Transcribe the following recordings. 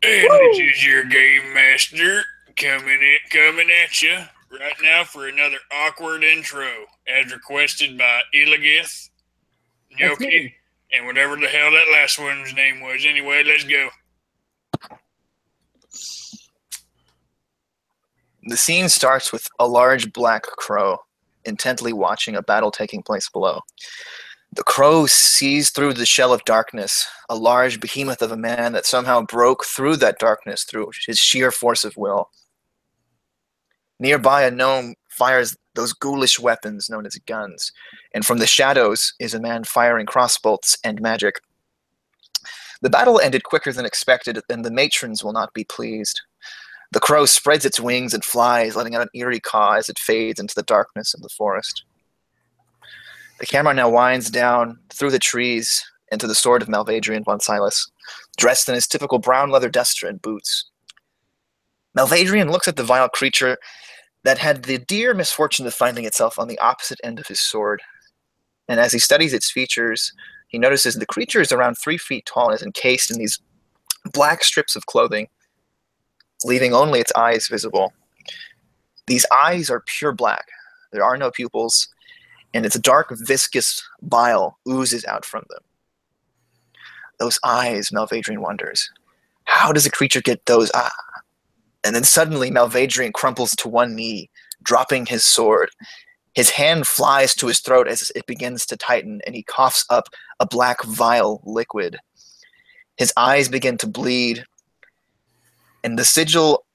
And this Woo! is your game master coming at you right now for another awkward intro, as requested by Illios, That's Gnocchi, me. and whatever the hell that last one's name was. Anyway, let's go. The scene starts with a large black crow intently watching a battle taking place below. The crow sees through the shell of darkness a large behemoth of a man that somehow broke through that darkness through his sheer force of will. Nearby, a gnome fires those ghoulish weapons known as guns, and from the shadows is a man firing crossbolts and magic. The battle ended quicker than expected, and the matrons will not be pleased. The crow spreads its wings and flies, letting out an eerie caw as it fades into the darkness of the forest. The camera now winds down through the trees into the sword of Malvadrian von Silas, dressed in his typical brown leather duster and boots. Malvadrian looks at the vile creature that had the dear misfortune of finding itself on the opposite end of his sword. And as he studies its features, he notices the creature is around 3 feet tall and is encased in these black strips of clothing, leaving only its eyes visible. These eyes are pure black. There are no pupils, and its dark, viscous bile oozes out from them. Those eyes, Malvadrian wonders. How does a creature get those eyes? And then suddenly Malvadrian crumples to one knee, dropping his sword. His hand flies to his throat as it begins to tighten, and he coughs up a black, vile liquid. His eyes begin to bleed, and the sigil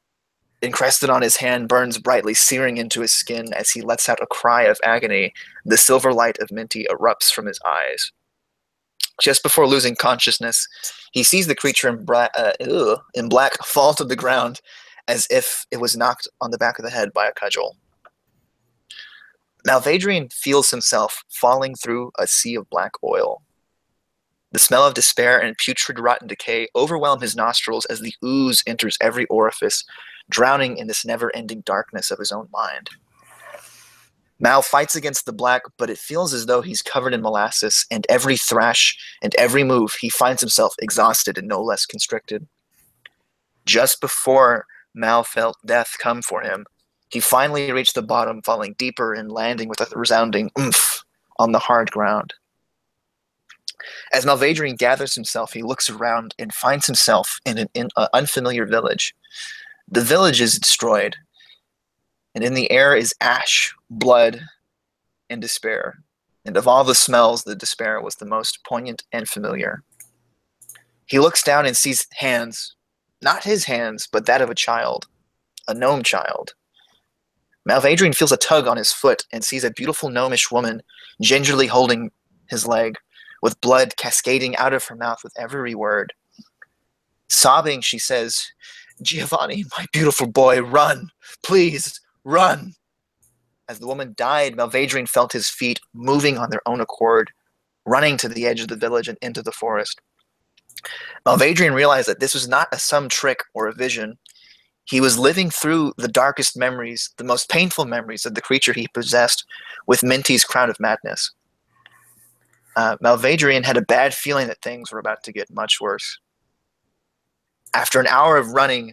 encrusted on his hand burns brightly, searing into his skin as he lets out a cry of agony. The silver light of Minty erupts from his eyes. Just before losing consciousness, he sees the creature in black fall to the ground as if it was knocked on the back of the head by a cudgel. Malvadrian feels himself falling through a sea of black oil. The smell of despair and putrid rotten decay overwhelm his nostrils as the ooze enters every orifice, drowning in this never-ending darkness of his own mind. Mal fights against the black, but it feels as though he's covered in molasses, and every thrash and every move, he finds himself exhausted and no less constricted. Just before Mal felt death come for him, he finally reached the bottom, falling deeper and landing with a resounding oomph on the hard ground. As Malvadrian gathers himself, he looks around and finds himself in an unfamiliar village. The village is destroyed, and in the air is ash, blood, and despair. And of all the smells, the despair was the most poignant and familiar. He looks down and sees hands, not his hands, but that of a child, a gnome child. Malvadrian feels a tug on his foot and sees a beautiful gnomish woman gingerly holding his leg, with blood cascading out of her mouth with every word. Sobbing, she says, "Giovanni, my beautiful boy, run! Please, run!" As the woman died, Malvadrian felt his feet moving on their own accord, running to the edge of the village and into the forest. Malvadrian realized that this was not some trick or a vision. He was living through the darkest memories, the most painful memories of the creature he possessed with Minty's crown of madness. Malvadrian had a bad feeling that things were about to get much worse. After an hour of running,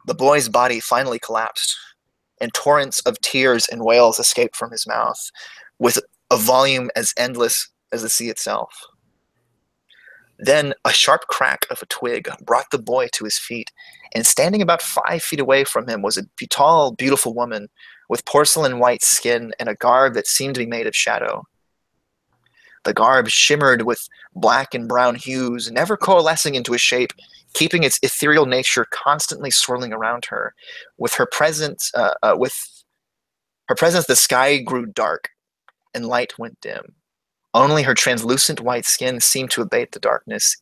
the boy's body finally collapsed, and torrents of tears and wails escaped from his mouth, with a volume as endless as the sea itself. Then a sharp crack of a twig brought the boy to his feet, and standing about 5 feet away from him was a tall, beautiful woman with porcelain white skin and a garb that seemed to be made of shadow. The garb shimmered with black and brown hues, never coalescing into a shape, keeping its ethereal nature constantly swirling around her. With her presence, the sky grew dark, and light went dim. Only her translucent white skin seemed to abate the darkness,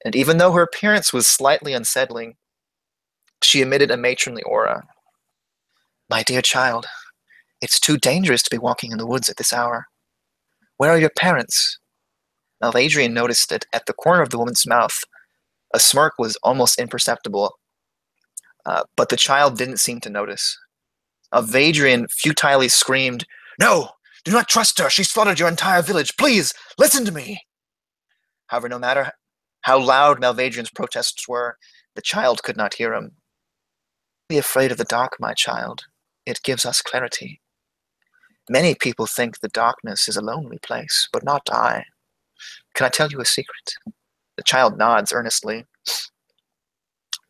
and even though her appearance was slightly unsettling, she emitted a matronly aura. "My dear child, it's too dangerous to be walking in the woods at this hour. Where are your parents?" Malvadrian noticed that at the corner of the woman's mouth, a smirk was almost imperceptible, but the child didn't seem to notice. Malvadrian futilely screamed, "No! Do not trust her! She slaughtered your entire village! Please, listen to me!" However, no matter How loud Malvadrian's protests were, the child could not hear him. Be afraid of the dark, my child. It gives us clarity. Many people think the darkness is a lonely place, but not I. Can I tell you a secret? The child nods earnestly.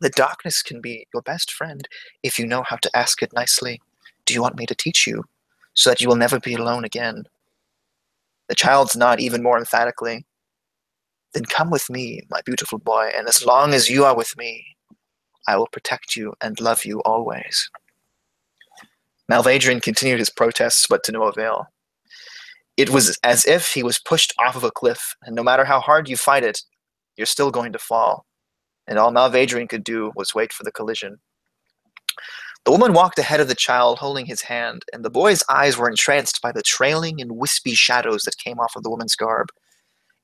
The darkness can be your best friend if you know how to ask it nicely. Do you want me to teach you, so that you will never be alone again? The child's nod even more emphatically. Then come with me, my beautiful boy, and as long as you are with me, I will protect you and love you always. Malvadrian continued his protests, but to no avail. It was as if he was pushed off of a cliff, and no matter how hard you fight it, you're still going to fall. And all Malvadrian could do was wait for the collision. The woman walked ahead of the child, holding his hand, and the boy's eyes were entranced by the trailing and wispy shadows that came off of the woman's garb,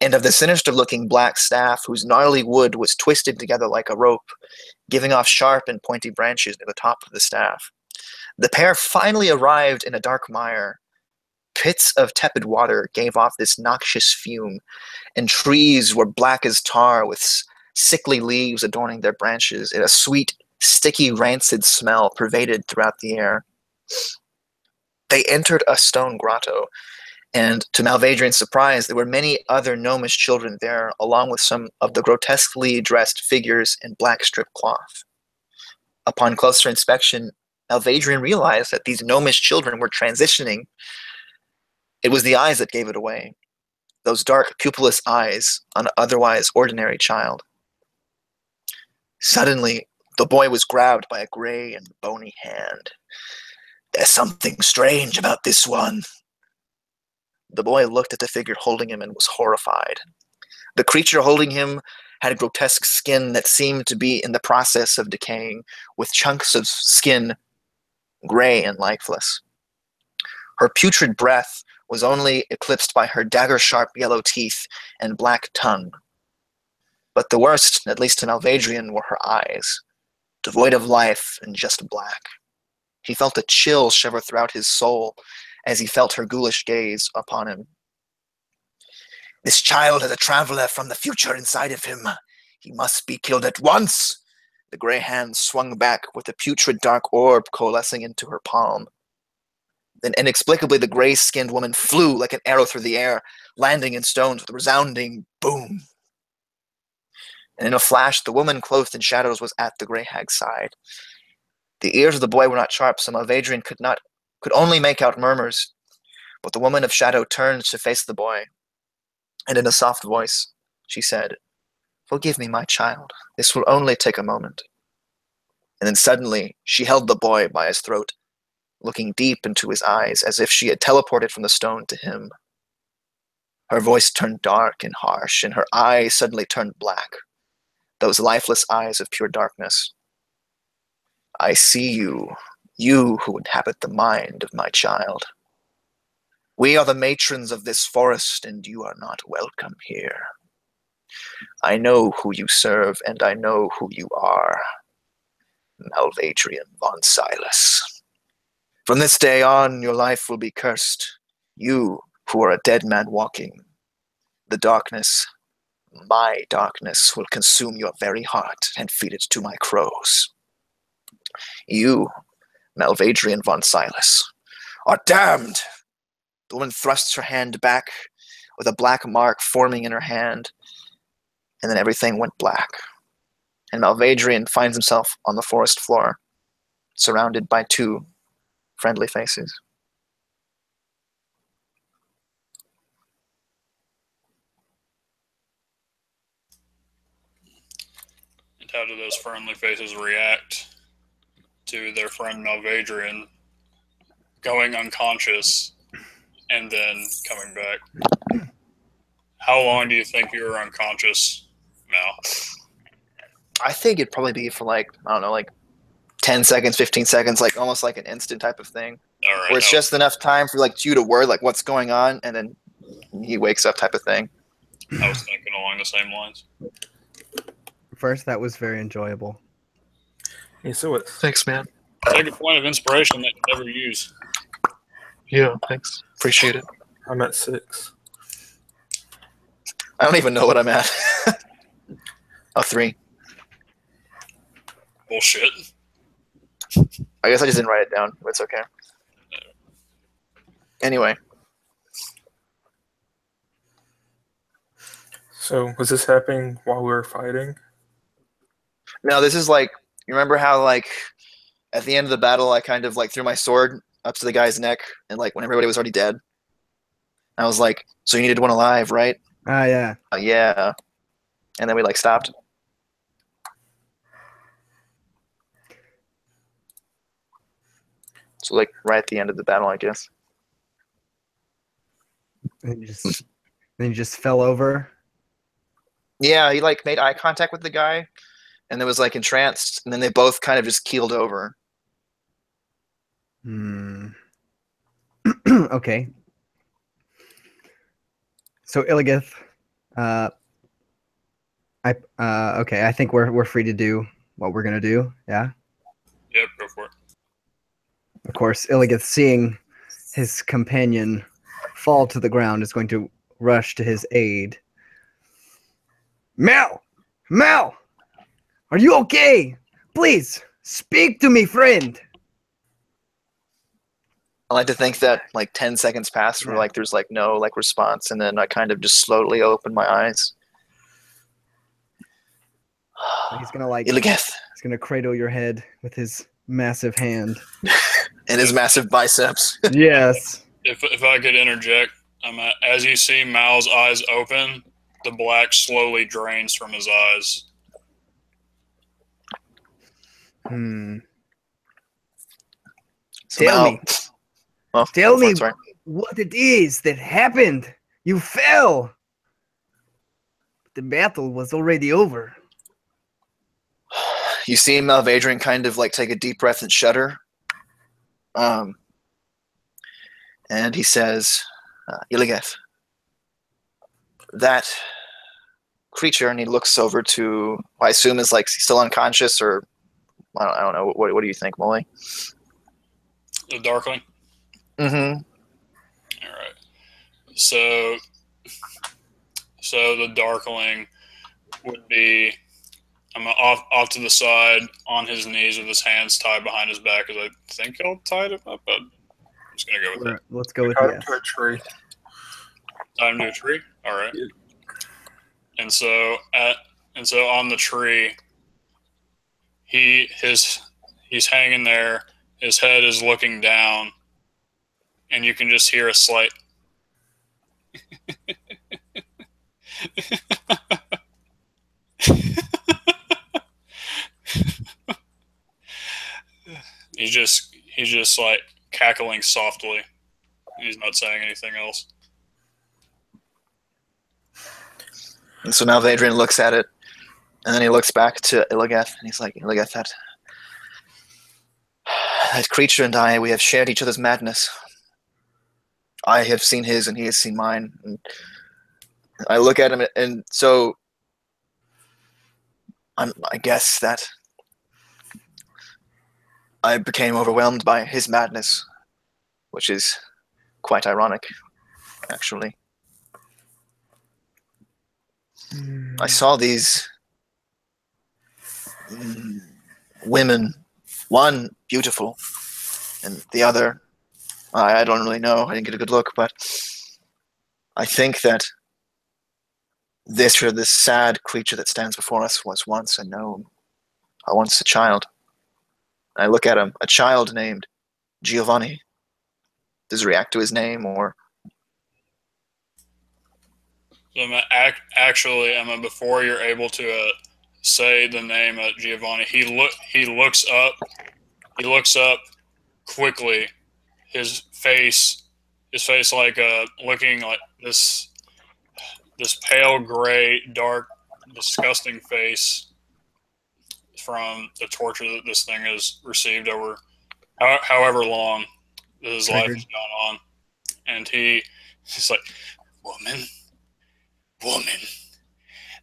and of the sinister-looking black staff whose gnarly wood was twisted together like a rope, giving off sharp and pointy branches near the top of the staff. The pair finally arrived in a dark mire. Pits of tepid water gave off this noxious fume, and trees were black as tar with sickly leaves adorning their branches, and a sweet, sticky, rancid smell pervaded throughout the air. They entered a stone grotto, and to Malvadrian's surprise, there were many other gnomish children there, along with some of the grotesquely dressed figures in black strip cloth. Upon closer inspection, Malvadrian realized that these gnomish children were transitioning. It was the eyes that gave it away, those dark, pupilless eyes on an otherwise ordinary child. Suddenly, the boy was grabbed by a gray and bony hand. There's something strange about this one. The boy looked at the figure holding him and was horrified. The creature holding him had a grotesque skin that seemed to be in the process of decaying, with chunks of skin gray and lifeless. Her putrid breath was only eclipsed by her dagger-sharp yellow teeth and black tongue. But the worst, at least to Malvadrian, were her eyes, devoid of life and just black. He felt a chill shiver throughout his soul as he felt her ghoulish gaze upon him. This child has a traveler from the future inside of him. He must be killed at once. The gray hand swung back with a putrid dark orb coalescing into her palm. Then inexplicably the gray-skinned woman flew like an arrow through the air, landing in stones with a resounding boom. And in a flash, the woman clothed in shadows was at the gray hag's side. The ears of the boy were not sharp, so Malvadrian could only make out murmurs. But the woman of shadow turned to face the boy, and in a soft voice, she said, "Forgive me, my child. This will only take a moment." And then suddenly, she held the boy by his throat, looking deep into his eyes as if she had teleported from the stone to him. Her voice turned dark and harsh, and her eyes suddenly turned black, those lifeless eyes of pure darkness. I see you, you who inhabit the mind of my child. We are the matrons of this forest, and you are not welcome here. I know who you serve, and I know who you are. Malvadrian von Silas. From this day on, your life will be cursed. You, who are a dead man walking. The darkness, my darkness, will consume your very heart and feed it to my crows. You, Malvadrian von Silas, are damned. The woman thrusts her hand back with a black mark forming in her hand, and then everything went black. And Malvadrian finds himself on the forest floor, surrounded by two friendly faces. And how do those friendly faces react to their friend Malvadrian going unconscious and then coming back? How long do you think you were unconscious, Mal? I think it'd probably be for like, I don't know, like 10 seconds, 15 seconds, like almost like an instant type of thing. All right, where it's just enough time for like you to word like what's going on, and then he wakes up type of thing. I was thinking along the same lines. First, that was very enjoyable. Hey, so what? Thanks, man. Take a point of inspiration that you never use. Yeah, thanks. Appreciate it. I'm at 6. I don't even know what I'm at. A 3. Bullshit. I guess I just didn't write it down. But it's okay. Anyway, So was this happening while we were fighting? now this is like, you remember how like at the end of the battle I kind of like threw my sword up to the guy's neck, and like when everybody was already dead, I was like, "So you needed one alive, right?" Ah, yeah. Yeah. And then we like stopped. So like right at the end of the battle, I guess. And you just fell over. Yeah, he like made eye contact with the guy, and then was like entranced, and then they both kind of just keeled over. Hmm. Okay. So Illigith, uh, okay. I think we're free to do what we're gonna do. Yeah. Yep, go for it. Of course, Illigith, seeing his companion fall to the ground, is going to rush to his aid. Mel, Mel, are you okay? Please speak to me, friend. I like to think that like 10 seconds passed where Yeah. like there's like no like response, and then I kind of just slowly opened my eyes. He's gonna like Illigith he's gonna cradle your head with his massive hand. and his massive biceps. Yes. If I could interject, as you see Mal's eyes open, the black slowly drains from his eyes. Hmm. So Tell now- me. Oh, Tell go for me it, sorry. what it is that happened. You fell. The battle was already over. You see Malvadrian kind of like take a deep breath and shudder. And he says, Illigith, that creature, and he looks over to, I assume is like still unconscious, or I don't know. What do you think, Molly? The Darkling. Mm-hmm. All right. So the Darkling would be off to the side on his knees with his hands tied behind his back, because I think he'll tie him up, but I'm just gonna go with it. Let's go with Tied him yes. to a tree. Tie him to a tree. All right. Yeah. And so on the tree, he's hanging there. His head is looking down, and you can just hear a slight. He's just like cackling softly. He's not saying anything else. And so now Vadrian looks at it, and then he looks back to Illigith, and he's like, Illigith, that creature and I, we have shared each other's madness. I have seen his, and he has seen mine. And I look at him, and so I guess that I became overwhelmed by his madness, which is quite ironic, actually. I saw these women, one beautiful, and the other, I don't really know. I didn't get a good look, but I think that this sad creature that stands before us was once a gnome, once a child. I look at him, a child named Giovanni. Does he react to his name, or? So before you're able to say the name Giovanni, he looks up. He looks up quickly. His face like looking like this pale gray, dark, disgusting face from the torture that this thing has received over however long that his life has gone on. And he's like, woman,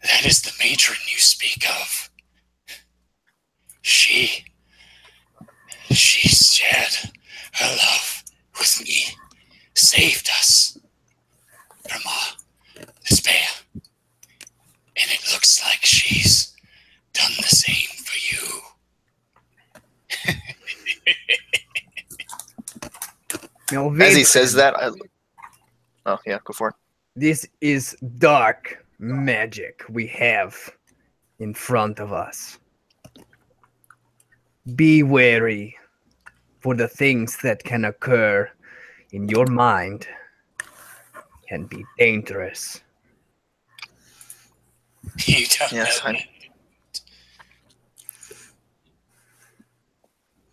that is the matron you speak of. She shared her love with me, saved us from our despair. And it looks like she's done the same for you. As he says that, oh yeah, go for it. This is dark magic we have in front of us. Be wary, for the things that can occur in your mind can be dangerous. You don't Yes, know.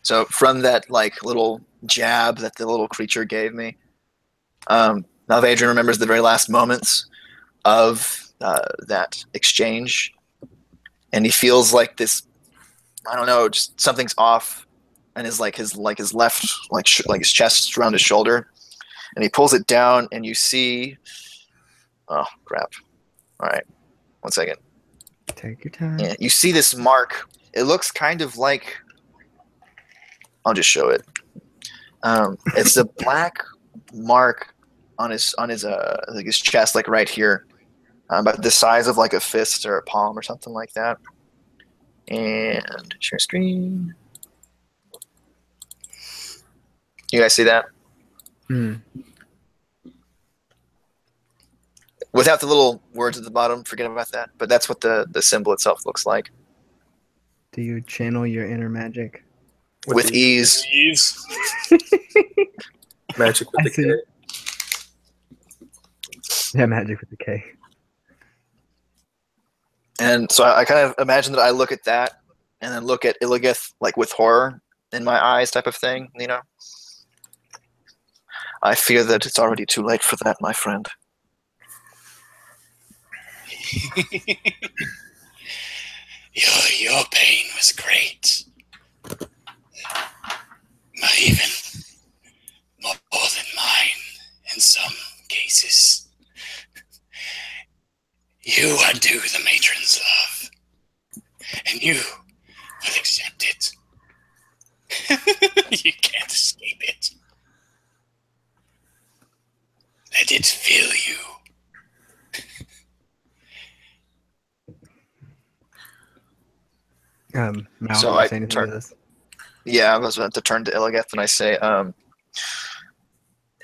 So from that like little jab that the little creature gave me, now Adrian remembers the very last moments of that exchange, and he feels like this. I don't know, just something's off, and his left like his chest around his shoulder, and he pulls it down, and you see. Oh crap! All right, 1 second. Take your time. Yeah, you see this mark. It looks kind of like. I'll just show it. It's a black mark on his like his chest, like right here, about the size of like a fist or a palm or something like that. And share screen. You guys see that? Without the little words at the bottom, forget about that. But that's what the symbol itself looks like. Do you channel your inner magic? With ease. Magic with the see. K. Yeah, magic with the K. And so I kind of imagine that I look at that and then look at Illigith like with horror in my eyes type of thing, you know? I fear that it's already too late for that, my friend. Your pain was great. Even more than mine in some cases. You undo the matron's love, and you will accept it. You can't escape it. Let it fill you. Mal, So can you I say anything turn- to this? Yeah, I was about to turn to Illigith and I say,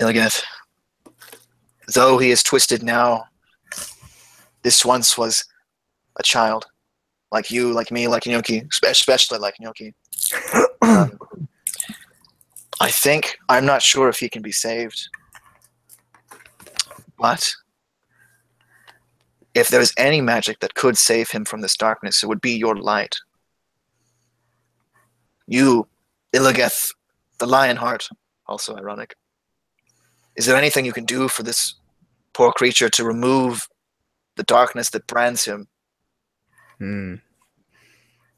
Illigith, though he is twisted now, this once was a child. Like you, like me, like Gnocchi, especially like Gnocchi. I'm not sure if he can be saved. But if there's any magic that could save him from this darkness, it would be your light. You, Illigith, the Lionheart, also ironic. Is there anything you can do for this poor creature to remove the darkness that brands him? You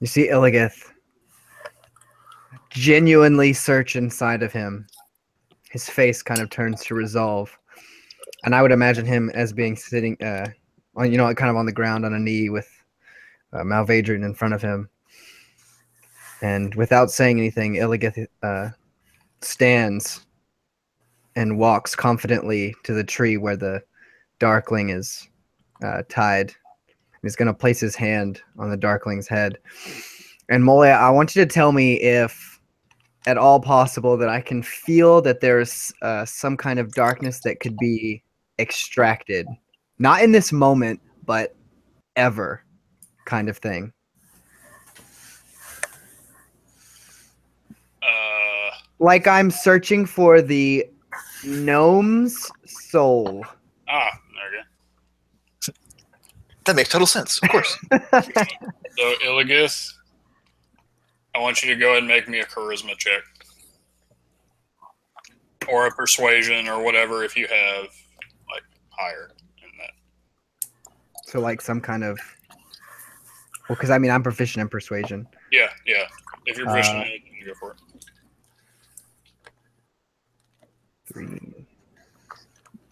see Illigith genuinely search inside of him. His face kind of turns to resolve. And I would imagine him as being sitting, on, kind of on the ground on a knee with Malvadrian in front of him. And without saying anything, Illigith stands and walks confidently to the tree where the Darkling is tied. He's going to place his hand on the Darkling's head. And Mole, I want you to tell me if at all possible that I can feel that there's some kind of darkness that could be extracted. Not in this moment, but ever kind of thing. Like I'm searching for the gnome's soul. There we go. That makes total sense, of course. So, Illigith, I want you to go ahead and make me a charisma check. Or a persuasion or whatever if you have, like, higher in that. So like some kind of... Well, because I mean, I'm proficient in persuasion. Yeah. If you're proficient in it, you go for it.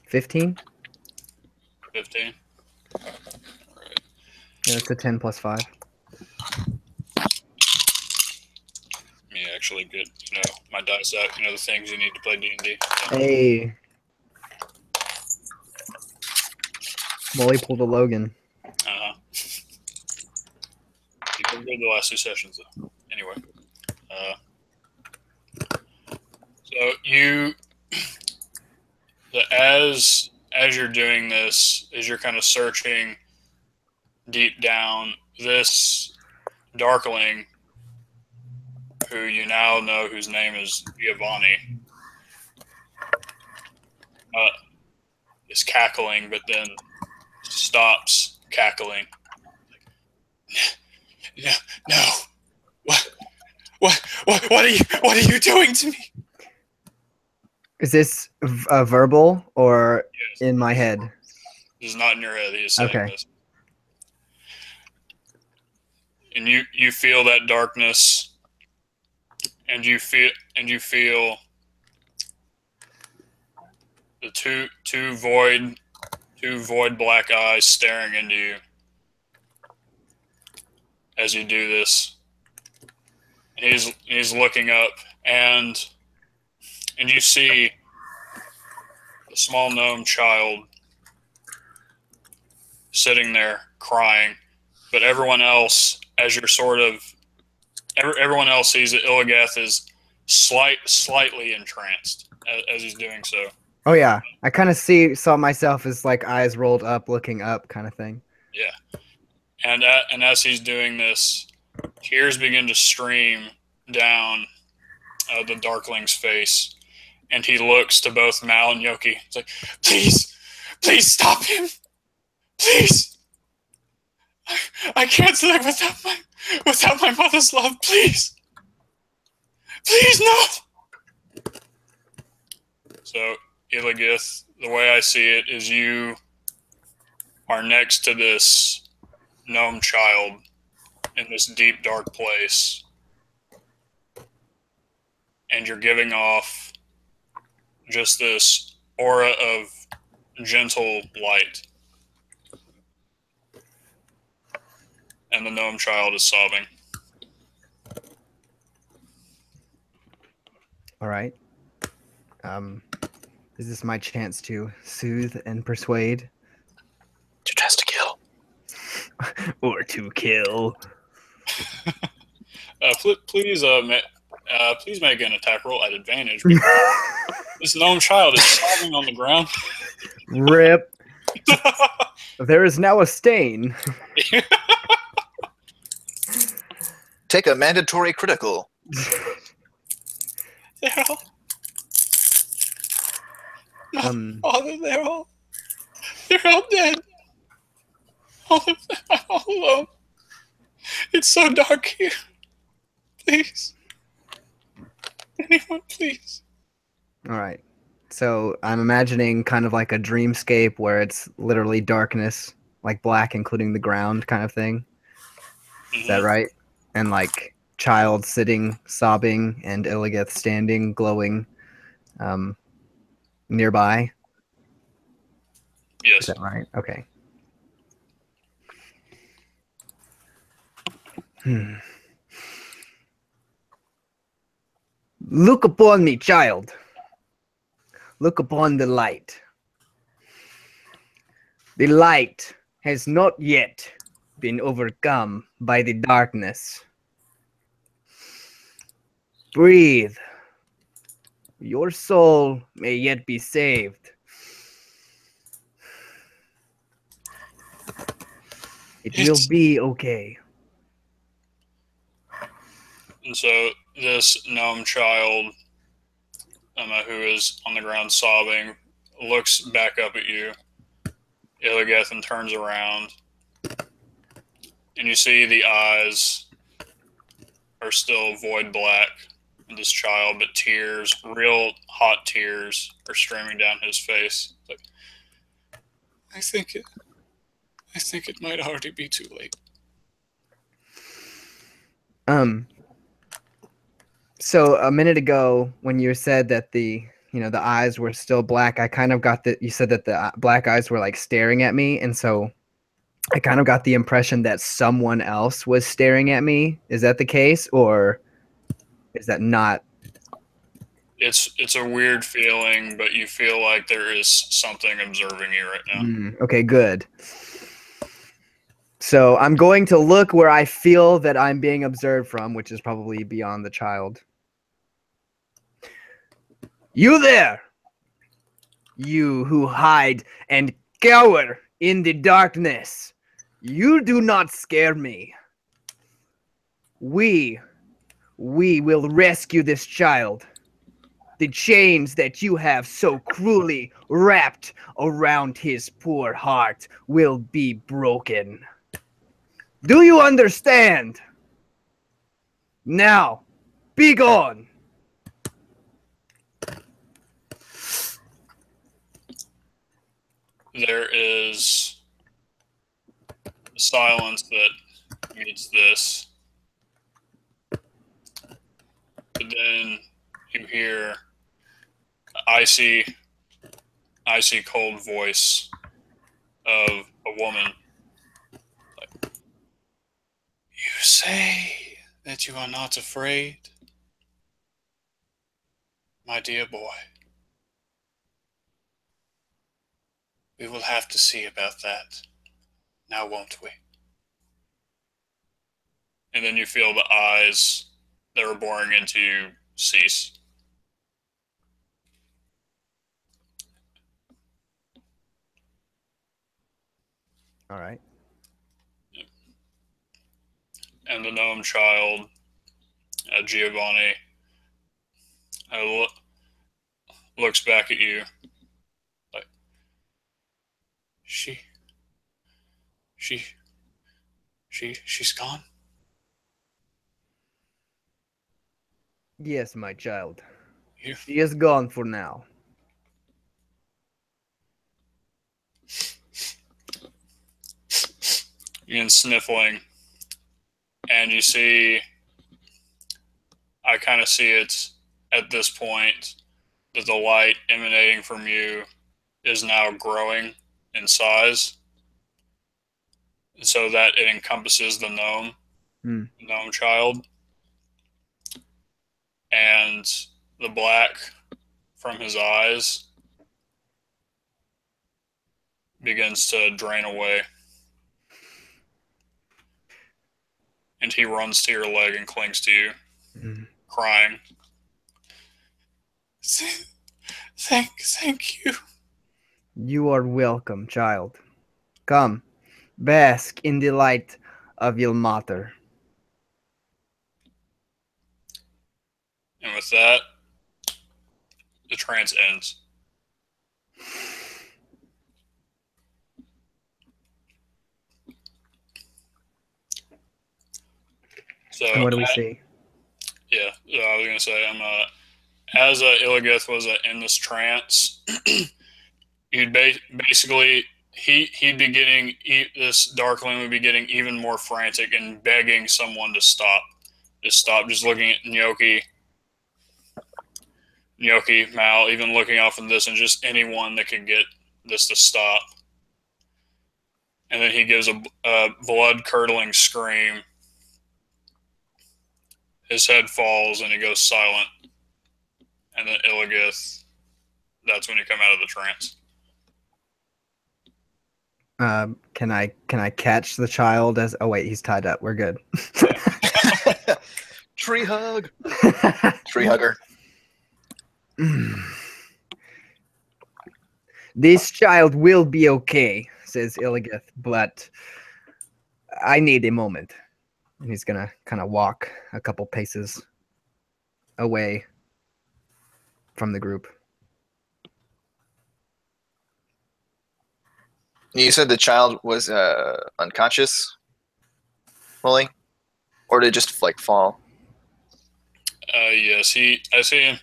15? 15. Yeah, it's a 10 plus 5. Me actually get, my dice out, the things you need to play D&D. Hey. Molly pulled a Logan. People good the last 2 sessions, though. Anyway. So as you're doing this, as you're kind of searching deep down, this darkling, who you now know whose name is Giovanni, is cackling, but then stops cackling. No. What are you doing to me? Is this verbal or Yes. in my head? This is not in your head. He is saying Okay. this. And you feel that darkness, and you feel the two void black eyes staring into you as you do this. And he's looking up, and you see a small gnome child sitting there crying, but everyone else, as you're sort of, everyone else sees that Illigath is slightly entranced as he's doing so. Oh yeah, I kind of saw myself as like eyes rolled up, looking up, kind of thing. Yeah, and as he's doing this, tears begin to stream down the Darkling's face, and he looks to both Mal and Yoki. It's like, please stop him, please. I can't live without my mother's love. Please no. So Illigath, the way I see it is you are next to this gnome child in this deep, dark place, and you're giving off just this aura of gentle light. And the gnome child is sobbing. All right. Is this my chance to soothe and persuade? To test to kill. Or to kill? Please make an attack roll at advantage. This gnome child is sobbing on the ground. Rip. There is now a stain. Take a mandatory critical. They're all dead. All of them, all alone. It's so dark here. Please. Anyone, please. All right. So I'm imagining kind of like a dreamscape where it's literally darkness, like black, including the ground kind of thing. Is that right? And like child sitting, sobbing, and Illigath standing, glowing nearby. Yes. Is that right? Okay. Look upon me, child. Look upon the light. The light has not yet been overcome by the darkness. Breathe. Your soul may yet be saved. It will be okay. And so this gnome child, who is on the ground sobbing, looks back up at you, Illigath, and turns around. And you see the eyes are still void black in this child, but tears, real hot tears, are streaming down his face. Like, I think it might already be too late. So a minute ago, when you said that the eyes were still black, I kind of got that you said that the black eyes were like staring at me, and so I kind of got the impression that someone else was staring at me. Is that the case, or is that not? It's a weird feeling, but you feel like there is something observing you right now. Okay, good. So I'm going to look where I feel that I'm being observed from, which is probably beyond the child. You there! You who hide and cower in the darkness. You do not scare me. We will rescue this child. The chains that you have so cruelly wrapped around his poor heart will be broken. Do you understand? Now, be gone. There is silence that meets this. But then you hear icy cold voice of a woman. Like, you say that you are not afraid, my dear boy. We will have to see about that, now won't we? And then you feel the eyes that were boring into you cease. All right. And the gnome child, Giovanni, looks back at you like, she's gone? Yes, my child. You, She is gone for now. you begin sniffling, and you see, I kind of see it at this point, that the light emanating from you is now growing in size, so that it encompasses the gnome child, and the black from his eyes begins to drain away, and he runs to your leg and clings to you, crying. Thank you. You are welcome, child. Come, bask in the light of Ilmater. And with that, the trance ends. So, And what do we see? Yeah, I was gonna say, as Illigith was in this trance, you'd basically he'd be getting this Darkling would be getting even more frantic and begging someone to stop, just looking at Gnocchi, Mal, even looking off in this, and just anyone that could get this to stop. And then he gives a blood curdling scream. His head falls and he goes silent. And then Illigith, that's when you come out of the trance. Can I catch the child as? Oh wait, he's tied up. We're good. Tree hug. Tree hugger. This child will be okay, says Illigith, but I need a moment. And he's gonna kind of walk a couple paces away from the group. You said the child was unconscious, Molly? Or did it just like fall? Yes, I see him.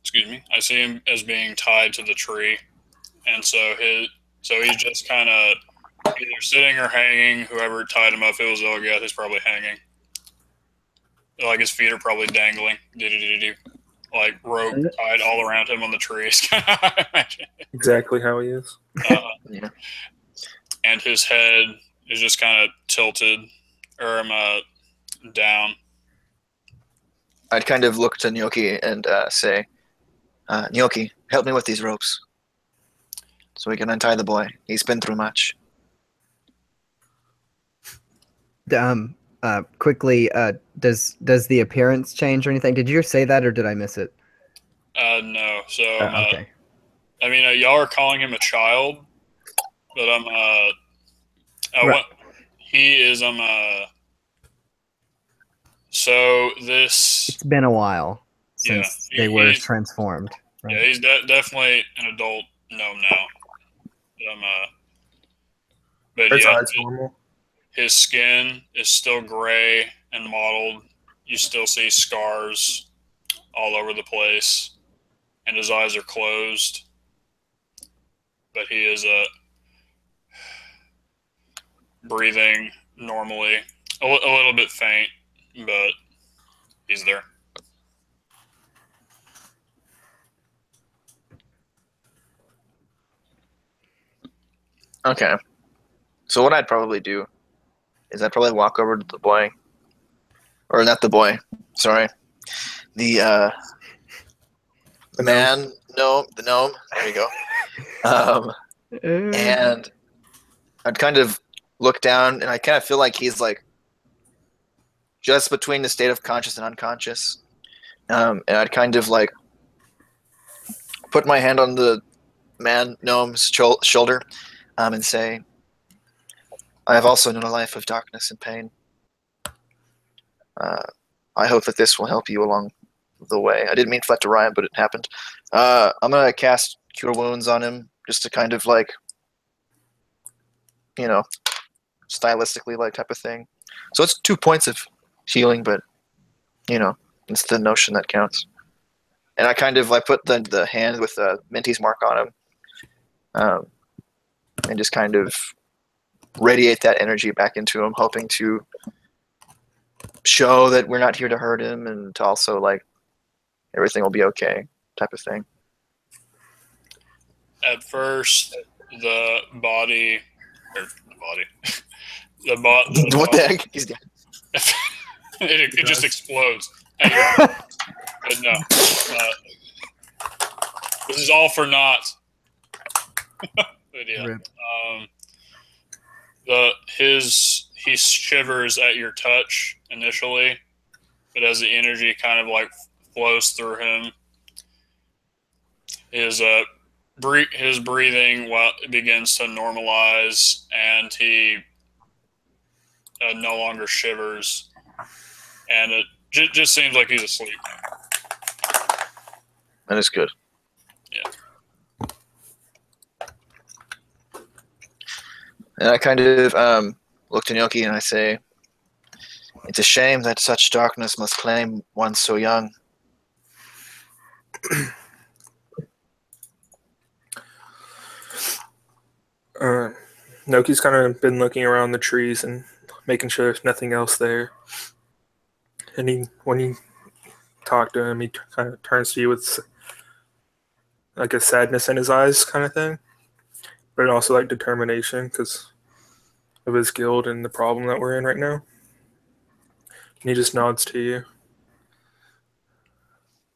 Excuse me. I see him as being tied to the tree, and so he's just kind of either sitting or hanging. Whoever tied him up, if it was Ilgath, he's probably hanging. Like his feet are probably dangling, like rope tied all around him on the trees. Exactly how he is. Yeah. And his head is just kind of tilted, or down. I'd kind of look to Gnocchi and say, Gnocchi, help me with these ropes so we can untie the boy. He's been through much. Quickly, does the appearance change or anything? Did you say that, or did I miss it? No. So Okay. I mean, y'all are calling him a child, but Right. what he is so this It's been a while yeah since they were he's transformed. Right. yeah he's definitely an adult gnome now. But His yeah, eyes normal. his skin is still gray and mottled. You still see scars all over the place, and his eyes are closed. But he is breathing normally, a little bit faint, but he's there. Okay. So what I'd probably do is I'd probably walk over to the boy, or not the boy, sorry, the man, gnome, the gnome. There you go. And I'd kind of look down, and I kind of feel like he's like just between the state of conscious and unconscious. And I'd kind of like put my hand on the man gnome's shoulder, and say, "I have also known a life of darkness and pain. I hope that this will help you along the way." I didn't mean for that to rhyme, but it happened. I'm gonna cast Cure Wounds on him, just to kind of like, you know, stylistically like type of thing. So it's 2 points of healing, but you know, it's the notion that counts. And I kind of like put the hand with Minty's mark on him, and just kind of radiate that energy back into him, hoping to show that we're not here to hurt him, and to also like everything will be okay type of thing. At first, the body. What the heck? He's dead. it just explodes. But no, this is all for naught. But yeah, he shivers at your touch initially, but as the energy kind of like flows through him, his breathing begins to normalize, and he no longer shivers, and it just seems like he's asleep. That is good. Yeah. And I kind of look to Gnocchi and I say, "It's a shame that such darkness must claim one so young." Noki's kind of been looking around the trees and making sure there's nothing else there. And when you talk to him, he kind of turns to you with like a sadness in his eyes kind of thing, but also like determination because of his guild and the problem that we're in right now. And he just nods to you.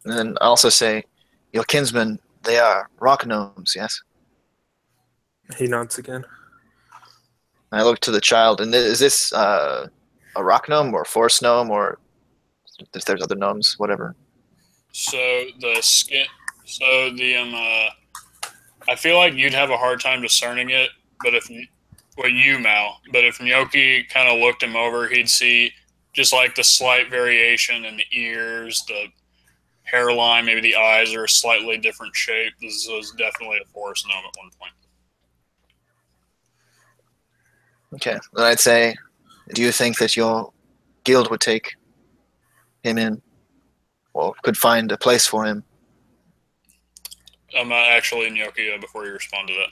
And then I also say, "Your kinsmen, they are rock gnomes, yes?" He nods again. And I look to the child, and is this a rock gnome or a forest gnome, or if there's other gnomes, whatever? So the skin. So the I feel like you'd have a hard time discerning it, but if Gnocchi kind of looked him over, he'd see just like the slight variation in the ears, the hairline, maybe the eyes are a slightly different shape. This was definitely a forest gnome at one point. Okay, then I'd say, "Do you think that your guild would take him in, or could find a place for him?" Actually, Gnocchi, before you respond to that,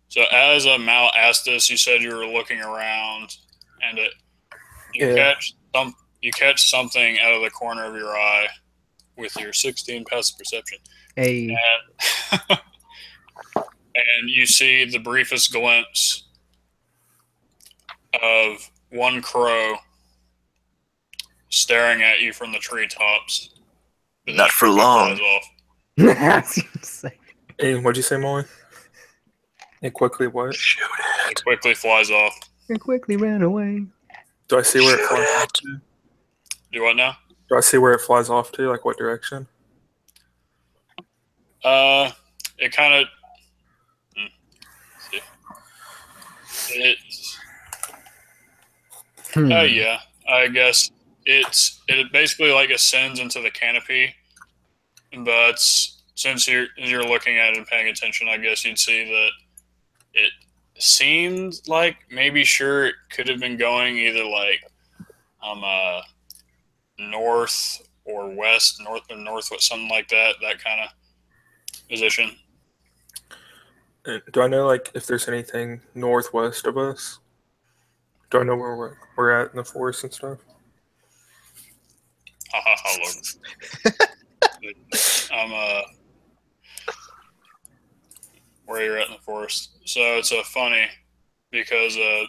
so as Mal asked this, you said you were looking around, and you catch something out of the corner of your eye with your 16 passive perception. Hey. And you see the briefest glimpse of one crow staring at you from the treetops. Not for long. Hey, what'd you say, Molly? It quickly what? Shoot It quickly flies off. It quickly ran away. Do I see where it flies off to? Do what now? Do I see where it flies off to? Like what direction? It kind of. It. Yeah. I guess it basically like ascends into the canopy, but since you're looking at it and paying attention, I guess you'd see that it seemed like maybe it could have been going either like north or west, north or northwest, something like that kind of position. And do I know like if there's anything northwest of us? Do I know where we're at in the forest and stuff? Where you're at in the forest. So it's funny because you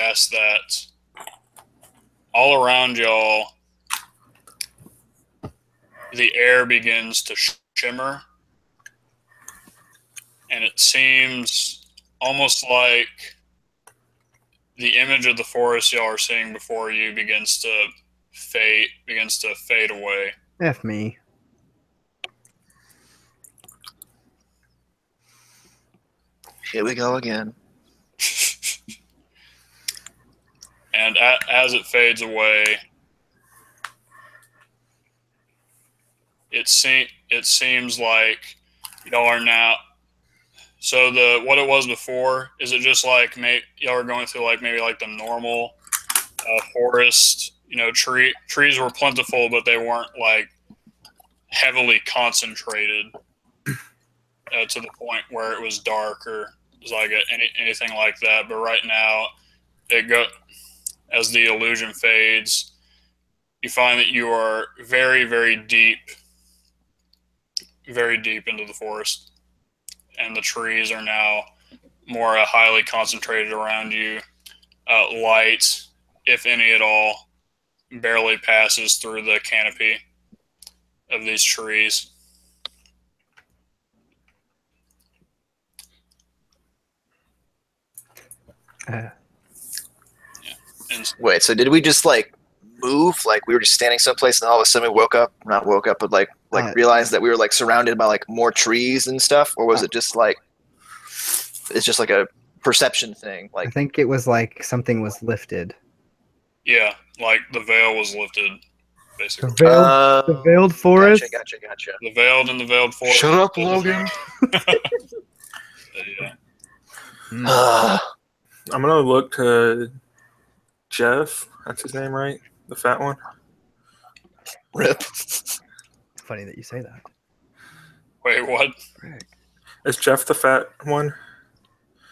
asked that. All around y'all, the air begins to shimmer, and it seems almost like the image of the forest y'all are seeing before you begins to fade away. F me. Here we go again. And as it fades away, it seems like y'all are now. So what it was before, is it just like y'all are going through like maybe like the normal forest? You know, trees were plentiful, but they weren't like heavily concentrated to the point where it was dark or was like anything like that. But right now, as the illusion fades, you find that you are very, very deep into the forest, and the trees are now more highly concentrated around you. Light, if any at all, barely passes through the canopy of these trees. Wait, so did we just like move? Like we were just standing someplace and all of a sudden we not woke up, but like realized that we were like surrounded by like more trees and stuff? Or was it just like, it's just like a perception thing? Like I think it was like something was lifted. Yeah, like the veil was lifted, basically. The veiled forest? Gotcha. The veiled and the veiled forest. Shut up, Logan. Yeah. I'm gonna look to Jeff. That's his name, right? The fat one. Rip. Funny that you say that. Wait, what? Is Jeff the fat one?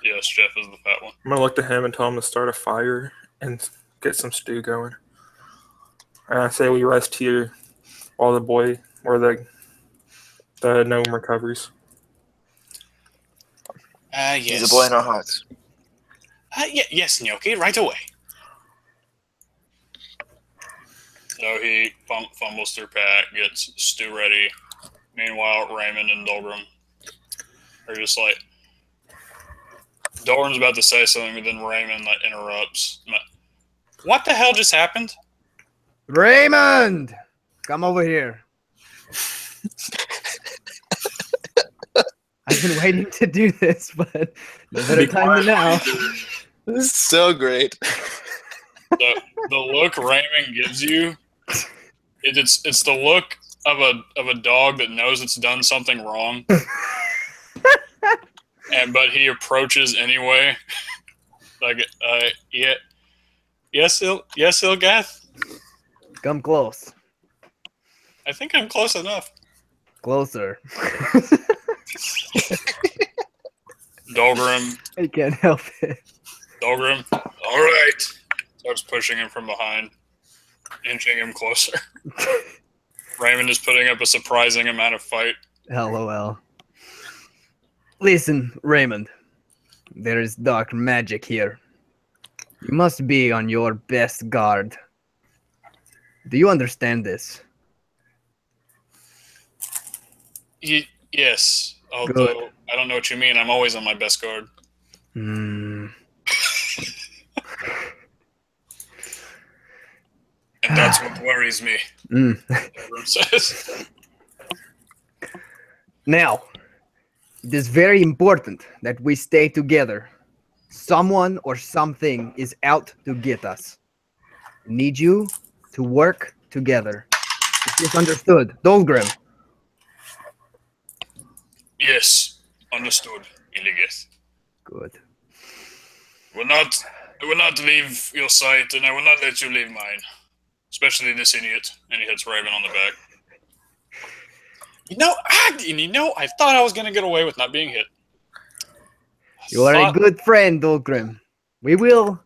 Yes, Jeff is the fat one. I'm gonna look to him and tell him to start a fire and get some stew going. And I say we rest here while the boy or the gnome recovers. Yes. He's a boy in our hearts. Yes, Gnocchi, right away. So he fumbles through pack, gets stew ready. Meanwhile, Raymond and Dolgrim are just like... Dolgrim's about to say something, but then Raymond interrupts. What the hell just happened? Raymond! Come over here. I've been waiting to do this, but no better time than now. This is so great. The look Raymond gives you, it's the look of a dog that knows it's done something wrong, but he approaches anyway. Like, yes, Ilgath. Come close. I think I'm close enough. Closer. Dolgrim. I can't help it. Dolgrim. All right. Starts pushing him from behind, inching him closer. Raymond is putting up a surprising amount of fight. LOL. Listen, Raymond. There is dark magic here. You must be on your best guard. Do you understand this? Yes. Although, I don't know what you mean. I'm always on my best guard. That's what worries me. Everyone says. Now, it is very important that we stay together. Someone or something is out to get us. Need you to work together. Is this understood? Dolgrim. Yes, understood, Illios. Good. I will not leave your sight, and I will not let you leave mine. Especially this idiot. And he hits Raven on the back. I thought I was going to get away with not being hit. You are a good friend, Dolgrim. We will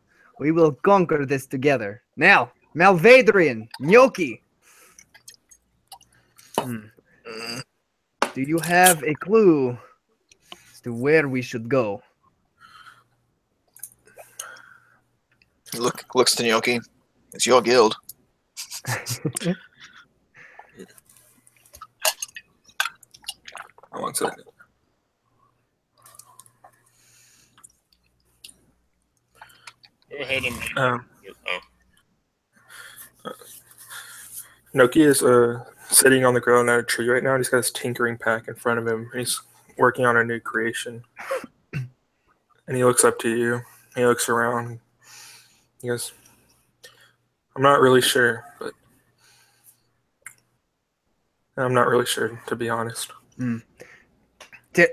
conquer this together. Now, Malvadrian, Gnocchi. Do you have a clue as to where we should go? Looks to Gnocchi. It's your guild. One second. Go ahead and... Noki is sitting on the ground at a tree right now, and he's got his tinkering pack in front of him, and he's working on a new creation. And he looks up to you. He looks around. He goes, I'm not really sure, to be honest.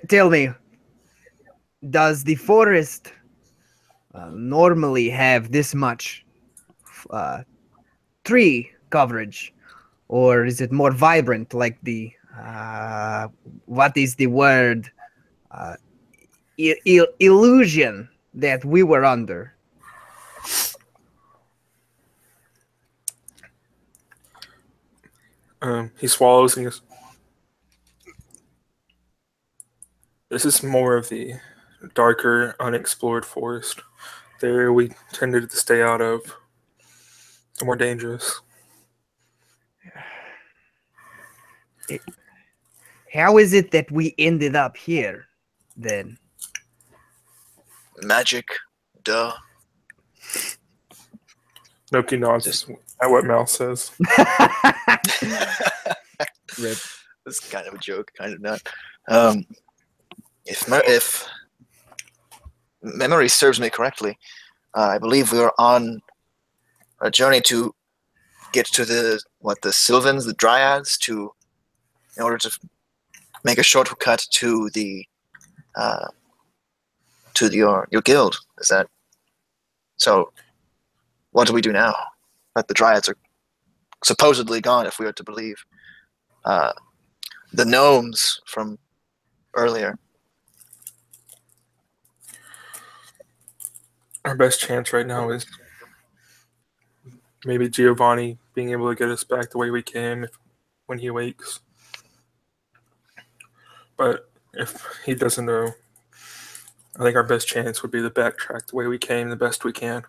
Tell me, does the forest normally have this much tree coverage? Or is it more vibrant, like the, what is the word, illusion that we were under? He swallows and goes, this is more of the darker, unexplored forest. There we tended to stay out of. The more dangerous. How is it that we ended up here, then? Magic. Duh. Noki nods at what Mal says. Rip. This is kind of a joke, kind of not. If memory serves me correctly, I believe we were on a journey to get to the Sylvans, the Dryads, in order to make a shortcut to your guild. Is that so? What do we do now? That the Dryads are supposedly gone, if we are to believe the gnomes from earlier. Our best chance right now is maybe Giovanni being able to get us back the way we came when he wakes. But if he doesn't know, I think our best chance would be to backtrack the way we came the best we can.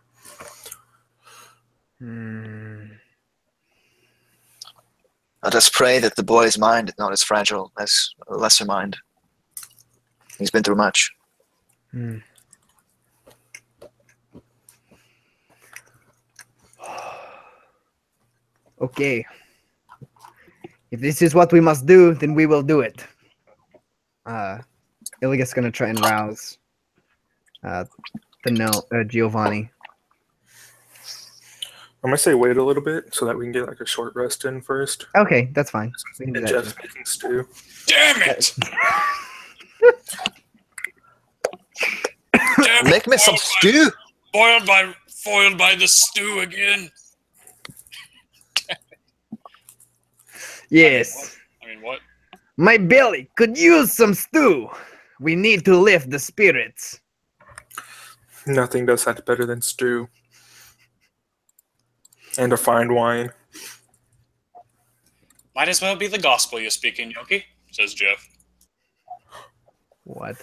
Let us pray that the boy's mind is not as fragile as a lesser mind. He's been through much. Okay. If this is what we must do, then we will do it. Illios gonna try and rouse Giovanni. I'm gonna say wait a little bit so that we can get like a short rest in first. Okay, that's fine. We can do And that Jeff's too. making stew. Damn it! Damn it! Make me some stew. Foiled by the stew again. Yes. I mean, what? My belly could use some stew. We need to lift the spirits. Nothing does that better than stew. And a fine wine. Might as well be the gospel you speak in, Yoki, says Jeff. What?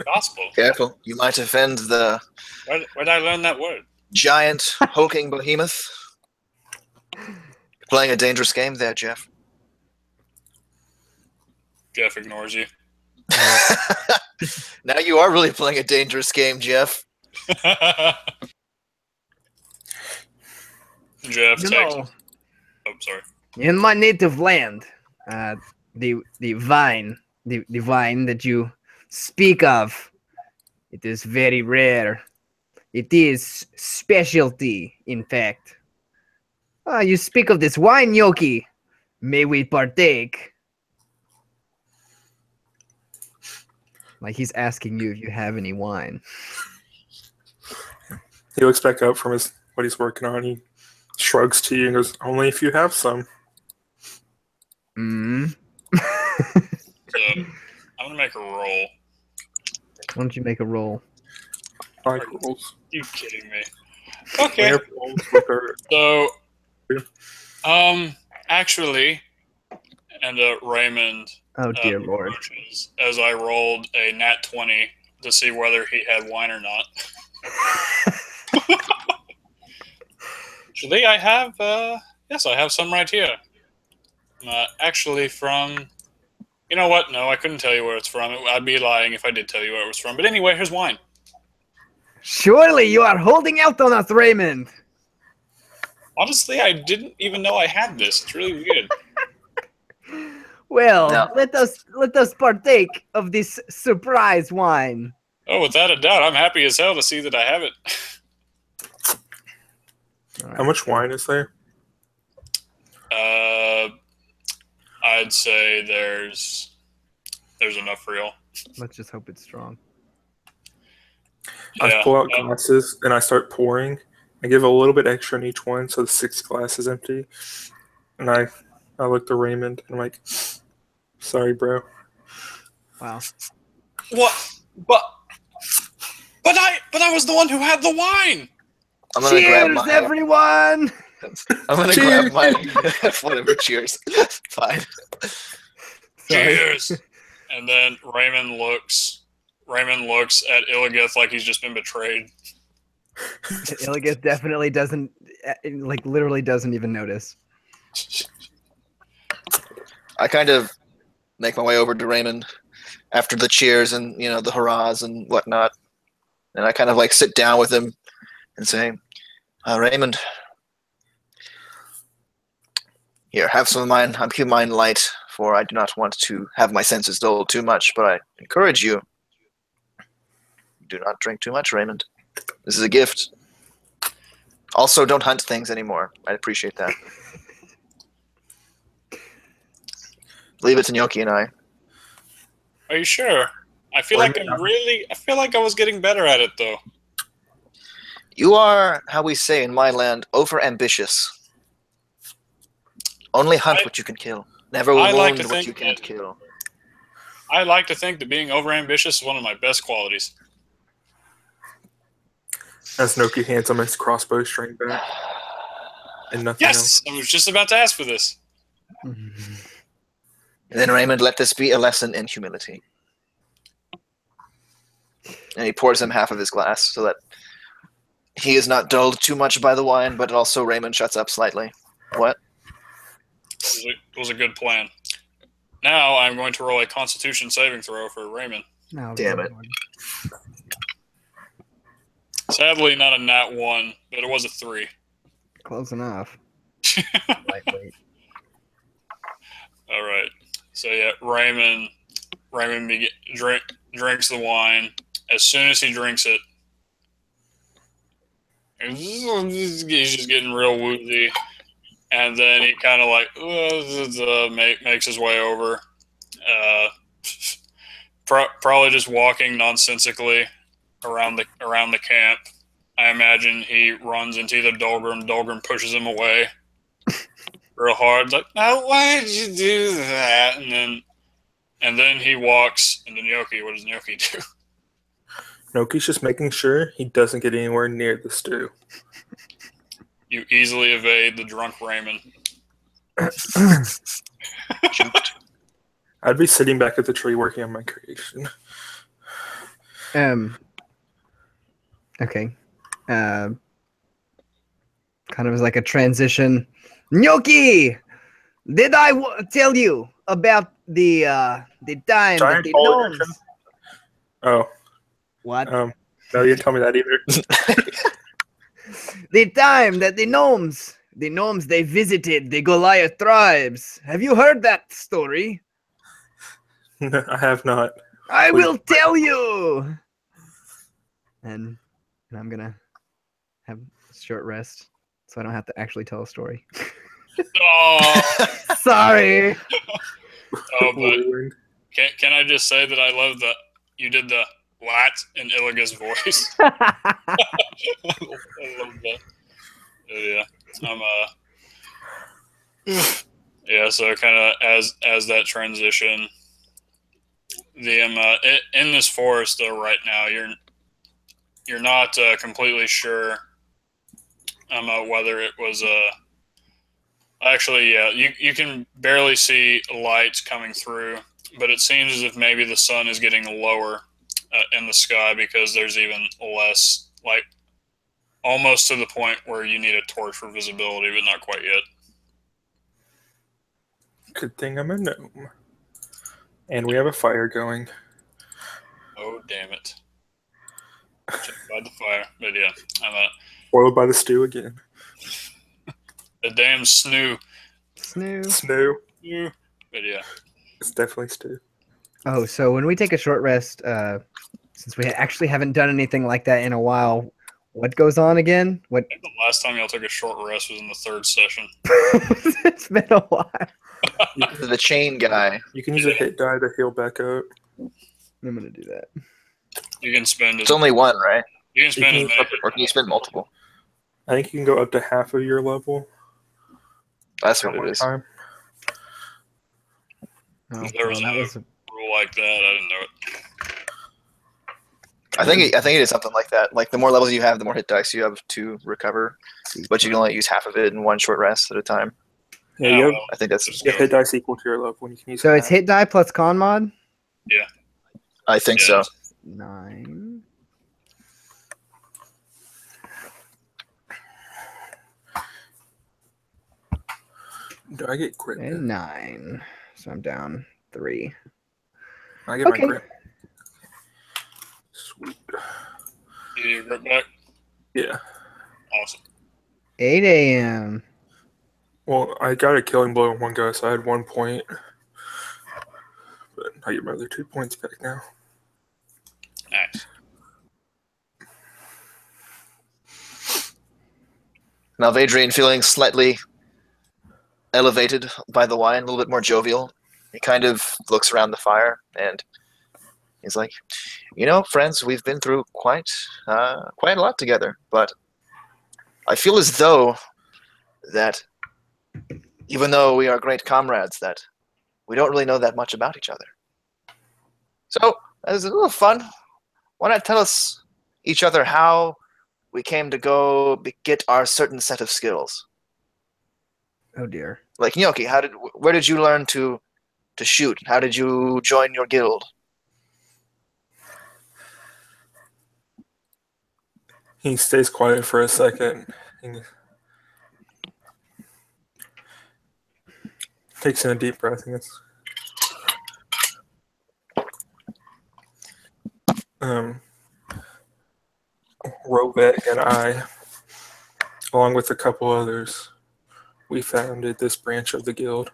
Gospel? Careful, you might offend the Where'd I learn that word? giant hulking behemoth. Playing a dangerous game there, Jeff. Jeff ignores you. Now you are really playing a dangerous game, Jeff. Jeff You takes. know, Oh, sorry. in my native land, the vine, the vine that you speak of, it is very rare. It is specialty, in fact. You speak of this wine, Yoki. May we partake? Like he's asking you if you have any wine. He looks back up from what he's working on. He shrugs to you and goes, "Only if you have some." Mm. So I'm gonna make a roll. Why don't you make a roll? I like rolls. You kidding me? We Okay. have rolls with our So, actually, and Raymond Oh dear lord. approaches as I rolled a nat 20 to see whether he had wine or not. Actually, I have, yes, I have some right here. Actually, from, you know what? No, I couldn't tell you where it's from. I'd be lying if I did tell you where it was from. But anyway, here's wine. Surely you are holding out on us, Raymond. Honestly, I didn't even know I had this. It's really weird. Well, No. let us partake of this surprise wine. Oh, without a doubt, I'm happy as hell to see that I have it. How much wine is there? I'd say there's enough for y'all. Let's just hope it's strong. I pull out glasses and I start pouring. I give a little bit extra in each one, so the 6th glass is empty. And I look to Raymond and I'm like, "Sorry, bro." Wow. What? But I was the one who had the wine. I'm gonna grab Cheers, my. everyone! I'm gonna grab my. Whatever. Cheers. Fine. Sorry. Cheers. And then Raymond looks at Illios like he's just been betrayed. Illios definitely doesn't, like, literally doesn't even notice. I kind of make my way over to Raymond after the cheers and the hurrahs and whatnot, and I kind of like sit down with him and say, "Raymond, here, have some of mine. I'm keeping mine light, for I do not want to have my senses dulled too much. But I encourage you, do not drink too much, Raymond. This is a gift. Also, don't hunt things anymore. I'd appreciate that. Leave it to Gnocchi and I." Are you sure? I feel like I was getting better at it though. You are, how we say in my land, over-ambitious. Only hunt what you can kill. Never I like wound to what think you can't that- kill. I like to think that being overambitious is one of my best qualities. As Noki hands him his crossbow string back. And nothing else. Yes, I was just about to ask for this. And then Raymond, let this be a lesson in humility. And he pours him half of his glass so that he is not dulled too much by the wine, but also Raymond shuts up slightly. What? It was a good plan. Now I'm going to roll a Constitution saving throw for Raymond. No, Damn good it. lord. Sadly, not a nat 1, but it was a 3. Close enough. Lightweight. All right. So yeah, Raymond drinks the wine. As soon as he drinks it, he's just getting real woozy, and then he kind of like makes his way over. Probably just walking nonsensically around the camp. I imagine he runs into either Dolgrim. Dolgrim pushes him away real hard. Like, no, why did you do that? And then he walks into Gnocchi. What does Gnocchi do? Noki's just making sure he doesn't get anywhere near the stew. You easily evade the drunk Raymond. I'd be sitting back at the tree working on my creation. Okay. Kind of as like a transition. Gnocchi! Did I tell you about the time that Giant the ball gnomes... action. Oh. What? No, you didn't tell me that either. The time that the gnomes the gnomes, they visited the Goliath tribes. Have you heard that story? I have not. I Please. will tell you. And I'm gonna have a short rest, so I don't have to actually tell a story. Oh, Sorry. oh, but can I just say that I love that you did the what in Illios' voice. I love that. Yeah, I'm yeah. So kind of as that transition, the in this forest though right now you're not completely sure whether it was actually yeah you can barely see lights coming through, but it seems as if maybe the sun is getting lower in the sky because there's even less, like almost to the point where you need a torch for visibility, but not quite yet. Good thing I'm a gnome. And we have a fire going. Oh, damn it. Check by the fire. But yeah, I'm Boiled by the stew again. the damn snoo. Snoo. Stew. But yeah. It's definitely stew. Oh, so when we take a short rest, since we actually haven't done anything like that in a while, what goes on again? What? I think the last time y'all took a short rest was in the 3rd session. It's been a while. The chain guy. You can use a hit die to heal back up. I'm gonna do that. You can spend It's only one, right? you can spend you as can- many. Or can you spend multiple? I think you can go up to half of your level That's at what it one is. time. Oh, There was well, that a was rule like that. I didn't know it. I think it is something like that. Like the more levels you have, the more hit dice you have to recover, but you can only use half of it in one short rest at a time. Yeah, Yeah, you have, well, I think that's. just you have go. hit dice equal to your level, and you can use so. It's half. hit die plus con mod. I think Yeah. so. 9. Do I get crit? And 9. So I'm down 3. I get Okay. my crit. Sweet. You get right back. Yeah. Awesome. 8 a.m. Well, I got a killing blow on one guy, so I had 1 point. But I get my other 2 points back now. Nice. Now, Vadrian, feeling slightly elevated by the wine, a little bit more jovial, he kind of looks around the fire and he's like, "You know, friends, we've been through quite a lot together, but I feel as though that even though we are great comrades, that we don't really know that much about each other. So, as a little fun, why not tell us each other how we came to go get our certain set of skills? Oh dear. Like Gnocchi, where did you learn to shoot? How did you join your guild?" He stays quiet for a second. And takes in a deep breath. And it's, Rovek and I, along with a couple others, we founded this branch of the guild.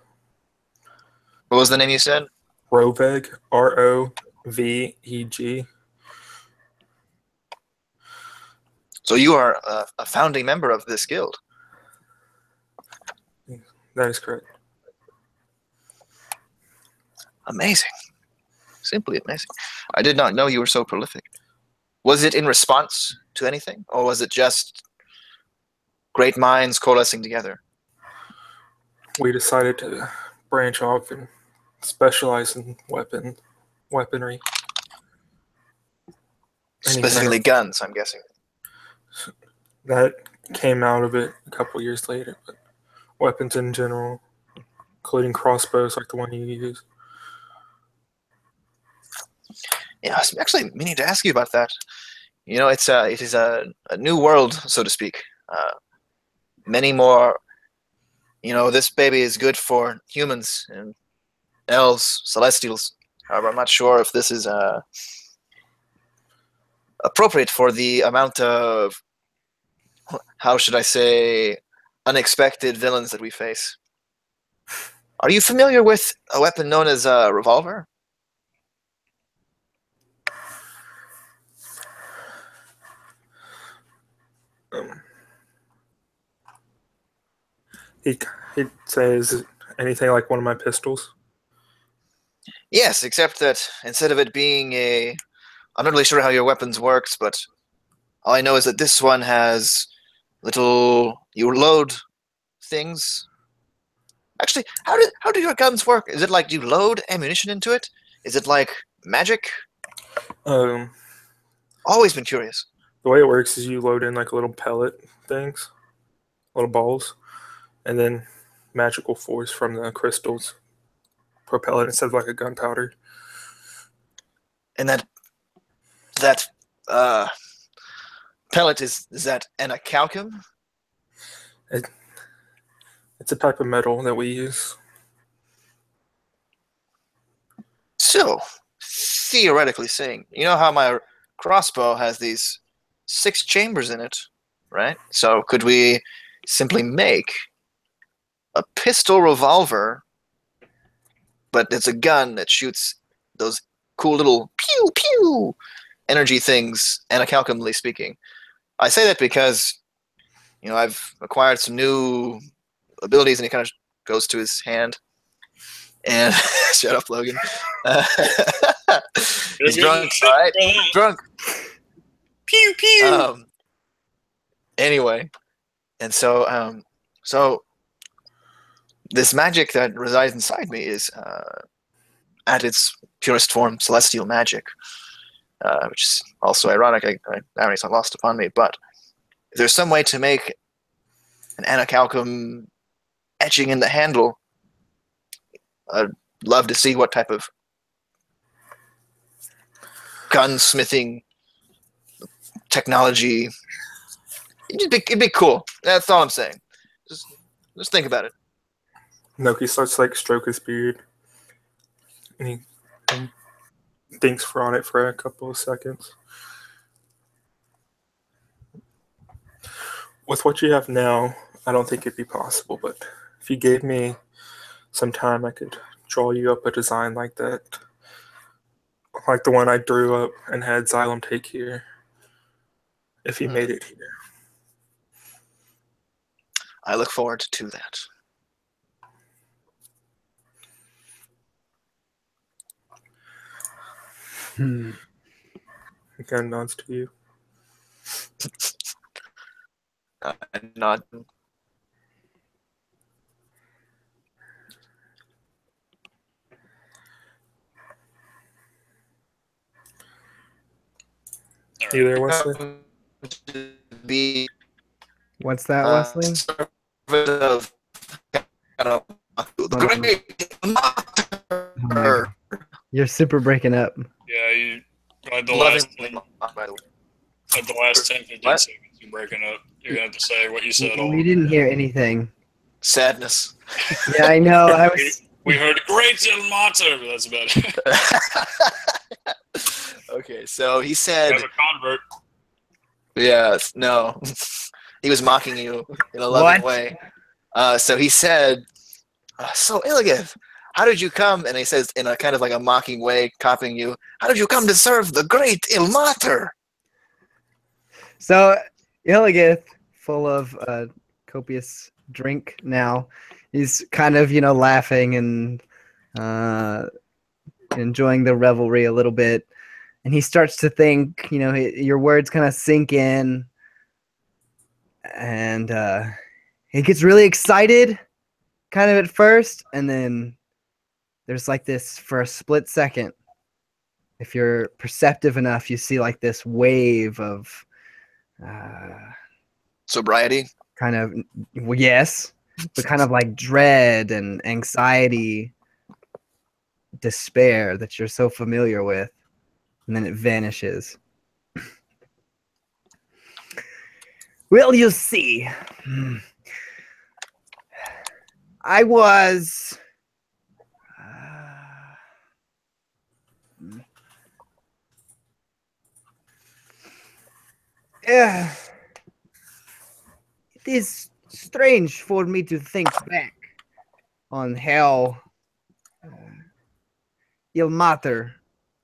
What was the name you said? Roveg, Roveg. So you are a founding member of this guild. That is correct. Amazing. Simply amazing. I did not know you were so prolific. Was it in response to anything? Or was it just great minds coalescing together? We decided to branch off and specialize in weaponry. Specifically guns, I'm guessing. That came out of it a couple years later, but weapons in general, including crossbows like the one you use. Yeah, I was actually meaning to ask you about that. You know, it is a new world, so to speak. Many more. You know, this baby is good for humans and elves, celestials. However, I'm not sure if this is appropriate for the amount of, how should I say, unexpected villains that we face. Are you familiar with a weapon known as a revolver? He says anything like one of my pistols. Yes, except that instead of it being a... I'm not really sure how your weapons works, but all I know is that this one has little... You load things. Actually, how do your guns work? Is it like you load ammunition into it? Is it like magic? Um, Always been curious. the way it works is you load in like little pellet things, little balls, and then magical force from the crystals propel it instead of like a gunpowder. And that pellet is that an acalcum? It's a type of metal that we use. So, theoretically saying, you know how my crossbow has these 6 chambers in it, right? So could we simply make a pistol revolver, but it's a gun that shoots those cool little pew pew energy things, anacalcumly speaking. I say that because, I've acquired some new abilities, and he kind of goes to his hand. And shut up, Logan. He's drunk, all right? Drunk. Pew pew. Anyway, and so this magic that resides inside me is, at its purest form, celestial magic, which is also ironic. Irony's not lost upon me, but if there's some way to make an anacalcum etching in the handle, I'd love to see what type of gunsmithing technology. It'd be cool. That's all I'm saying. Just think about it. Noki starts to like stroke his beard, and he thinks on it for a couple of seconds. With what you have now, I don't think it'd be possible, but if you gave me some time, I could draw you up a design like that. Like the one I drew up and had Xylem take here. If you made it here. I look forward to that. He kind of nods to you. I nod. You there, Wesley? Be What's that, Wesley? of the great You're super breaking up. Yeah, you at the last by the way. at the last 10, 15 What? seconds you're breaking up. You're gonna have to say what you said all We didn't hear anything. Sadness. Yeah, I know. I was. We heard great El Mater, but that's about it. Okay, so he said, Have a convert. yes, no. He was mocking you in a loving way. So he said, so Illios, how did you come? And he says in a kind of like a mocking way, copying you, how did you come to serve the great Ilmater? So Illios, full of copious drink now, he's kind of laughing and enjoying the revelry a little bit, and he starts to think. Your words kind of sink in, and he gets really excited, kind of at first, and then there's like this for a split second. If you're perceptive enough, you see like this wave of Sobriety. kind of, well, yes, but kind of like dread and anxiety, despair that you're so familiar with, and then it vanishes. Well, you see, I was it is strange for me to think back on how Ilmater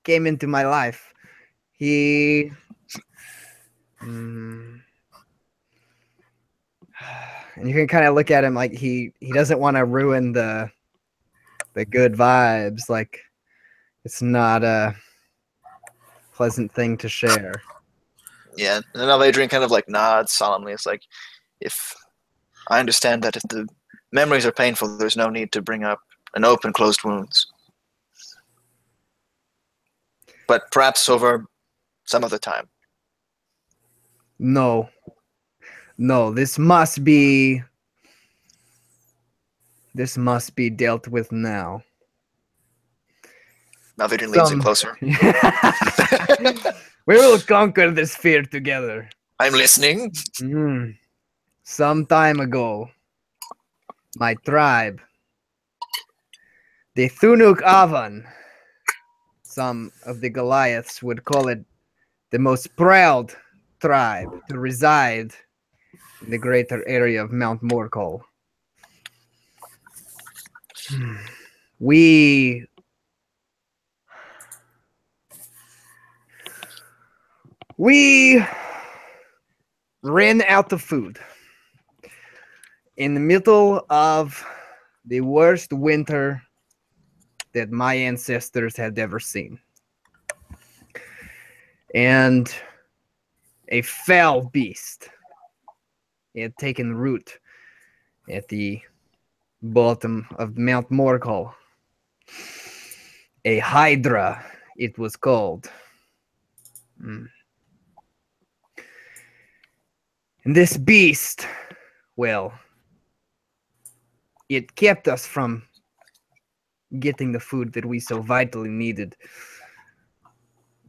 came into my life. He and you can kind of look at him like he doesn't want to ruin the good vibes. Like it's not a pleasant thing to share. Yeah, and then Adrian kind of like nods solemnly. It's like, if I understand that if the memories are painful, there's no need to bring up an open, closed wounds. But perhaps over some other time. No, this must be dealt with now. Malvidrian leans in closer. We will conquer this fear together. I'm listening. Some time ago, my tribe, the Thunuk Avan, some of the Goliaths would call it the most proud tribe to reside in the greater area of Mount Morkol. We ran out of food in the middle of the worst winter that my ancestors had ever seen. And a fell beast had taken root at the bottom of Mount Morkol. A hydra, it was called. And this beast, well, it kept us from getting the food that we so vitally needed.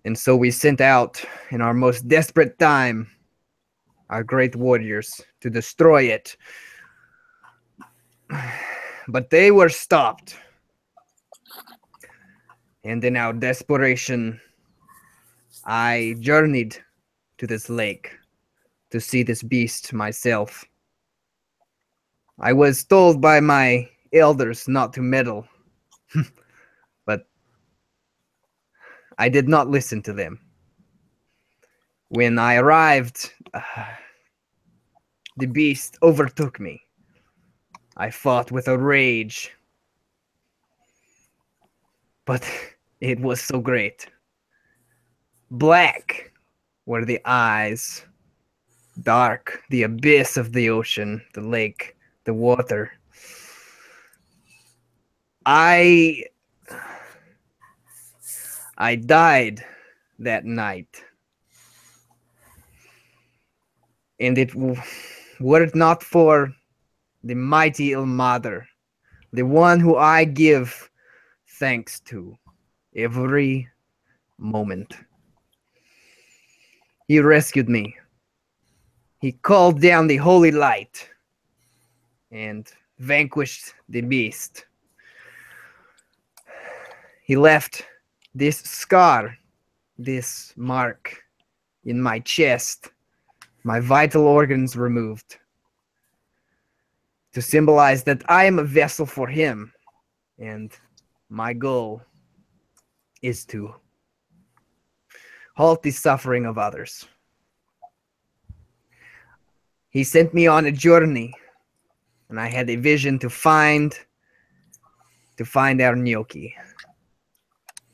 And so we sent out, in our most desperate time, our great warriors to destroy it. But they were stopped. And in our desperation, I journeyed to this lake to see this beast myself. I was told by my elders not to meddle, but I did not listen to them. When I arrived, the beast overtook me. I fought with a rage, but it was so great. Black were the eyes, dark the abyss of the ocean, the lake, the water. I died that night. And were it not for the mighty Ilmater, the one who I give thanks to every moment. He rescued me. He called down the holy light and vanquished the beast. He left this scar, this mark in my chest, my vital organs removed, to symbolize that I am a vessel for him, and my goal is to halt the suffering of others. He sent me on a journey, and I had a vision to find our gnocchi.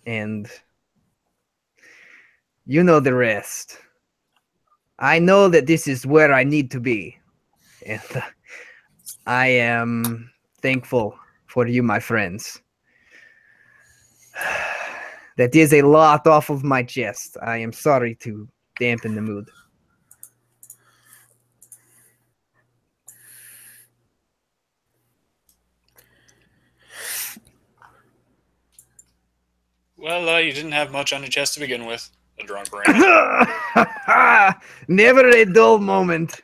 And you know the rest. I know that this is where I need to be. And I am thankful for you, my friends. That is a lot off of my chest. I am sorry to dampen the mood. Well, you didn't have much on your chest to begin with. A drunk brain. Never a dull moment.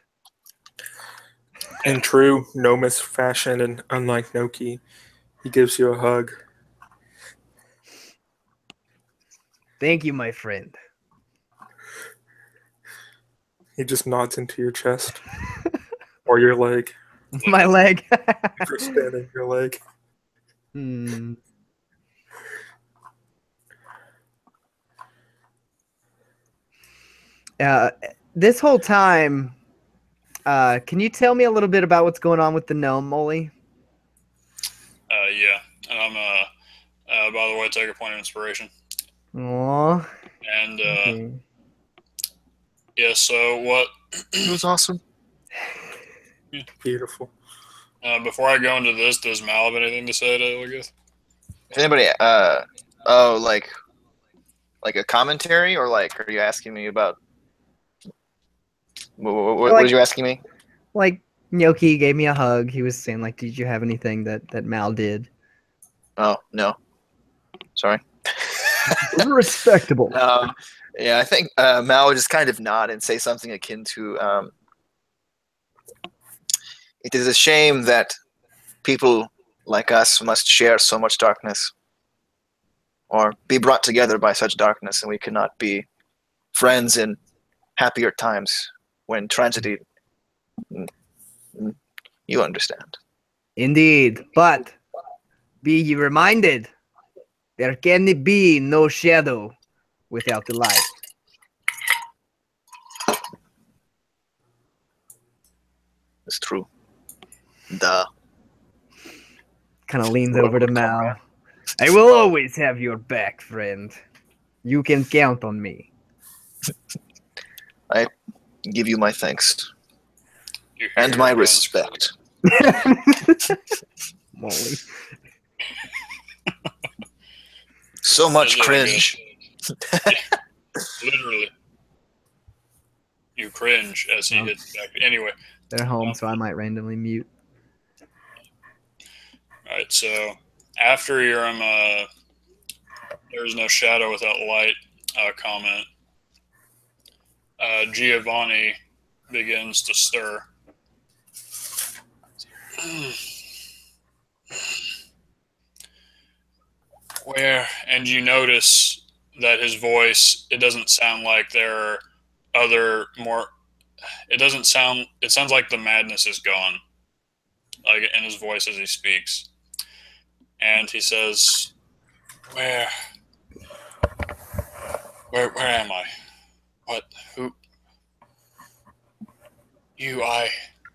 In true Gnomish fashion, and unlike Noki, he gives you a hug. Thank you, my friend. He just nods into your chest or your leg. My leg. For spanning your leg. Hmm. This whole time, can you tell me a little bit about what's going on with the gnome, Molly? Yeah, and I'm by the way, take a point of inspiration. Aww. And Okay. yeah, so what? It was awesome. Beautiful. Before I go into this, does Mal have anything to say to Illios? If anybody, like a commentary, or like, are you asking me about? What are you asking me? Like Gnocchi gave me a hug. He was saying like, did you have anything that Mal did? Oh no, sorry. Respectable. Yeah, I think Mal would just kind of nod and say something akin to, "It is a shame that people like us must share so much darkness, or be brought together by such darkness, and we cannot be friends in happier times when tragedy." You understand. Indeed, but be ye reminded, there can be no shadow without the light. It's true. Duh. Kind of leans over to Mal. I will always have your back, friend. You can count on me. I give you my thanks You hear and my guns. respect. Molly. So much That's cringe. Yeah, literally. You cringe as he hits back. Anyway, They're home, so I might randomly mute. all right. So after your "there's no shadow without light" comment, Giovanni begins to stir. And you notice that his voice, it doesn't sound like there are other more. It sounds like the madness is gone, like in his voice as he speaks. And he says, Where am I? What? Who? You, I.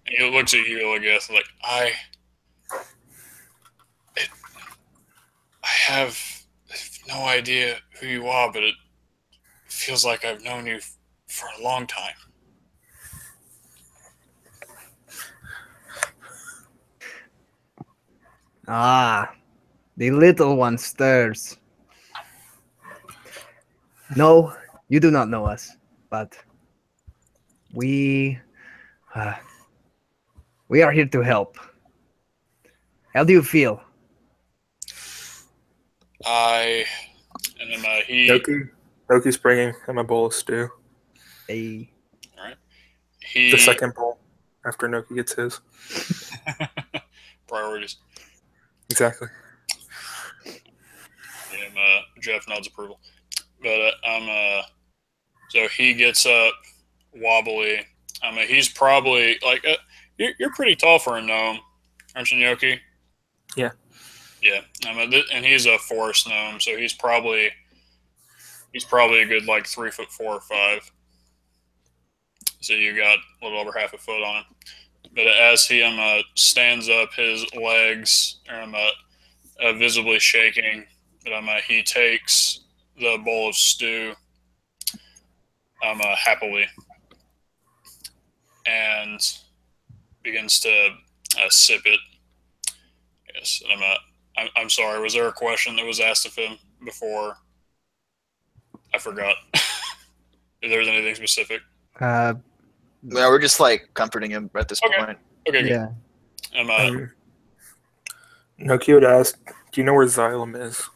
And he looks at you, I guess, like, I have no idea who you are, but it feels like I've known you for a long time. Ah, the little one stirs. No, you do not know us, but we are here to help. How do you feel? And then Noki's bringing him a bowl of stew. A all right. The second bowl after Noki gets his. Priorities. Exactly. Yeah, Jeff nods approval. But so he gets up wobbly. He's probably like you're pretty tall for a gnome, aren't you, Gnocchi? Yeah. Yeah. And he's a forest gnome, so he's probably a good like 3'4" or 5. So you got a little over half a foot on him. But as he stands up, his legs are visibly shaking. But he takes the bowl of stew happily and begins to sip it. Yes, and I'm sorry. Was there a question that was asked of him before? I forgot. If there was anything specific. Yeah, we're just like comforting him at this point. Okay, good. yeah. Noki would ask, do you know where Xylem is?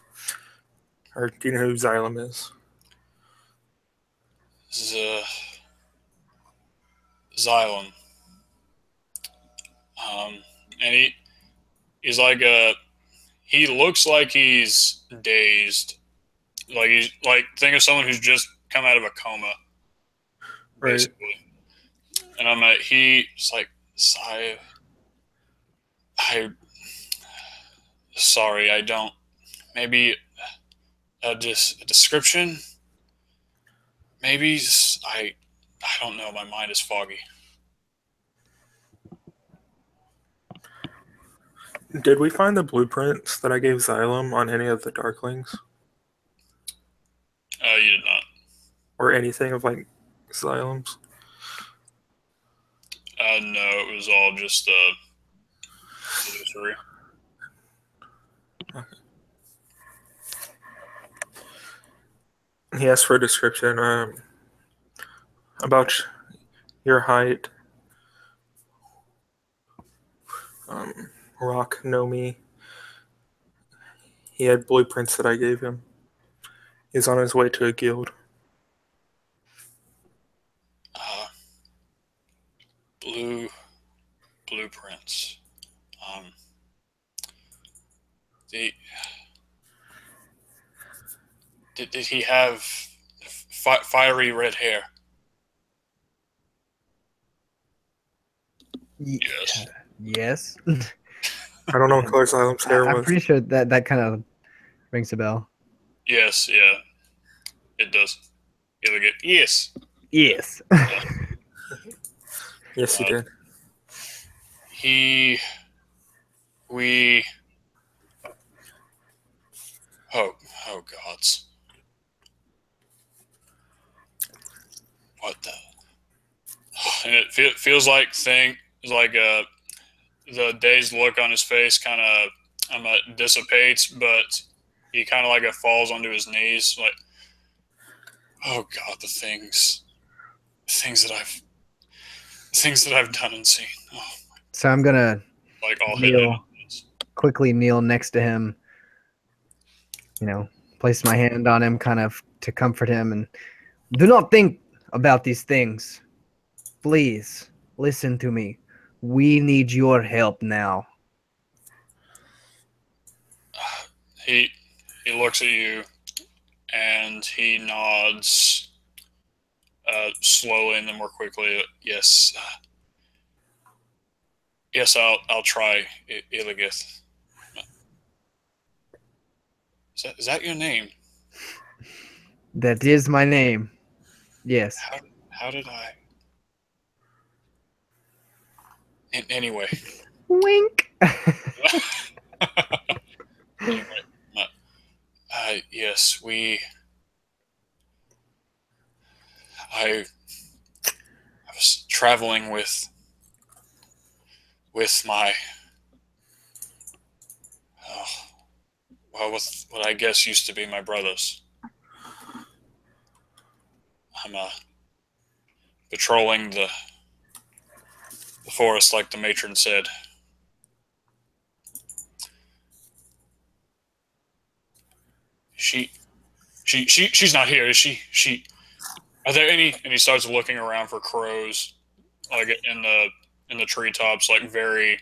Or do you know who Xylem is? Xylem. And he's like he looks like he's dazed. Like he's like, think of someone who's just come out of a coma. Basically. Right. And he's like, I sorry, I don't. Maybe a description. Maybe I don't know. My mind is foggy. Did we find the blueprints that I gave Xylem on any of the Darklings? You did not. Or anything of like Xylem's? No, it was all just illusory. He asked for a description about your height, rock, Nomi. He had blueprints that I gave him. He's on his way to a guild. Blueprints. The did he have fiery red hair? Yes. Yes. I don't know what color Xylem's hair I'm was. pretty sure that kind of rings a bell. Yes, yeah, it does. Yes. Yes. Yes, he did. We. Oh gods. What the? And it feels like the dazed look on his face kind of dissipates, but he kind of like falls onto his knees, like, oh god, the things that I've done and seen. Oh, So I'm gonna like all hit him. quickly kneel next to him. Place my hand on him, kind of to comfort him, and do not think about these things. Please listen to me. We need your help now. He looks at you and he nods slowly and then more quickly. Yes, yes, I'll try, Illigith. Is that your name? That is my name. Yes. How did I? Anyway. Wink. Anyway, yes, I was traveling with my, with what I guess used to be my brothers. I'm patrolling the forest, like the matron said. She's not here, is she? Are there any? And he starts looking around for crows, like in the treetops, like very,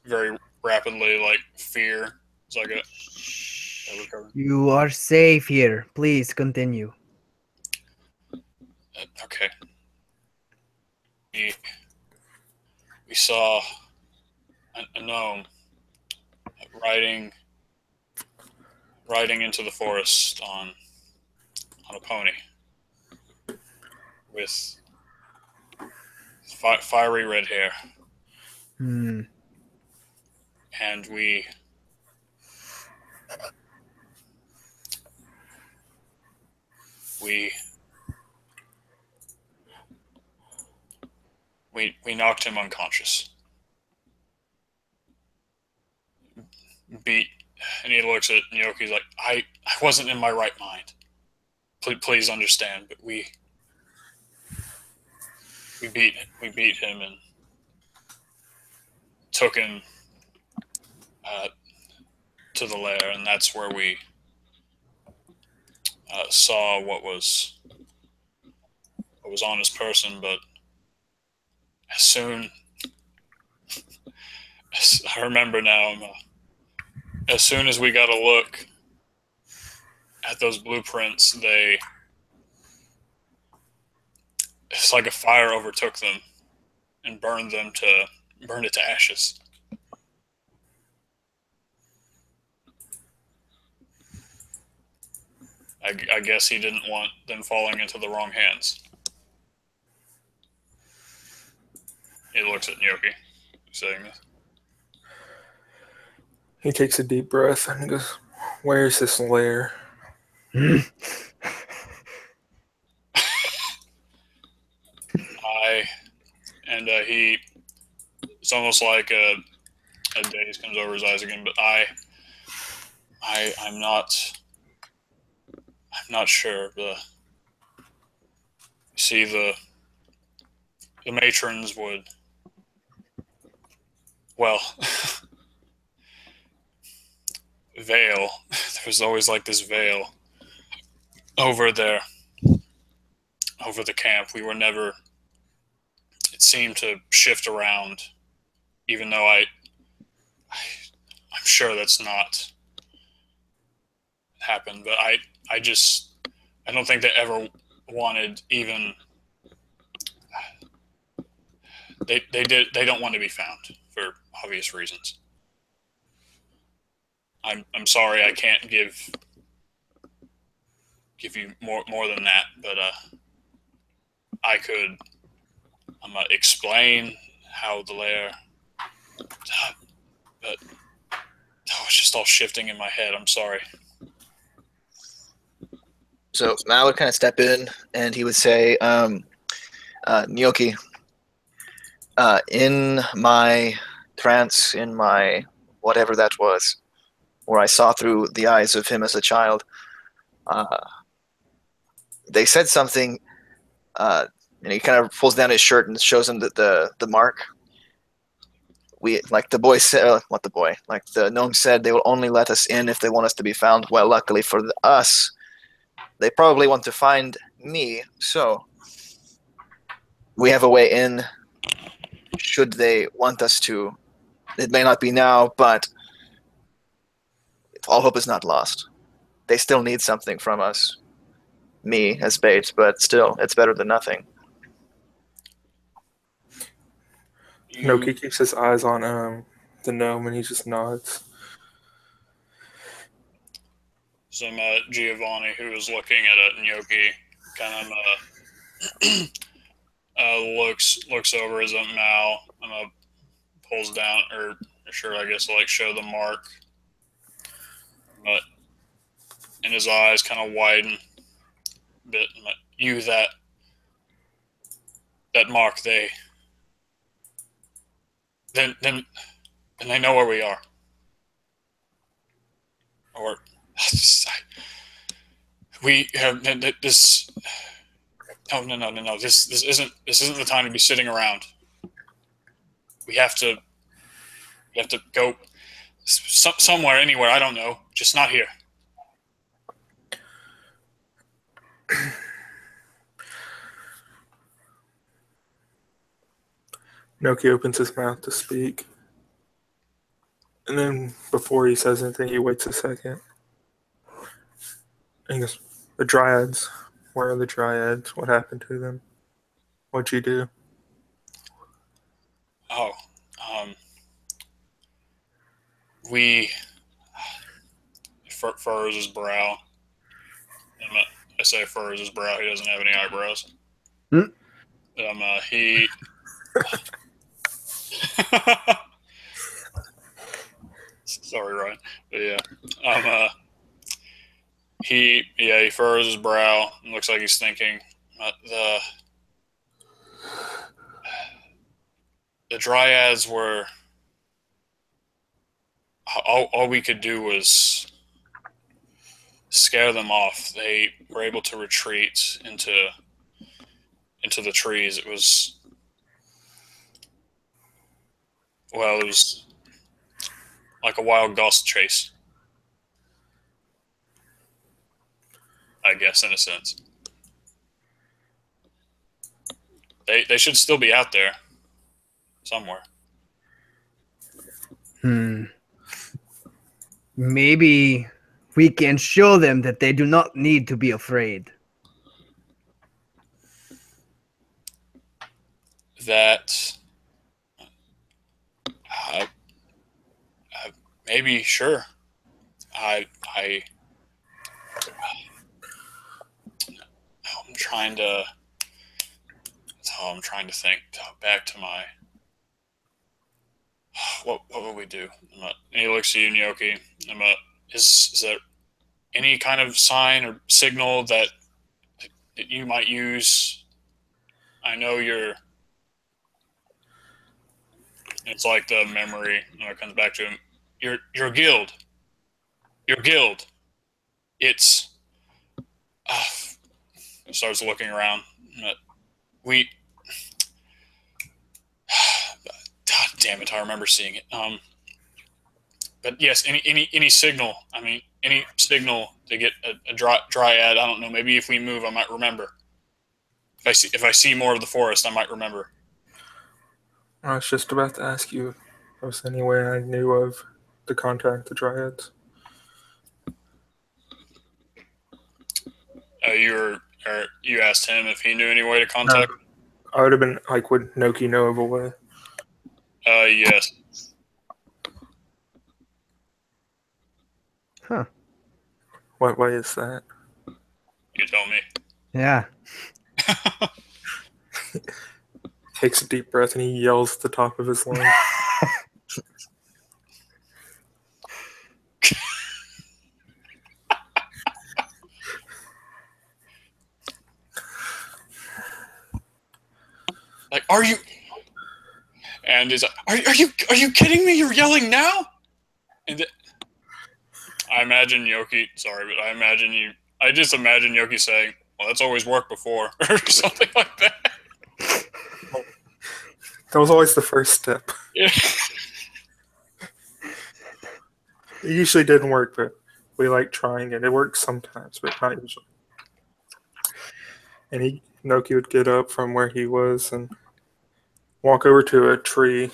very rapidly, like fear. It's like a. You are safe here. Please continue. Okay. We saw a gnome riding into the forest on a pony with fiery red hair. And we knocked him unconscious. Beat, and he looks at Nyoki's like, I wasn't in my right mind. Please understand, but we beat him and took him to the lair, and that's where we saw what was on his person. But I remember now, as soon as we got a look at those blueprints, it's like a fire overtook them and burned it to ashes. I guess he didn't want them falling into the wrong hands. He looks at Nyoki, saying this. He takes a deep breath and goes, "Where's this lair?" He, it's almost like a daze comes over his eyes again, but I'm not sure. See, the matrons would, well, veil. There was always like this veil over there, over the camp. We were never, it seemed to shift around, even though I'm sure that's not happened, but I don't think they ever wanted even, they don't want to be found for obvious reasons. I'm sorry I can't give you more than that, but I could explain how the lair, but it's just all shifting in my head. I'm sorry. So Mal would kind of step in and he would say, Nyoki, in my trance, in my whatever that was, where I saw through the eyes of him as a child, they said something, and he kind of pulls down his shirt and shows him the mark. We, like the boy said, what the boy, like the gnome said, they will only let us in if they want us to be found. Well, luckily for us, they probably want to find me, so we have a way in should they want us to. It may not be now, but all hope is not lost. They still need something from us. Me as bait, but still, it's better than nothing. Noki keeps his eyes on the gnome and he just nods. Some Giovanni, who was looking at Nyoki, kind of looks over his Mal, pulls down, or sure, I guess, like show the mark, but and his eyes kind of widen a bit. You that mark, they then they know where we are, or we have this. No. This isn't the time to be sitting around. We have to go somewhere, anywhere. I don't know, just not here. Noki opens his mouth to speak. And then before he says anything, he waits a second. And he goes, "The Dryads. Where are the Dryads? What happened to them? What'd you do?" Oh, we furrows his brow. I say furrows his brow. He doesn't have any eyebrows. He. Sorry, Ryan. But yeah. He furrows his brow and looks like he's thinking. The Dryads were. All we could do was scare them off. They were able to retreat into the trees. It was like a wild goose chase, I guess, in a sense. They should still be out there somewhere. Maybe we can show them that they do not need to be afraid. That maybe, sure. trying to. I'm trying to think back to my. What would we do? And he looks at you, Nyoki. Is there any kind of sign or signal that you might use? I know you're. It's like the memory when it comes back to him. Your guild. Your guild. It's. Starts looking around. We. God damn it! I remember seeing it. But yes, any signal. I mean, any signal to get a dryad. I don't know. Maybe if we move, I might remember. If I see more of the forest, I might remember. I was just about to ask you if there was any way I knew of to contact the dryads. You asked him if he knew any way to contact. I would have been like, would Noki know of a way? Yes. Huh. What way is that? You tell me. Yeah. Takes a deep breath and he yells at the top of his lungs. Like, are you? And is are you kidding me? You're yelling now? And I imagine Yoki. Sorry, but I just imagine Yoki saying, "Well, that's always worked before," or something like that. That was always the first step. Yeah. It usually didn't work, but we like trying it. It works sometimes, but not usually. And Noki would get up from where he was and walk over to a tree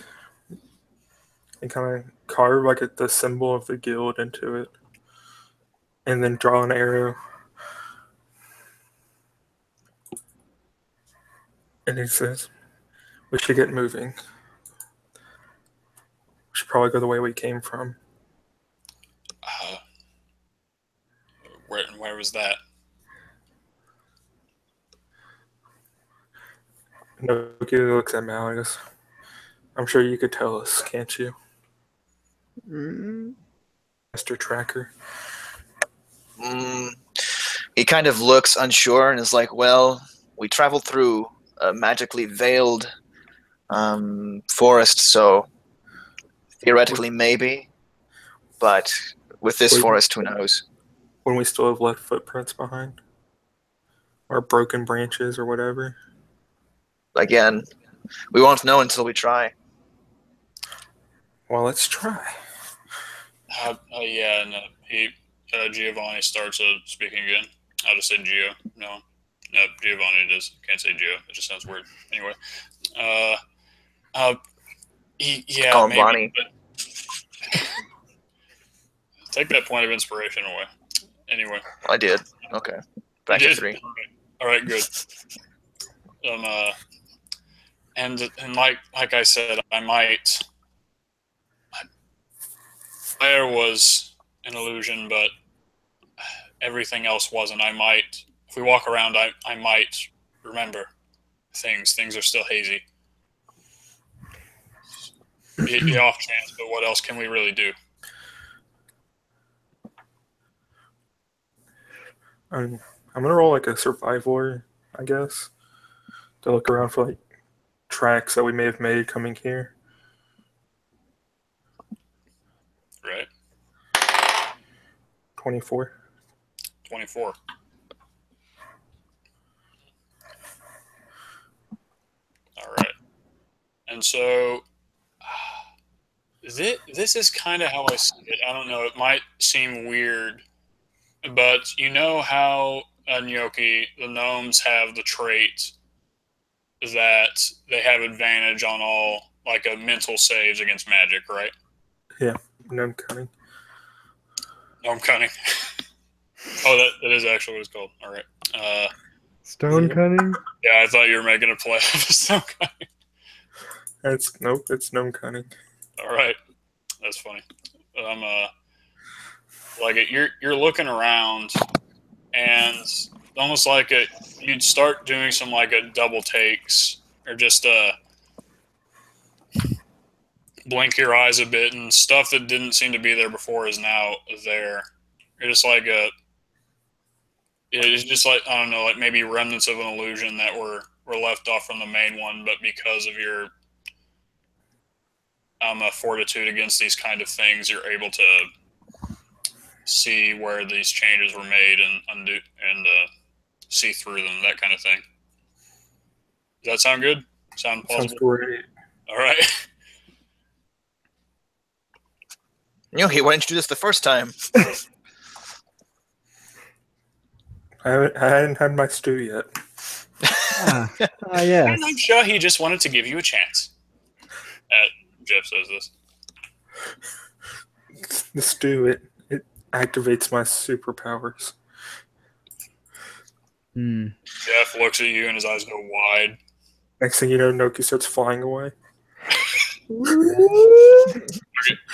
and kind of carve like the symbol of the guild into it, and then draw an arrow. And he says, "We should get moving. We should probably go the way we came from." Where was that? Noki looks at Mal and goes, "I'm sure you could tell us, can't you?" Master Tracker. He kind of looks unsure and is like, well, we traveled through a magically veiled forest, so theoretically maybe, but with this forest, who knows? When we still have left footprints behind, or broken branches or whatever. Again, we won't know until we try. Well, let's try. Yeah, and Giovanni starts speaking again. I'll just say Gio. No, Giovanni it is. Can't say Gio. It just sounds weird. Anyway, yeah, Call him maybe. Bonnie. But take that point of inspiration away. Anyway, I did. Okay, back to 3. All right, good. And like I said, I might. Fire was an illusion, but everything else wasn't. I might, if we walk around, I might remember things. Things are still hazy. The off chance, but what else can we really do? I'm gonna roll like a survival, I guess, to look around for like tracks that we may have made coming here. Right. 24. 24. All right. And so this is kind of how I see it. I don't know. It might seem weird, but you know how Nyoki, the gnomes have the trait that they have advantage on all like a mental saves against magic, right? Yeah, gnome cunning. Gnome cunning. Oh, that is actually what it's called. All right. Stone cutting? Yeah, I thought you were making a play of stone cutting. It's gnome cunning. All right, that's funny. Like you're looking around, and almost like you'd start doing some like a double takes or just blink your eyes a bit, and stuff that didn't seem to be there before is now there. You're just like it's just like, I don't know, like maybe remnants of an illusion that were left off from the main one, but because of your fortitude against these kind of things, you're able to see where these changes were made and undo and see through them, that kind of thing. Does that sound good? Sound plausible? Sounds great. All right. Yoki, why didn't you do this the first time? I hadn't had my stew yet. Yes. I'm sure he just wanted to give you a chance. Jeff says this. The stew, it activates my superpowers. Jeff looks at you and his eyes go wide. Next thing you know, Noki starts flying away.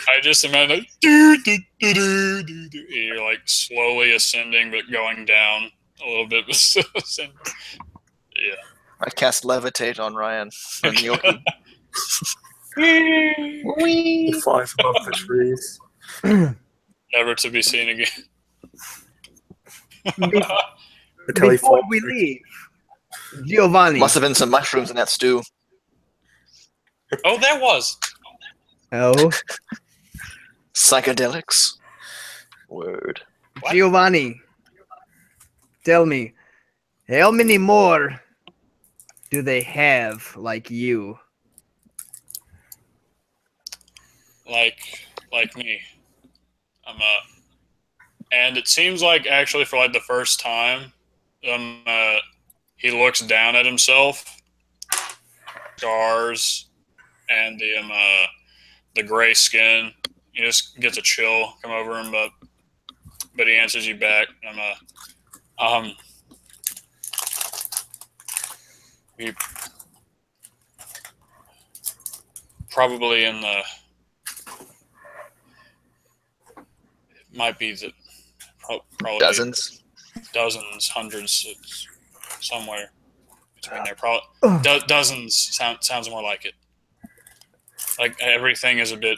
I just imagine like, you're like slowly ascending but going down a little bit, but still ascending. Yeah. I cast levitate on Ryan and Yoki. It flies above the trees. Never to be seen again. Until he Before falls. we leave, Giovanni. Must have been some mushrooms in that stew. Oh, there was. Oh, Psychedelics. Word. What? Giovanni. Tell me, how many more do they have like you? Like me. And it seems like actually for like the first time, he looks down at himself, scars, and the gray skin. He just gets a chill come over him, but he answers you back. We probably in the might be the probably Dozens. dozens, hundreds, somewhere between there. Probably dozens sounds more like it. Like everything is a bit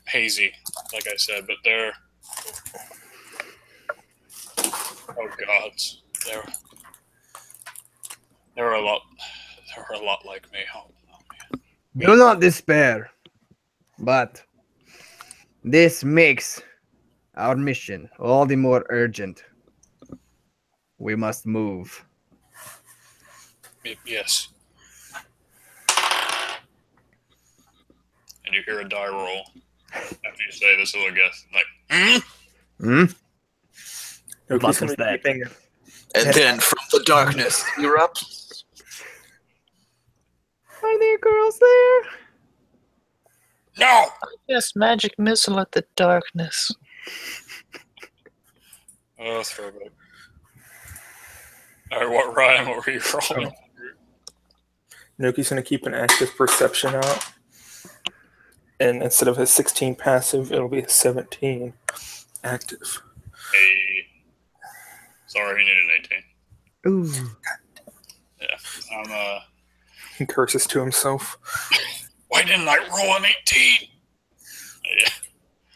hazy, like I said, but they're oh gods, there were a lot like me. Oh man. Do not despair, but this makes our mission all the more urgent. We must move. Yes. And you hear a die roll after you say this little guess, like, Hmm? Noki's What gonna was be that? keeping And then from the darkness erupts. Are there girls there? no! Yes, magic missile at the darkness. Oh, throwback. All right, Ryan, what were you rolling? Noki's going to keep an active perception out. And instead of a 16 passive, it'll be a 17 active. Hey. Sorry, he needed an 18. Ooh. Yeah. He curses to himself. Why didn't I roll an 18? Yeah.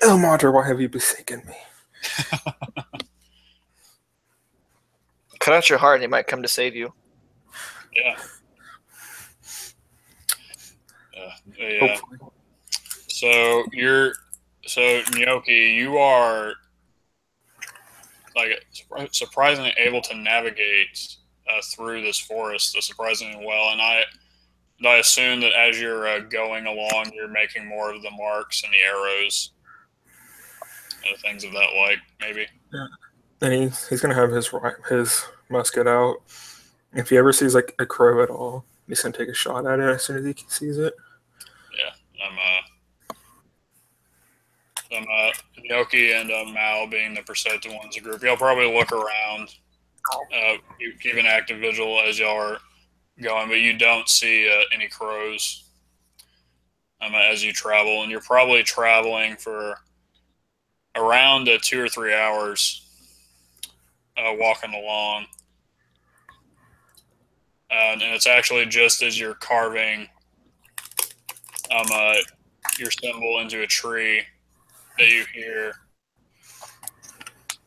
Oh, Madre, why have you forsaken me? Cut out your heart and he might come to save you. Yeah. Yeah. Hopefully. So Nyoki, you are like surprisingly able to navigate through this forest surprisingly well, and I assume that as you're going along, you're making more of the marks and the arrows and things of that like, maybe. Yeah. And he's going to have his musket out. If he ever sees like a crow at all, he's going to take a shot at it as soon as he sees it. Yeah. Nyoki and Mal being the perceptive ones of the group, y'all probably look around, you keep an active vigil as y'all are going, but you don't see any crows as you travel, and you're probably traveling for around 2 or 3 hours walking along, and it's actually just as you're carving your symbol into a tree that you hear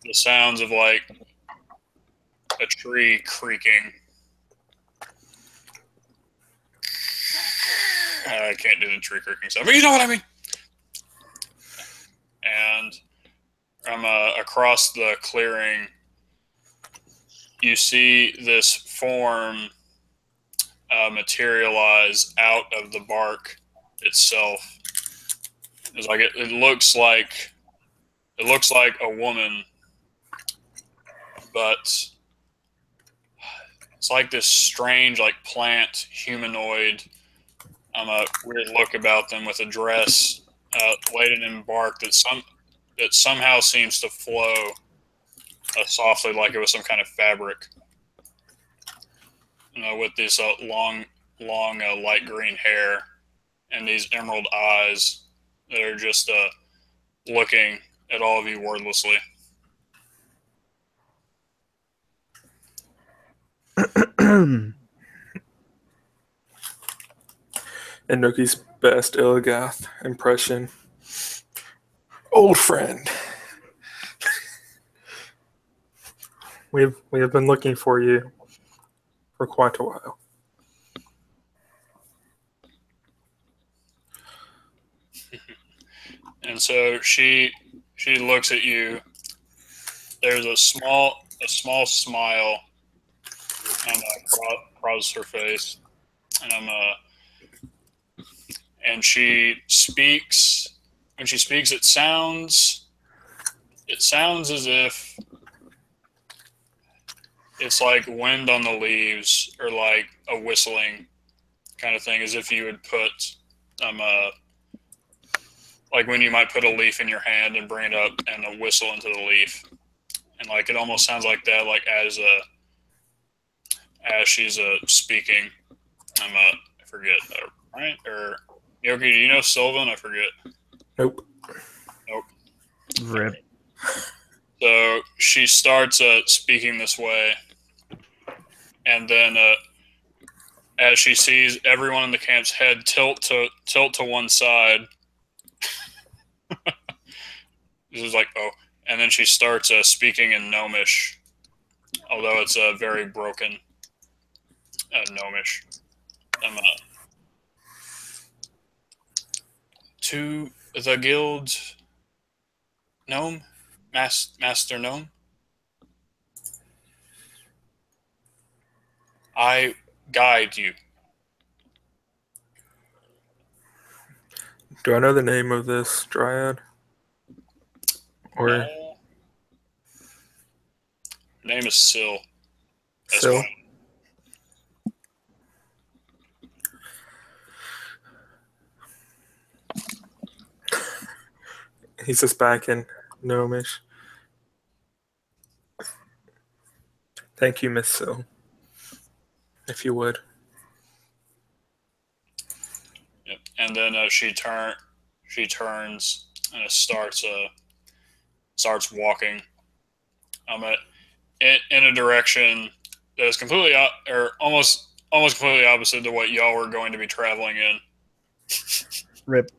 the sounds of like a tree creaking. I can't do the tree creaking stuff, but you know what I mean. And across the clearing, you see this form materialize out of the bark itself. It's like it looks like a woman, but it's like this strange, like plant humanoid, a weird look about them with a dress laden in bark that somehow seems to flow softly, like it was some kind of fabric. With this long light green hair and these emerald eyes that are just looking at all of you wordlessly. Enoki's best Illigath impression. Old friend. We have been looking for you for quite a while. And so she looks at you. There's a small smile across her face, and she speaks. When she speaks, it sounds as if it's like wind on the leaves, or like a whistling kind of thing, as if you would put like when you might put a leaf in your hand and bring it up and whistle into the leaf, and like it almost sounds like that, like as she's speaking. I forget, right? Or Yogi, do you know Sylvan? I forget. Nope. Rip. So she starts speaking this way, and then as she sees everyone in the camp's head tilt to one side, this is like, oh, and then she starts speaking in Gnomish, although it's a very broken Gnomish. To the guild, gnome, master gnome, I guide you. Do I know the name of this dryad? Or name is Syl. Syl? He's just back in Gnomish. Thank you, Miss Syl. If you would. Yep. And then she turns and starts walking in a direction that is completely or almost completely opposite to what y'all were going to be traveling in. Rip.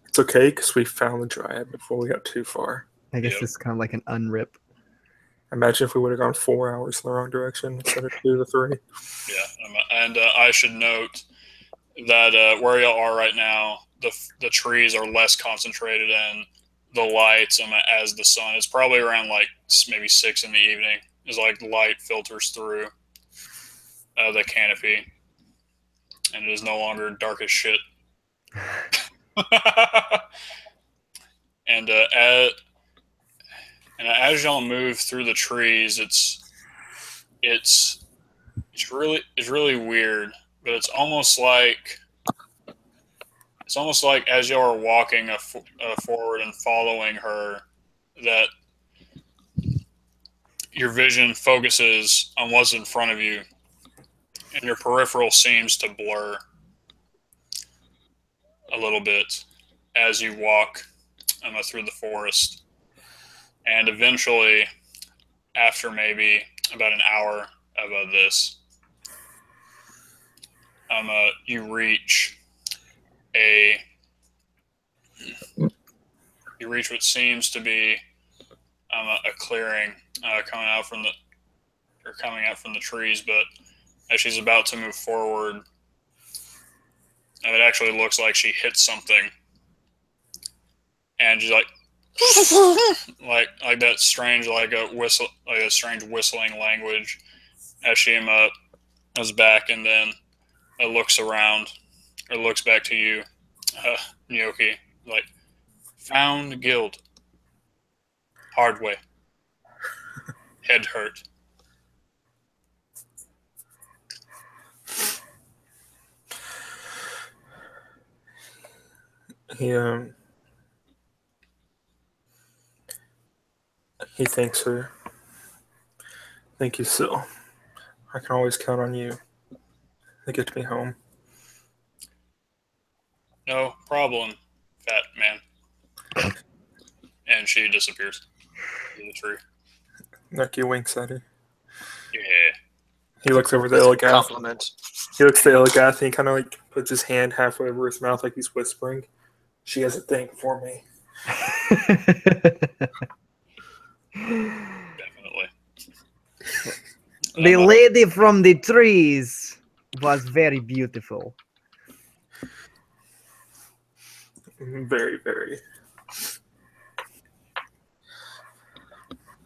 It's okay, because we found the dryad before we got too far. I guess this is kind of like an unrip. Imagine if we would have gone 4 hours in the wrong direction instead of 2 to 3. Yeah, and I should note that where y'all are right now, the trees are less concentrated in the lights as the sun. It's probably around like maybe 6 in the evening. Is like light filters through the canopy, and it is no longer dark as shit. And as y'all move through the trees, it's really weird, but it's almost like as y'all are walking forward and following her, that your vision focuses on what's in front of you, and your peripheral seems to blur a little bit as you walk through the forest. And eventually, after maybe about an hour of this. You reach what seems to be a clearing coming out from the trees, but as she's about to move forward, it actually looks like she hits something, and she's like like that strange a strange whistling language as she is back, and then it looks around or looks back to you, Nyoki, like, found guild, hard way, head hurt. He thanks her. Thank you, Syl. I can always count on you to get me home. No problem, fat man. And she disappears in the tree. Nucky winks at her. Yeah. He looks over the Illigath. Compliment. He looks at the Illigath and he kind of like puts his hand halfway over his mouth like he's whispering. She has a thing for me. Definitely. The lady from the trees was very beautiful. Very, very.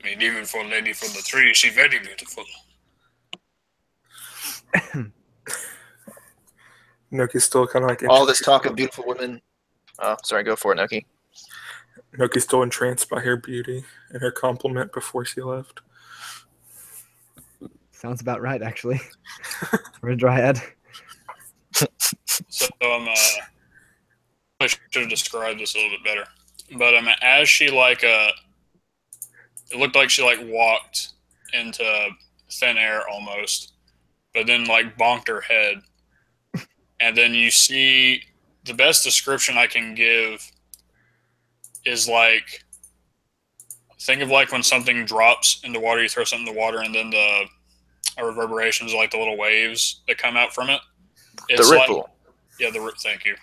I mean, even for a lady from the tree, she's very beautiful. Noki's still kind of like... All this talk of beautiful women. Oh, sorry, go for it, Noki. Noki's still entranced by her beauty and her compliment before she left. Sounds about right, actually. For a dryad. So I should have described this a little bit better. But as she it looked like she walked into thin air almost, but then bonked her head, and then you see the best description I can give is think of when something drops in the water, you throw something in the water, and then the reverberations the little waves that come out from it. It's the ripple. Thank you.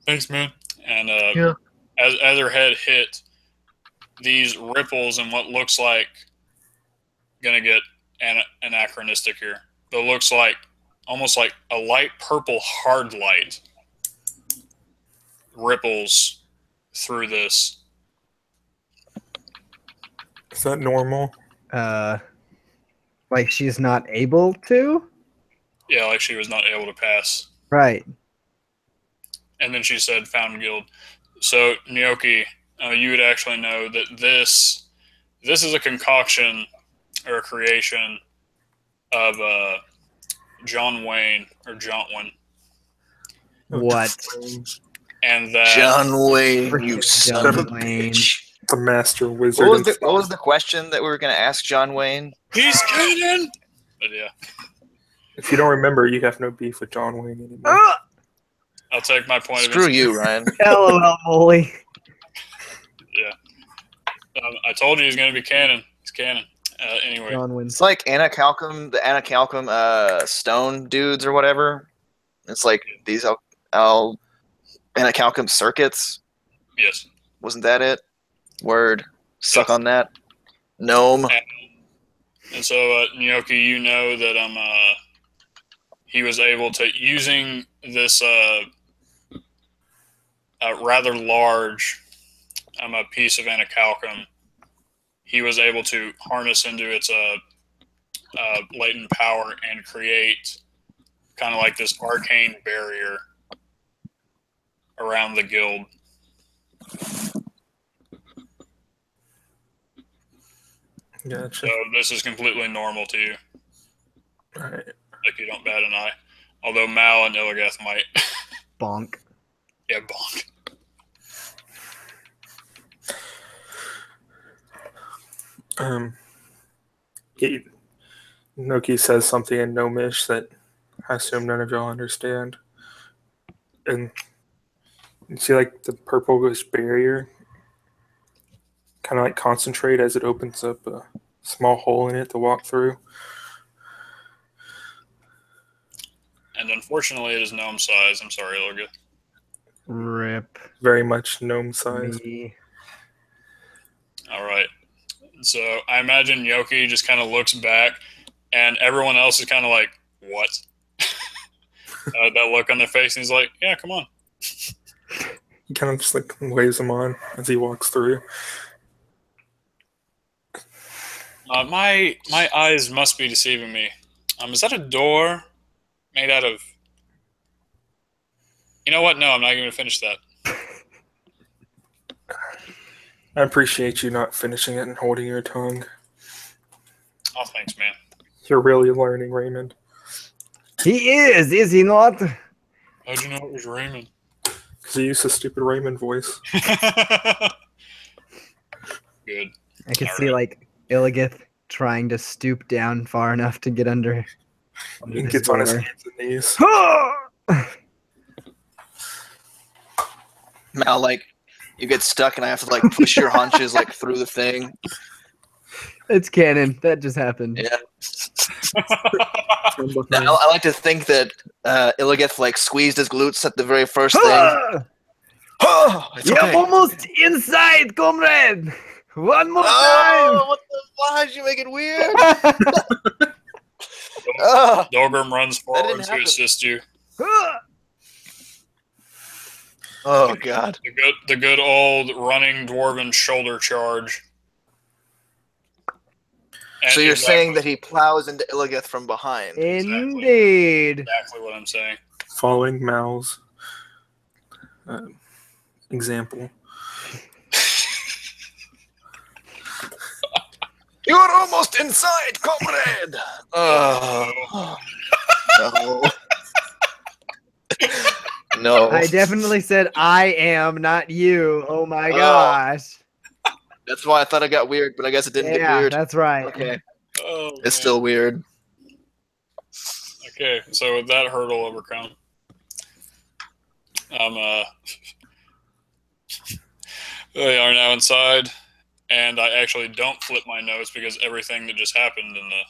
Thanks, man. And yeah. as her head hit, these ripples and what looks like gonna get anachronistic here, but it looks almost like a light purple hard light ripples through this. Is that normal? Like she's not able to? Yeah, like she was not able to pass. Right. And then she said, found guild. So, Nyoki, you would actually know that this is a concoction or a creation of John Wayne or Jontwin. What? And that John Wayne, you son of a bitch. The master wizard. What was the question that we were going to ask John Wayne? He's kidding! But yeah. If you don't remember, you have no beef with John Wayne anymore. I'll take my point of Screw you, Ryan. LOL, Molly. Yeah. I told you he's going to be canon. He's canon. Anyway. John wins. It's like Anna Calcum, the Anna Calcum stone dudes or whatever. It's like these Anna Calcum circuits. Yes. Wasn't that it? Word. Suck on that. Gnome. And so, Nyoki, you know that he was able to, using this rather large a piece of anacalcum, he was able to harness into its latent power and create kind of like this arcane barrier around the guild. Gotcha. So this is completely normal to you. Right. Like you don't bat an eye. Although Mal and Illigath might. Bonk. Yeah, bonk. Noki says something in Gnomish that I assume none of y'all understand. And you see the purplish barrier kind of concentrate as it opens up a small hole in it to walk through. And unfortunately, it is gnome size. I'm sorry, Ilga. Rip. Very much gnome size. Me. All right. So I imagine Yoki just kind of looks back, and everyone else is kind of like, what? That look on their face, and he's like, yeah, come on. He kind of just like waves him on as he walks through. My eyes must be deceiving me. Is that a door made out of... You know what? No, I'm not going to finish that. I appreciate you not finishing it and holding your tongue. Oh, thanks, man. You're really learning, Raymond. He is he not? How'd you know it was Raymond? Because you used a stupid Raymond voice. Good. I could All see right. like Illigith trying to stoop down far enough to get under He this gets on his door. hands and knees. Mal, like, you get stuck and I have to like push your haunches like through the thing. It's canon. That just happened. Yeah. Now, I like to think that Illigith like squeezed his glutes at the very first thing. Oh, it's You're okay. almost inside, comrade. One more Oh, what the? Why did you make it weird? time. Dolgrim runs didn't forward to happen. assist you. Oh God. The good old running dwarven shoulder charge. And So you're exactly- saying that he plows into Illigith from behind? Indeed. exactly what I'm saying. Following Mal's example. You're almost inside, comrade. Oh no. No. I definitely said I am, not you. Oh my gosh. That's why I thought it got weird, but I guess it didn't get Yeah, weird. that's right. Okay. Oh, It's man. still weird. Okay, so with that hurdle overcome, they are now inside, and I actually don't flip my notes because everything that just happened in the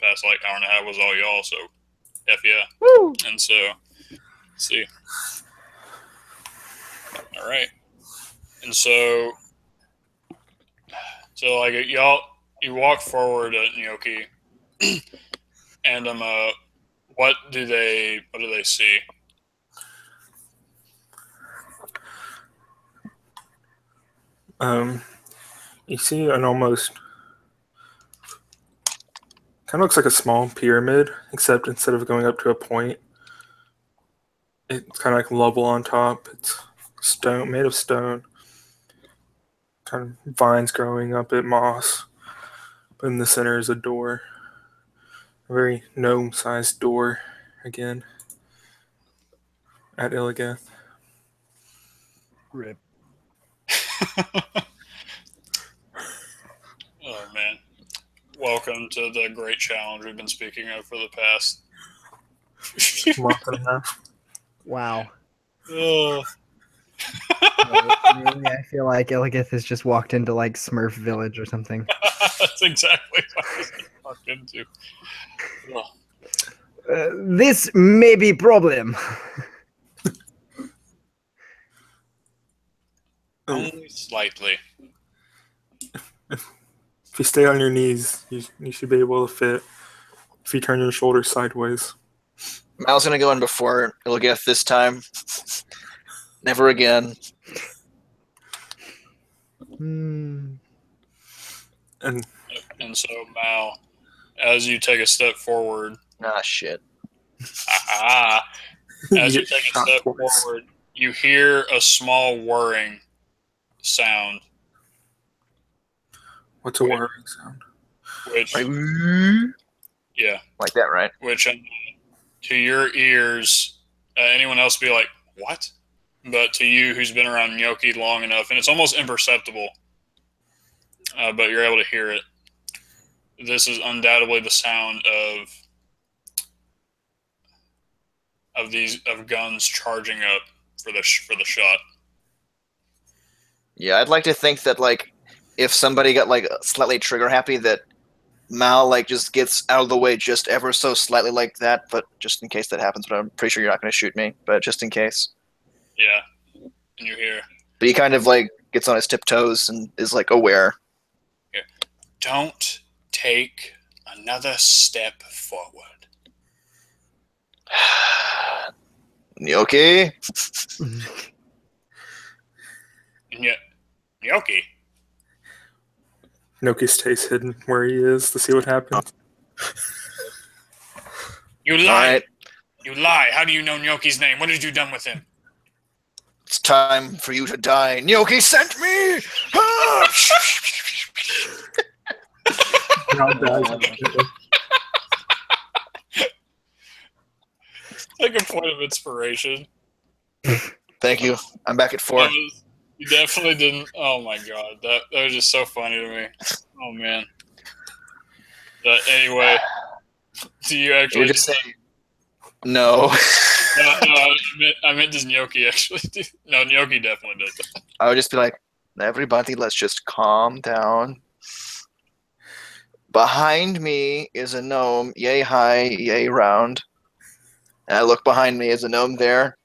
past like hour and a half was all y'all. So, F yeah. Woo! And so, let's see. All right, and so like y'all, you walk forward at Gnocchi, and what do they see? You see an almost kind of looks like a small pyramid, except instead of going up to a point, it's kind of like level on top. It's stone, made of stone. Kind of vines growing up it, moss. But in the center is a door. A very gnome-sized door, again, at Illigith. Rip. Oh man. Welcome to the great challenge we've been speaking of for the past Month and a half. Wow. Oh, Really, I feel like Illigith has just walked into like Smurf Village or something. that's exactly what I was walked into. Oh, This may be problem. only slightly. If you stay on your knees, you should be able to fit. If you turn your shoulders sideways. Mal's gonna go in before Illigith this time. Never again. Hmm. And And so Mal, as you take a step forward, Ah, shit. as you get take a shot step twice. forward, you hear a small whirring sound, What's a whirring sound? which Like, yeah, like that, right? which to your ears, anyone else would be like, what? But to you, who's been around Gnocchi long enough, and it's almost imperceptible, but you're able to hear it. This is undoubtedly the sound of guns charging up for the shot. Yeah, I'd like to think that like if somebody got like slightly trigger happy, that Mal like just gets out of the way just ever so slightly like that, but just in case that happens. But I'm pretty sure you're not going to shoot me, but just in case. Yeah, and you're here. But he kind of like gets on his tiptoes and is like aware. Here. Don't take another step forward. Gnocchi? Gnocchi. Noki stays hidden where he is to see what happens. You lie. Alright. You lie. How do you know Gnocchi's name? What have you done with him? It's time for you to die. Gnocchi sent me! Ah! Like a point of inspiration. Thank you. I'm back at 4. You definitely didn't. Oh my god, that was just so funny to me. Oh man. But anyway, do you actually just say no? I meant does Gnocchi actually do? No, Gnocchi definitely does that. I would just be like, everybody, let's just calm down. Behind me is a gnome, yay high, yay round. And I look behind me, is a gnome there?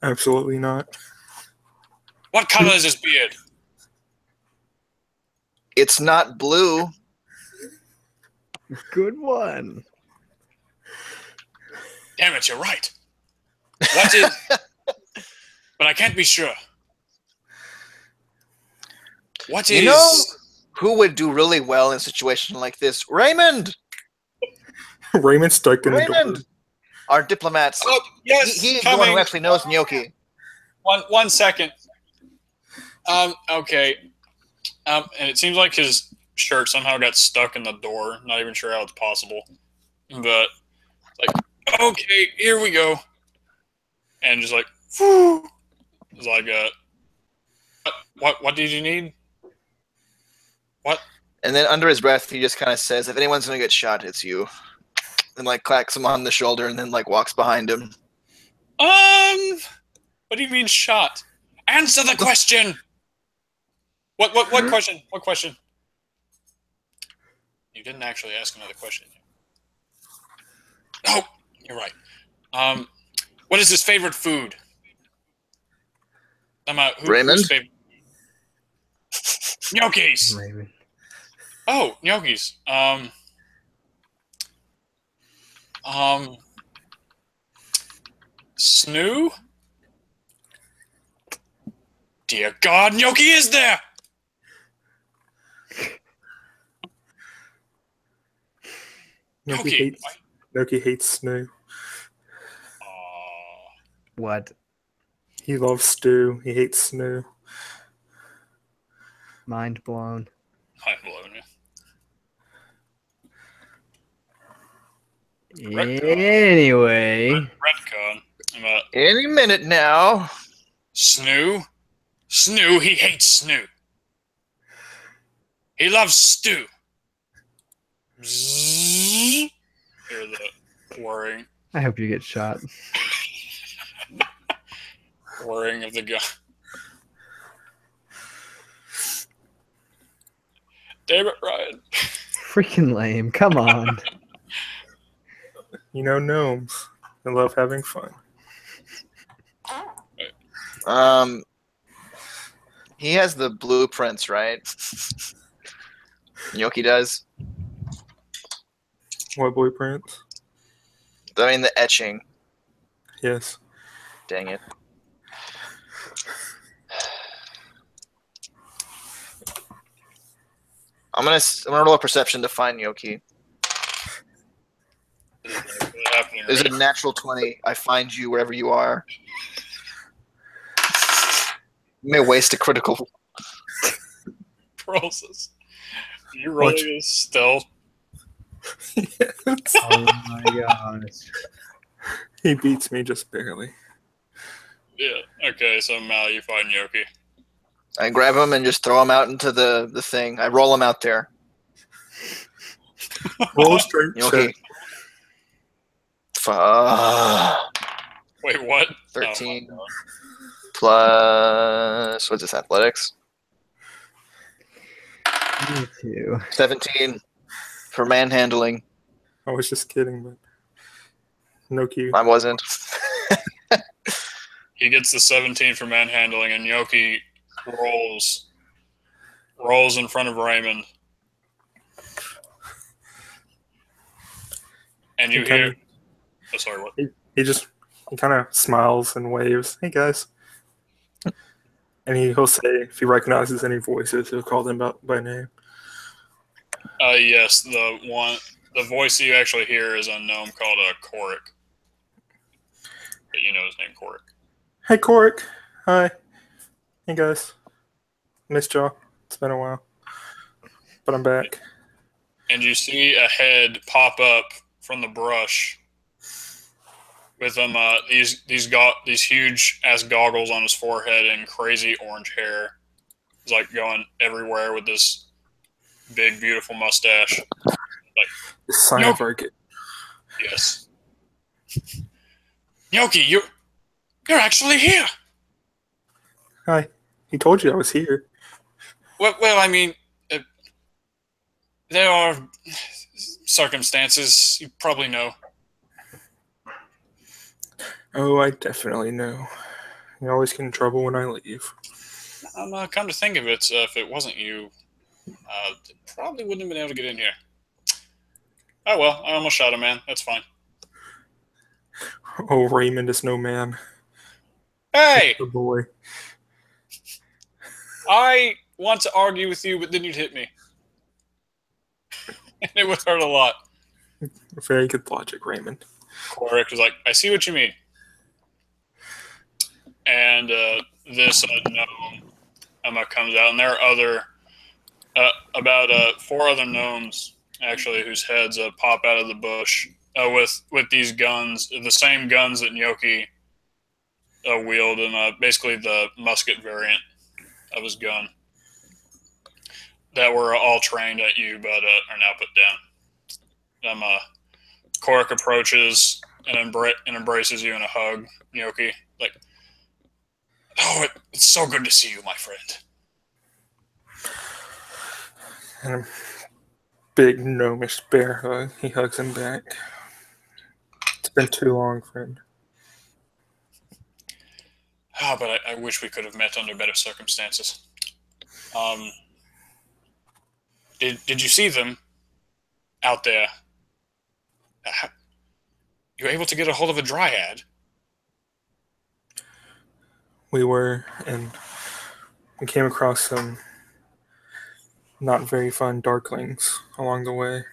Absolutely not. What color is his beard? It's not blue. Good one. Damn it, you're right. What is? But I can't be sure. What is? You know who would do really well in a situation like this? Raymond! Raymond stuck in the door. Raymond! Our diplomats. Oh, yes, He's the one who actually knows Gnocchi. One second. Okay. And it seems like his shirt somehow got stuck in the door. Not even sure how it's possible. But, like, okay, here we go. And just like, whew. It's like, what did you need? What? And then under his breath, he just kind of says, if anyone's going to get shot, it's you. And, like, clacks him on the shoulder and then, like, walks behind him. What do you mean shot? Answer the question! What question? What question? You didn't actually ask another question. Oh, you're right. What is his favorite food? Raymond? Who's favorite? Gnocchis! Raymond. Oh, gnocchis. Snoo? Dear God, Gnocchi is there! Gnocchi. Noki hates Snow. What? He loves stew. He hates Snow. Mind blown. Mind blown, yeah. Anyway. Retcon. Any minute now. Snoo? Snoo, he hates Snoo. He loves stew. Bzzz. Hear the whirring. I hope you get shot. Whirring of the gun. Damn it, Ryan. Freaking lame. Come on. You know gnomes. They love having fun. He has the blueprints, right? Gnocchi does. What blueprints? I mean, the etching. Yes. Dang it. I'm gonna roll a perception to find Gnocchi. There's a natural 20. I find you wherever you are. You may waste a critical. Process. You rolling a stealth? Yes. Oh my gosh. He beats me just barely. Yeah. Okay, so Mal, you find Gnocchi. I grab him and just throw him out into the thing. I roll him out there. Roll a straight Gnocchi. Wait, what? 13 Oh, plus, what's this, athletics? Me too. 17 for manhandling. I was just kidding, but no Q. I wasn't. He gets the 17 for manhandling, and Yoki rolls in front of Raymond. And you hear... Oh, sorry, what? He kind of smiles and waves. Hey, guys. And he'll say, if he recognizes any voices, he'll call them by name. Yes, the voice you actually hear is a gnome called Korik. But you know his name, Korik. Hey, Korik. Hi. Hey, guys. Missed y'all. It's been a while. But I'm back. And you see a head pop up from the brush with these huge ass goggles on his forehead and crazy orange hair. He's like going everywhere with this big, beautiful mustache. Like, The sign of Arcade. Yes. Yoki, you're actually here. Hi. He told you I was here. Well, I mean, there are circumstances you probably know. Oh, I definitely know. You always get in trouble when I leave. Come to think of it, if it wasn't you, probably wouldn't have been able to get in here. Oh well, I almost shot a man. That's fine. Oh, Raymond is no man. Hey! Good boy. I want to argue with you, but then you'd hit me. And it would hurt a lot. Very good logic, Raymond. Korik was like, I see what you mean. And this gnome comes out, and there are about 4 other gnomes, actually, whose heads pop out of the bush with these guns, the same guns that Nyoki wield, and basically the musket variant of his gun that were all trained at you, but are now put down. Korik approaches and embraces you in a hug, Nyoki. Like, oh, it's so good to see you, my friend. And a big gnomish bear hug. He hugs him back. It's been too long, friend. But I wish we could have met under better circumstances. Did you see them out there? You were able to get a hold of a dryad? We were, and we came across some not very fun darklings along the way.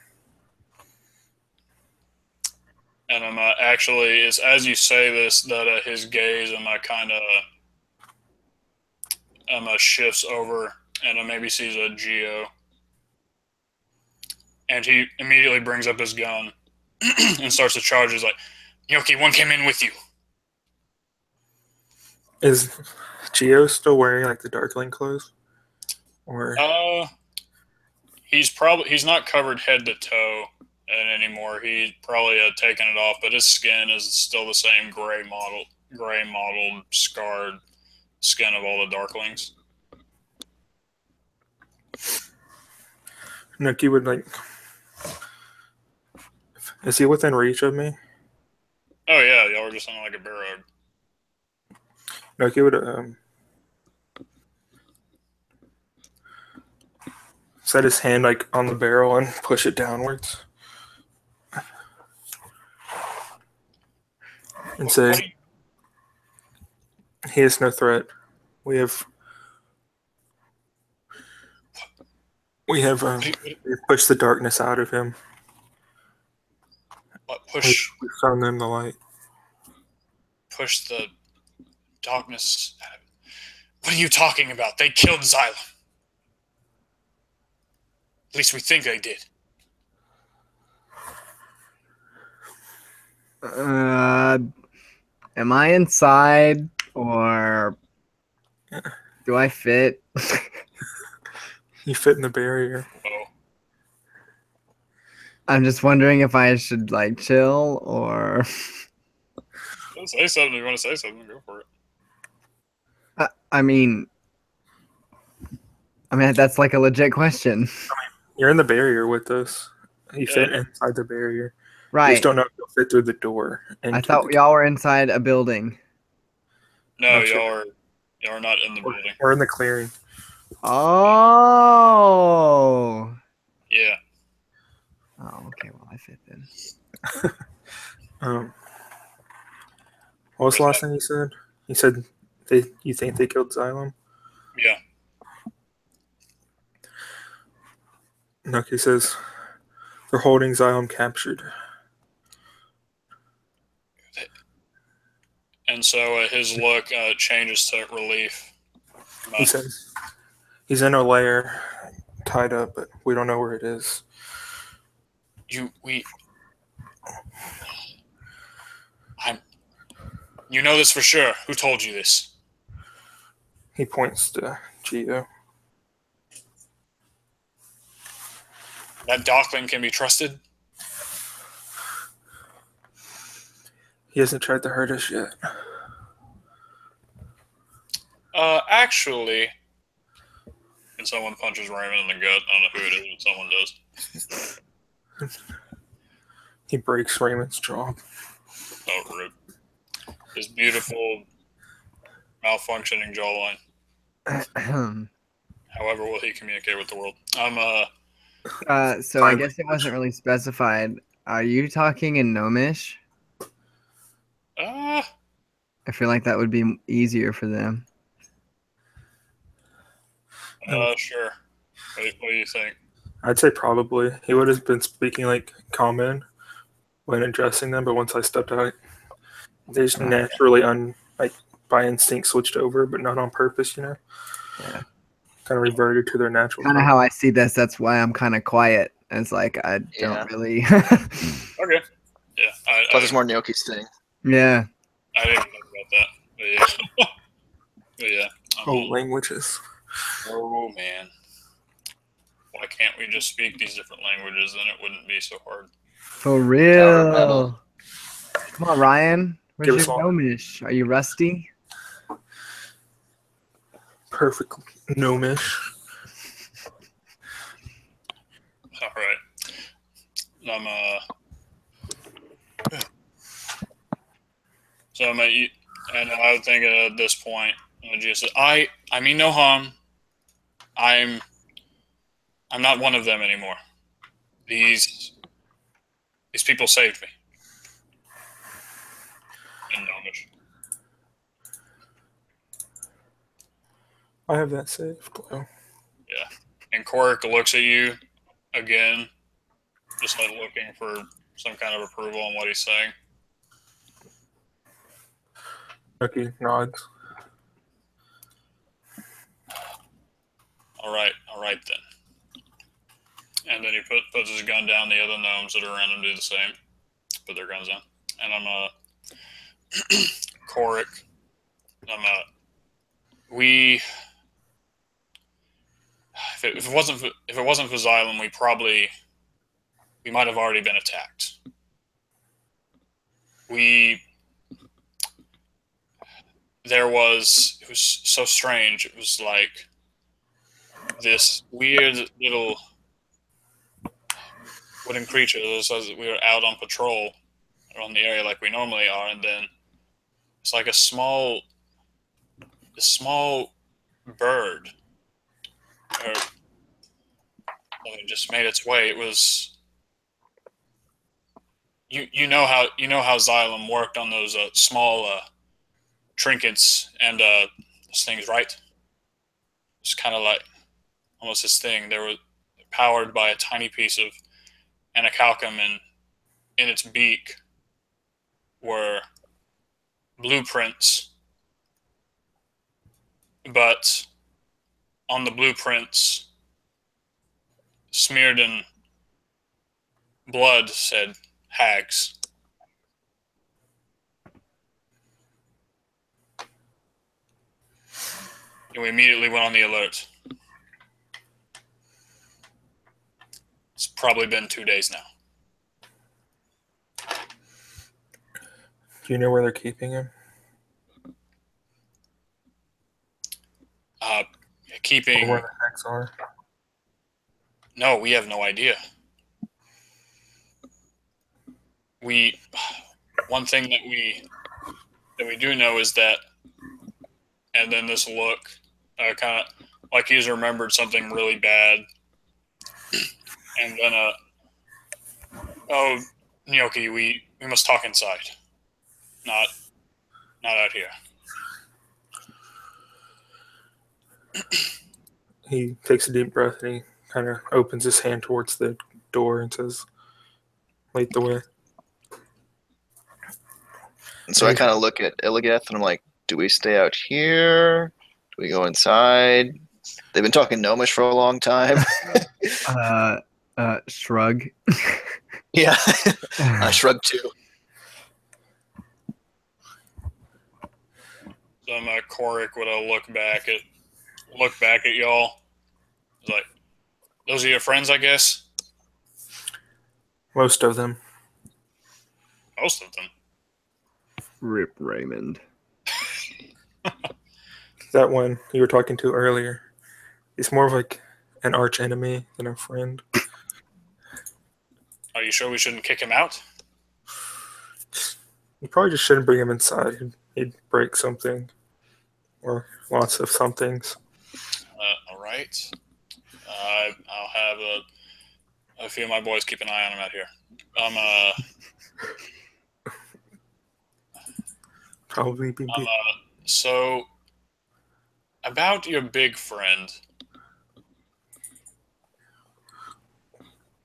And actually, it's as you say this that his gaze kind of shifts over and maybe sees a geo. And he immediately brings up his gun and starts to charge. He's like, Yoki, one came in with you. Is Geo still wearing like the darkling clothes? Or he's not covered head to toe anymore. He's probably taken it off, but his skin is still the same gray mottled, scarred skin of all the darklings. Nuki would like. Is he within reach of me? Oh yeah, y'all were just on like a bear hug. Nuki would set his hand like on the barrel and push it downwards. And say, he is no threat. We have pushed the darkness out of him. What, push We've shown them the light. Push the darkness out of it. What are you talking about? They killed Xylem. At least we think they did. Am I inside or do I fit? You fit in the barrier. Oh. I'm just wondering if I should like chill or. Say something. If you want to say something, go for it. I mean, I mean, that's like a legit question. You're in the barrier with us. You fit Yeah. inside the barrier. You Right. just don't know if you'll fit through the door. I thought y'all were inside a building. No, Not y'all are not in the building. We're in the clearing. Oh. Yeah. Oh, okay. Well, I fit then. What was the last thing you said? You said you think they killed Xylem? Yeah. Nucky says they're holding Xylem captured. And so his look changes to relief. He says he's in a lair, tied up, but we don't know where it is. You know this for sure. Who told you this? He points to Geo. That Dockling can be trusted? He hasn't tried to hurt us yet. Actually, and someone punches Raymond in the gut. I don't know who it is, but someone does. He breaks Raymond's jaw. Oh, rip. His beautiful, malfunctioning jawline. However will he communicate with the world? So I guess it wasn't really specified. Are you talking in Gnomish? I feel like that would be easier for them. Sure. What do you think? I'd say probably. He would have been speaking like common when addressing them, but once I stepped out, they just naturally, by instinct, switched over, but not on purpose, you know? Yeah. Kind of reverted to their natural. Kind of how I see this. That's why I'm kind of quiet. It's like I don't really. Okay. Yeah. Plus, it's more Gnocchi's thing. Yeah. I didn't think about that. But yeah. Languages. Oh, man. Why can't we just speak these different languages? Then it wouldn't be so hard. For real. Come on, Ryan. Where's your Gnomish? Are you rusty? Perfect Gnomish. All right. And I would think at this point, just I mean no harm. I'm not one of them anymore. These people saved me. In Gnomish. I have that saved. Wow. Yeah. And Korik looks at you again, just like looking for some kind of approval on what he's saying. Nucky nods. All right then. And then he puts his gun down. The other gnomes that are around him do the same. Put their guns down. And I'm Korik. If it wasn't for Xylem, we might have already been attacked. It was so strange. It was like this weird little wooden creature that says we were out on patrol around the area like we normally are, and then it's like a small bird or it just made its way. It was you know how Xylem worked on those small trinkets and those things, right? It's kind of like almost this thing. They were powered by a tiny piece of anacalcum, and in its beak were blueprints. But on the blueprints, smeared in blood, said hags. And we immediately went on the alert. It's probably been 2 days now. Do you know where they're keeping him? Keeping Or where the heck things are. No, we have no idea. One thing that we do know is that, and then this look, kind of like he's remembered something really bad, and then oh, Gnocchi, we must talk inside, not out here. He takes a deep breath and he kind of opens his hand towards the door and says, "Light the way." And so I kind of look at Illigeth and I'm like, do we stay out here? Do we go inside? They've been talking Gnomish for a long time. Shrug. Yeah, I shrug too. So Korik would look back at y'all. He's like, those are your friends, I guess? Most of them. Most of them. Rip Raymond. That one you were talking to earlier. He's more of like an arch enemy than a friend. Are you sure we shouldn't kick him out? You probably just shouldn't bring him inside. He'd break something. Or lots of somethings. All right. I'll have a few of my boys keep an eye on him out here. Probably be. So, about your big friend.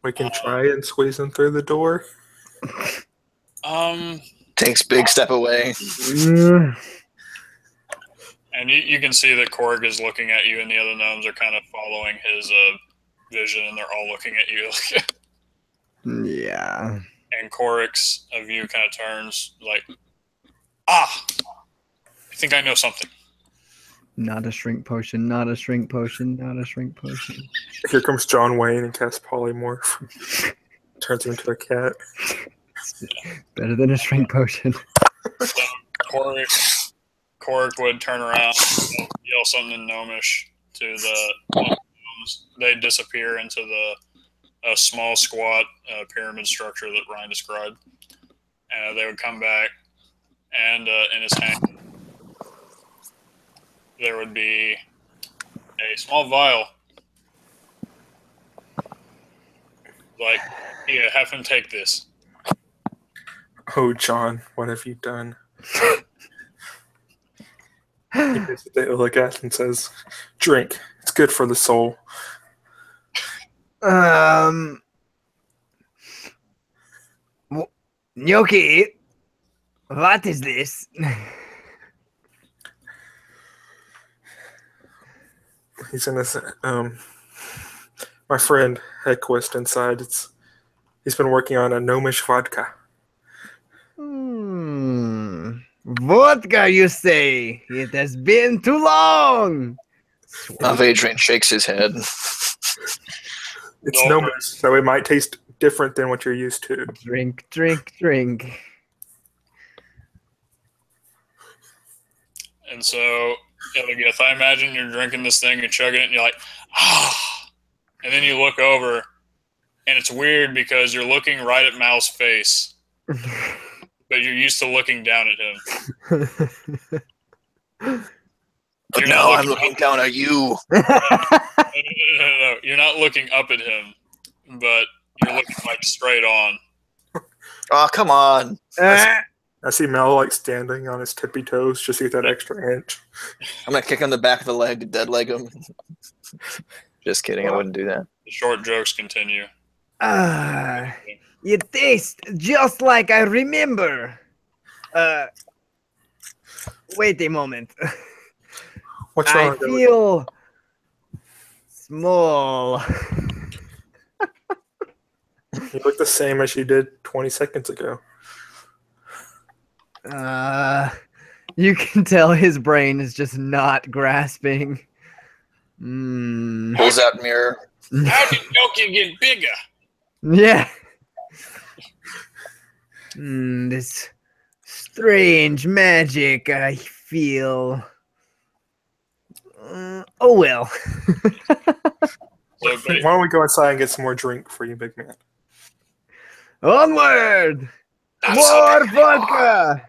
We can try and squeeze him through the door. Takes big step away. And you can see that Korg is looking at you, and the other gnomes are kind of following his vision, and they're all looking at you. Yeah. And Korik's view kind of turns like, I think I know something. Not a shrink potion, not a shrink potion, not a shrink potion. Here comes John Wayne and casts polymorph. Turns him into a cat. Better than a shrink potion. So Korik would turn around and yell something in Gnomish to the gnomes. They disappear into the small, squat pyramid structure that Ryan described. And they would come back, and in his hand, there would be a small vial. Like, yeah, have him take this. Oh, John, what have you done? He gives it to Illigath and says, "Drink. It's good for the soul." Gnocchi, what is this? He's in his my friend Hequist inside. He's been working on a gnomish vodka. Vodka, you say? It has been too long. Adrian shakes his head. It's gnomish, so it might taste different than what you're used to. Drink, drink, drink. And so, if I imagine you're drinking this thing and chugging it, and you're like, and then you look over, and it's weird because you're looking right at Mal's face, but you're used to looking down at him. But now I'm looking down at you. No, you're not looking up at him, but you're looking like straight on. Oh, come on. I see Mal like standing on his tippy toes just to get that extra inch. I'm going to kick him in the back of the leg to dead leg him. Just kidding. I wouldn't do that. The short jokes continue. You taste just like I remember. Wait a moment. What's wrong? I feel small. You look the same as you did 20 seconds ago. You can tell his brain is just not grasping. Pulls out mirror. How did Nokia get bigger? Yeah. This strange magic I feel. Oh well. So, Why don't we go outside and get some more drink for you, big man? Onward! Not More so big anymore. vodka!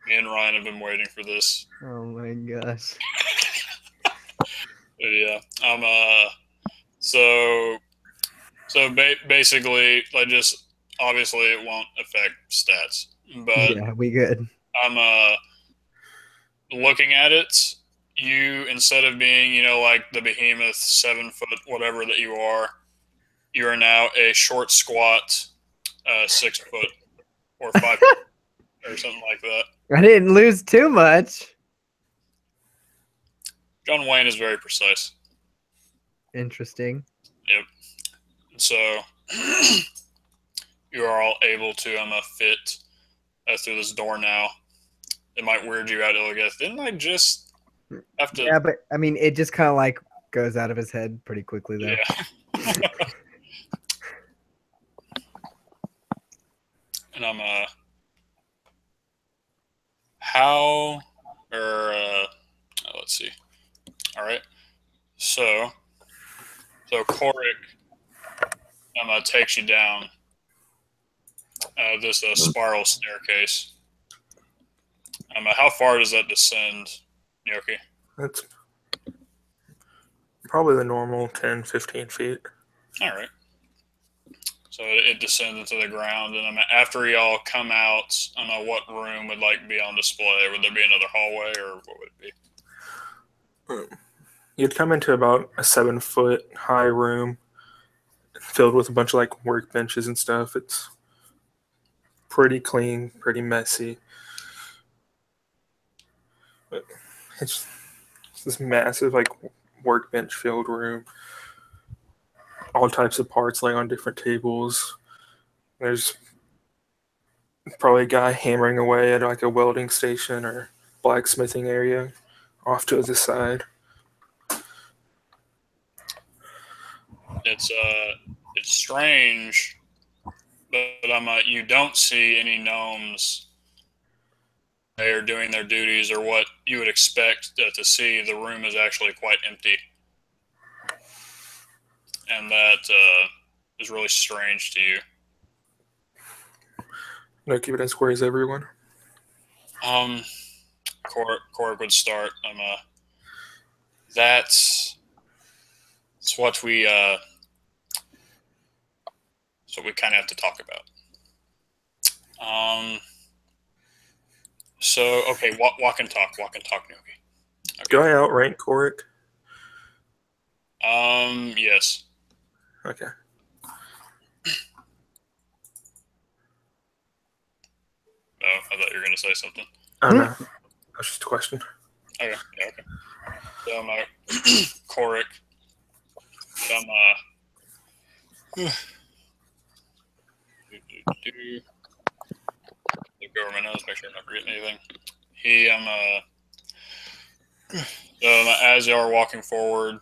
me and Ryan have been waiting for this. Oh my gosh. But yeah. Basically, like, just obviously it won't affect stats, but Yeah, we good. I'm looking at it. You, instead of being, like the behemoth 7 foot whatever that you are now a short squat 6 foot or 5 or something like that. I didn't lose too much. John Wayne is very precise. Interesting. Yep. So you are all able to fit through this door now. It might weird you out, Illios. Didn't I just have to? Yeah, but I mean, it just kind of like goes out of his head pretty quickly, though. Yeah. And I'm how or let's see. All right. So Korik takes you down this spiral staircase. How far does that descend, Yoki? That's probably the normal 10, 15 feet. All right. So it descends into the ground, and after y'all come out, what room would be on display? Would there be another hallway, or what would it be? You'd come into about a 7-foot high room filled with a bunch of workbenches and stuff. It's pretty clean, pretty messy. But it's this massive workbench filled room. All types of parts laying on different tables. There's probably a guy hammering away at a welding station or blacksmithing area off to the side. It's strange, but you don't see any gnomes. They are doing their duties, or what you would expect to see. The room is actually quite empty, and that is really strange to you. No, keep it as square as everyone. Korik would start. That's what we kind of have to talk about. So okay, walk and talk, Nuki. Okay. Do I outrank Korik? Yes. Okay. Oh, I thought you were going to say something. Oh, no. That's just a question. Okay, yeah, okay. So, Korik, the government knows, make sure I'm not forgetting anything. He, as you are walking forward,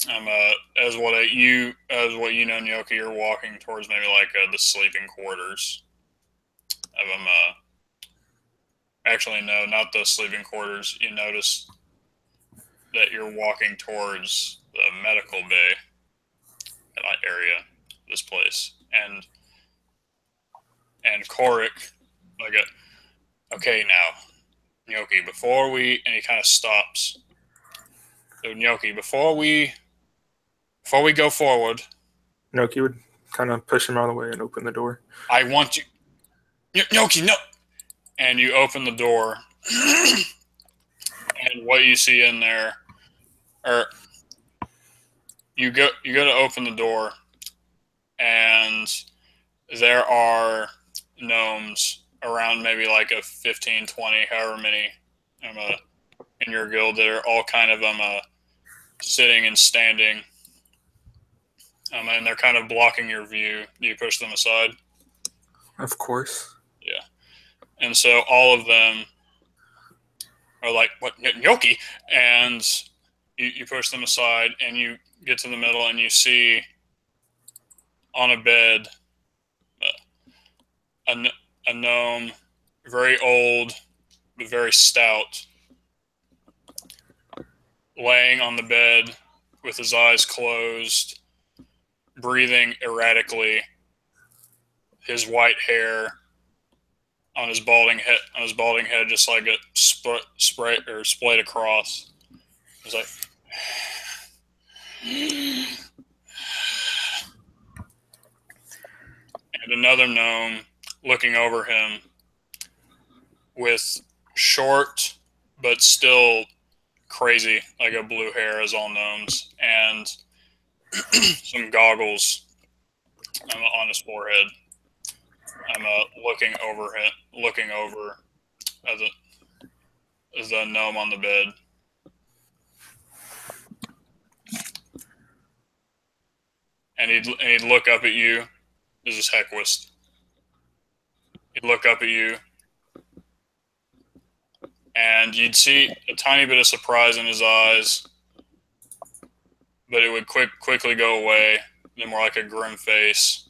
as what you know, Nyoki, you're walking towards maybe the sleeping quarters of actually, no, not the sleeping quarters. You notice that you're walking towards the medical bay area of this place, and Korik, okay, now, Nyoki, before we, and he kind of stops. So, Nyoki, before we go forward, Noki would kind of push him out of the way and open the door. I want you, Nyoki, no. And you open the door, and what you see in there, or you go to open the door, and there are gnomes around, maybe a 15, 20, however many in your guild, that are all kind of sitting and standing, and they're kind of blocking your view. Do you push them aside? Of course. Yeah. And so all of them are like, what, Nyoki? And you push them aside, and you get to the middle, and you see on a bed a gnome, very old, but very stout. laying on the bed with his eyes closed, breathing erratically, his white hair on his balding head just like a splayed across. It's like and another gnome looking over him with short but still crazy, like a blue hair as all gnomes, and some goggles on his forehead. I'm looking over the gnome on the bed. And he'd look up at you. This is Hequist. He'd look up at you, and you'd see a tiny bit of surprise in his eyes, but it would quickly go away. Then more like a grim face.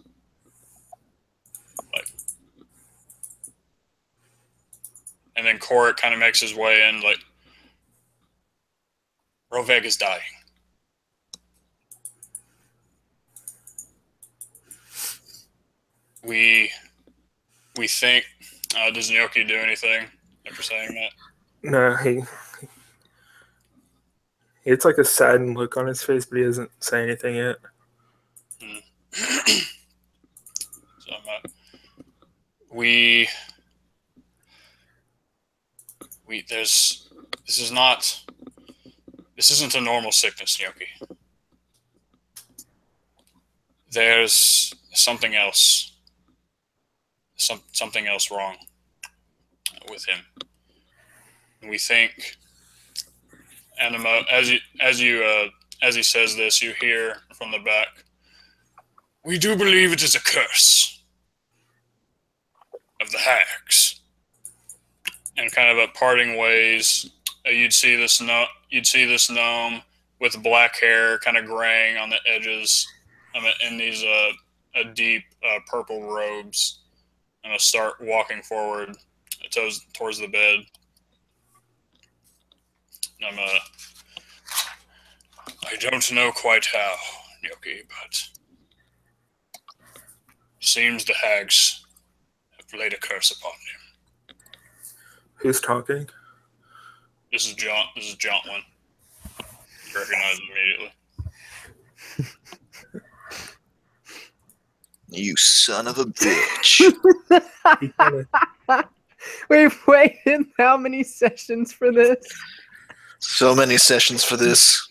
And then Korik kind of makes his way in, like, Roveg is dying. We think. Does Gnocchi do anything after saying that? No, it's like a saddened look on his face, but he doesn't say anything yet. So this isn't a normal sickness, Gnocchi. There's something else. Something else wrong with him. We think, Anima, as he says this, you hear from the back, "We do believe it is a curse of the hags." And kind of at parting ways, you'd see this gnome with black hair, kind of graying on the edges, in these deep purple robes. I'm gonna start walking forward towards the bed. I don't know quite how, Gnocchi, but seems the hags have laid a curse upon him. Who's talking? This is Jontwin. Recognize him immediately. You son of a bitch. We've waited how many sessions for this? So many sessions for this.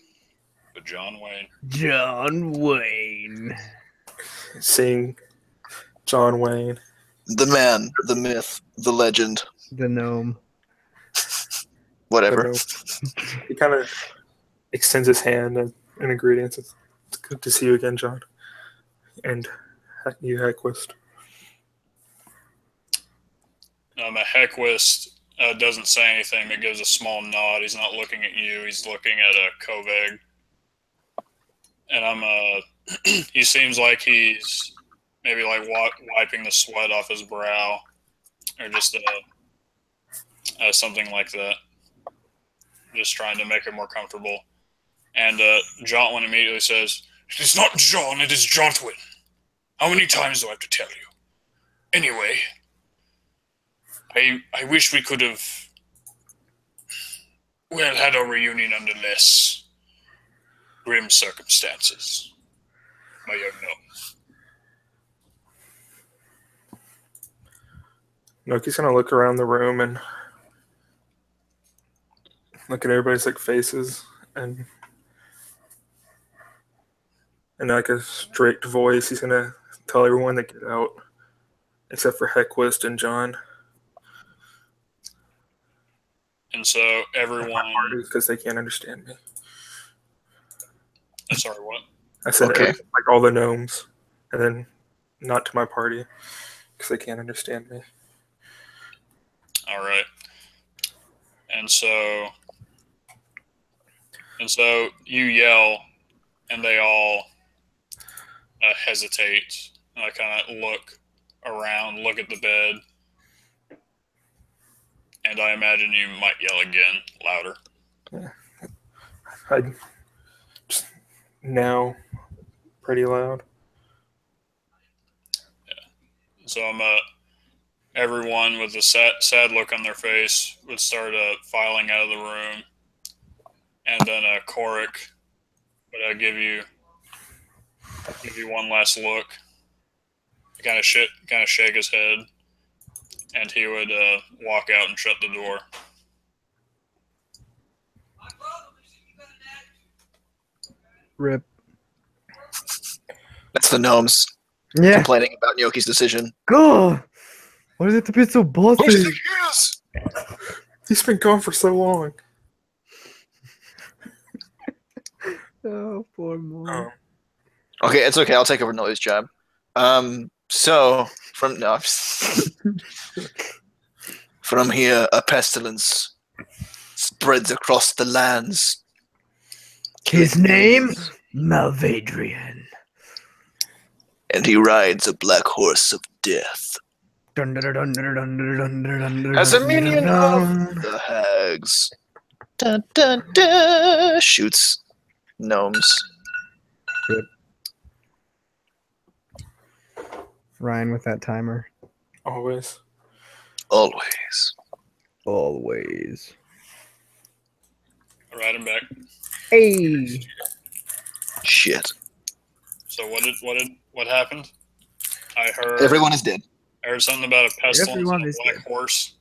But John Wayne. John Wayne. Seeing John Wayne. The man, the myth, the legend. The gnome. Whatever. He kind of extends his hand in a greeting. It's good to see you again, John. And you, Hequist. Hequist doesn't say anything, but gives a small nod. He's not looking at you. He's looking at Koveg. And he seems like he's maybe like wiping the sweat off his brow, or just something like that. Just trying to make it more comfortable. And Jontwin immediately says, "It is not John, it is Jontwin. How many times do I have to tell you? Anyway, I wish we could have, had our reunion under less grim circumstances. My young gnome." Noki's gonna look around the room and look at everybody's faces and in like a strict voice, he's gonna tell everyone to get out, except for Hequist and John. And so everyone, because they can't understand me. Sorry, what? I said Okay. like all the gnomes, and then not to my party because they can't understand me. All right. And so you yell, and they all hesitate. And I kind of look around, look at the bed, and I imagine you might yell again, louder. Yeah. I just now pretty loud. So everyone with a sad look on their face would start filing out of the room, and then Korik would give you one last look, kind of shake his head, and he would walk out and shut the door. Rip. That's the gnomes Yeah. complaining about Gnocchi's decision. God, why does it have to be so bossy? Who do you think he is? He's been gone for so long. Oh, poor Mom. Okay, it's okay. I'll take over Noe's job. So from here, a pestilence spreads across the lands. His name, Malvadrian. And he rides a black horse of death. As a minion of the hags. Dun, dun, dun, shoots gnomes. Rip. Ryan with that timer. Always. Always. Always. Ride him back. Hey. Shit. So what happened? I heard Everyone is dead. I heard something about a pestilence Everyone and a is black dead. horse.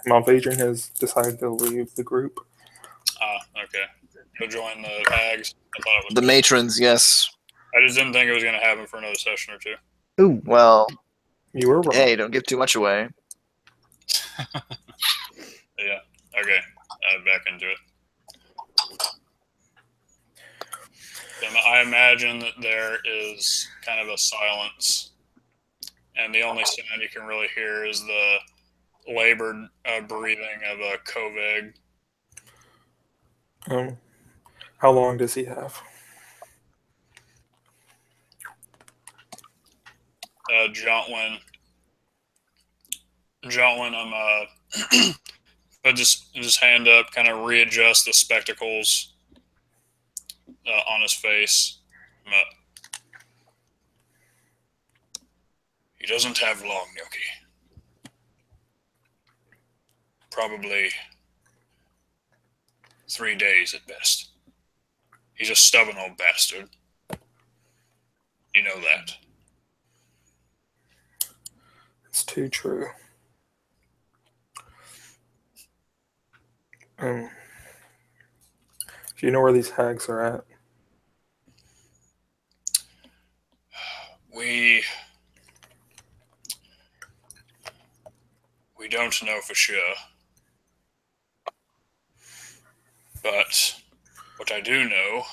Malvadrian has decided to leave the group. Okay. Go join the hags. I thought it was The matrons, yes. I just didn't think it was going to happen for another session or two. Ooh. Well, You were wrong. hey, don't give too much away. Yeah. Okay. Back into it. I imagine that there is kind of a silence, and the only sound you can really hear is the labored breathing of a Koveg. How long does he have? Jontwin, put his hand up, kind of readjust the spectacles on his face. He doesn't have long, Gnocchi. Probably 3 days at best. He's a stubborn old bastard. You know that. It's too true. Do you know where these hags are at? We don't know for sure. But what I do know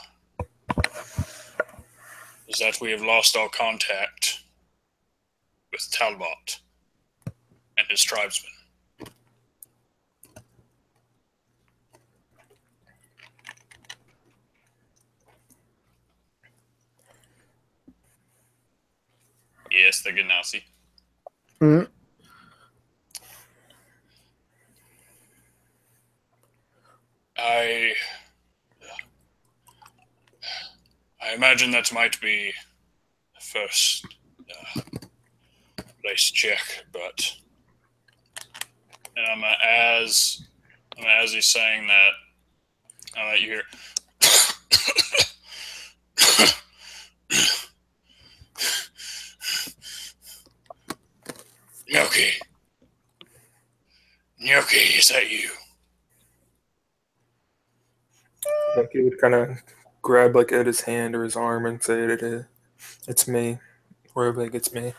is that we have lost all contact with Talbot and his tribesmen. Yes, the Ganassi. Mm. I imagine that might be the first place to check, but as he's saying that, you hear Gnocchi, is that you? I think he would kind of grab like at his hand or his arm and say it's me. Or like it's me.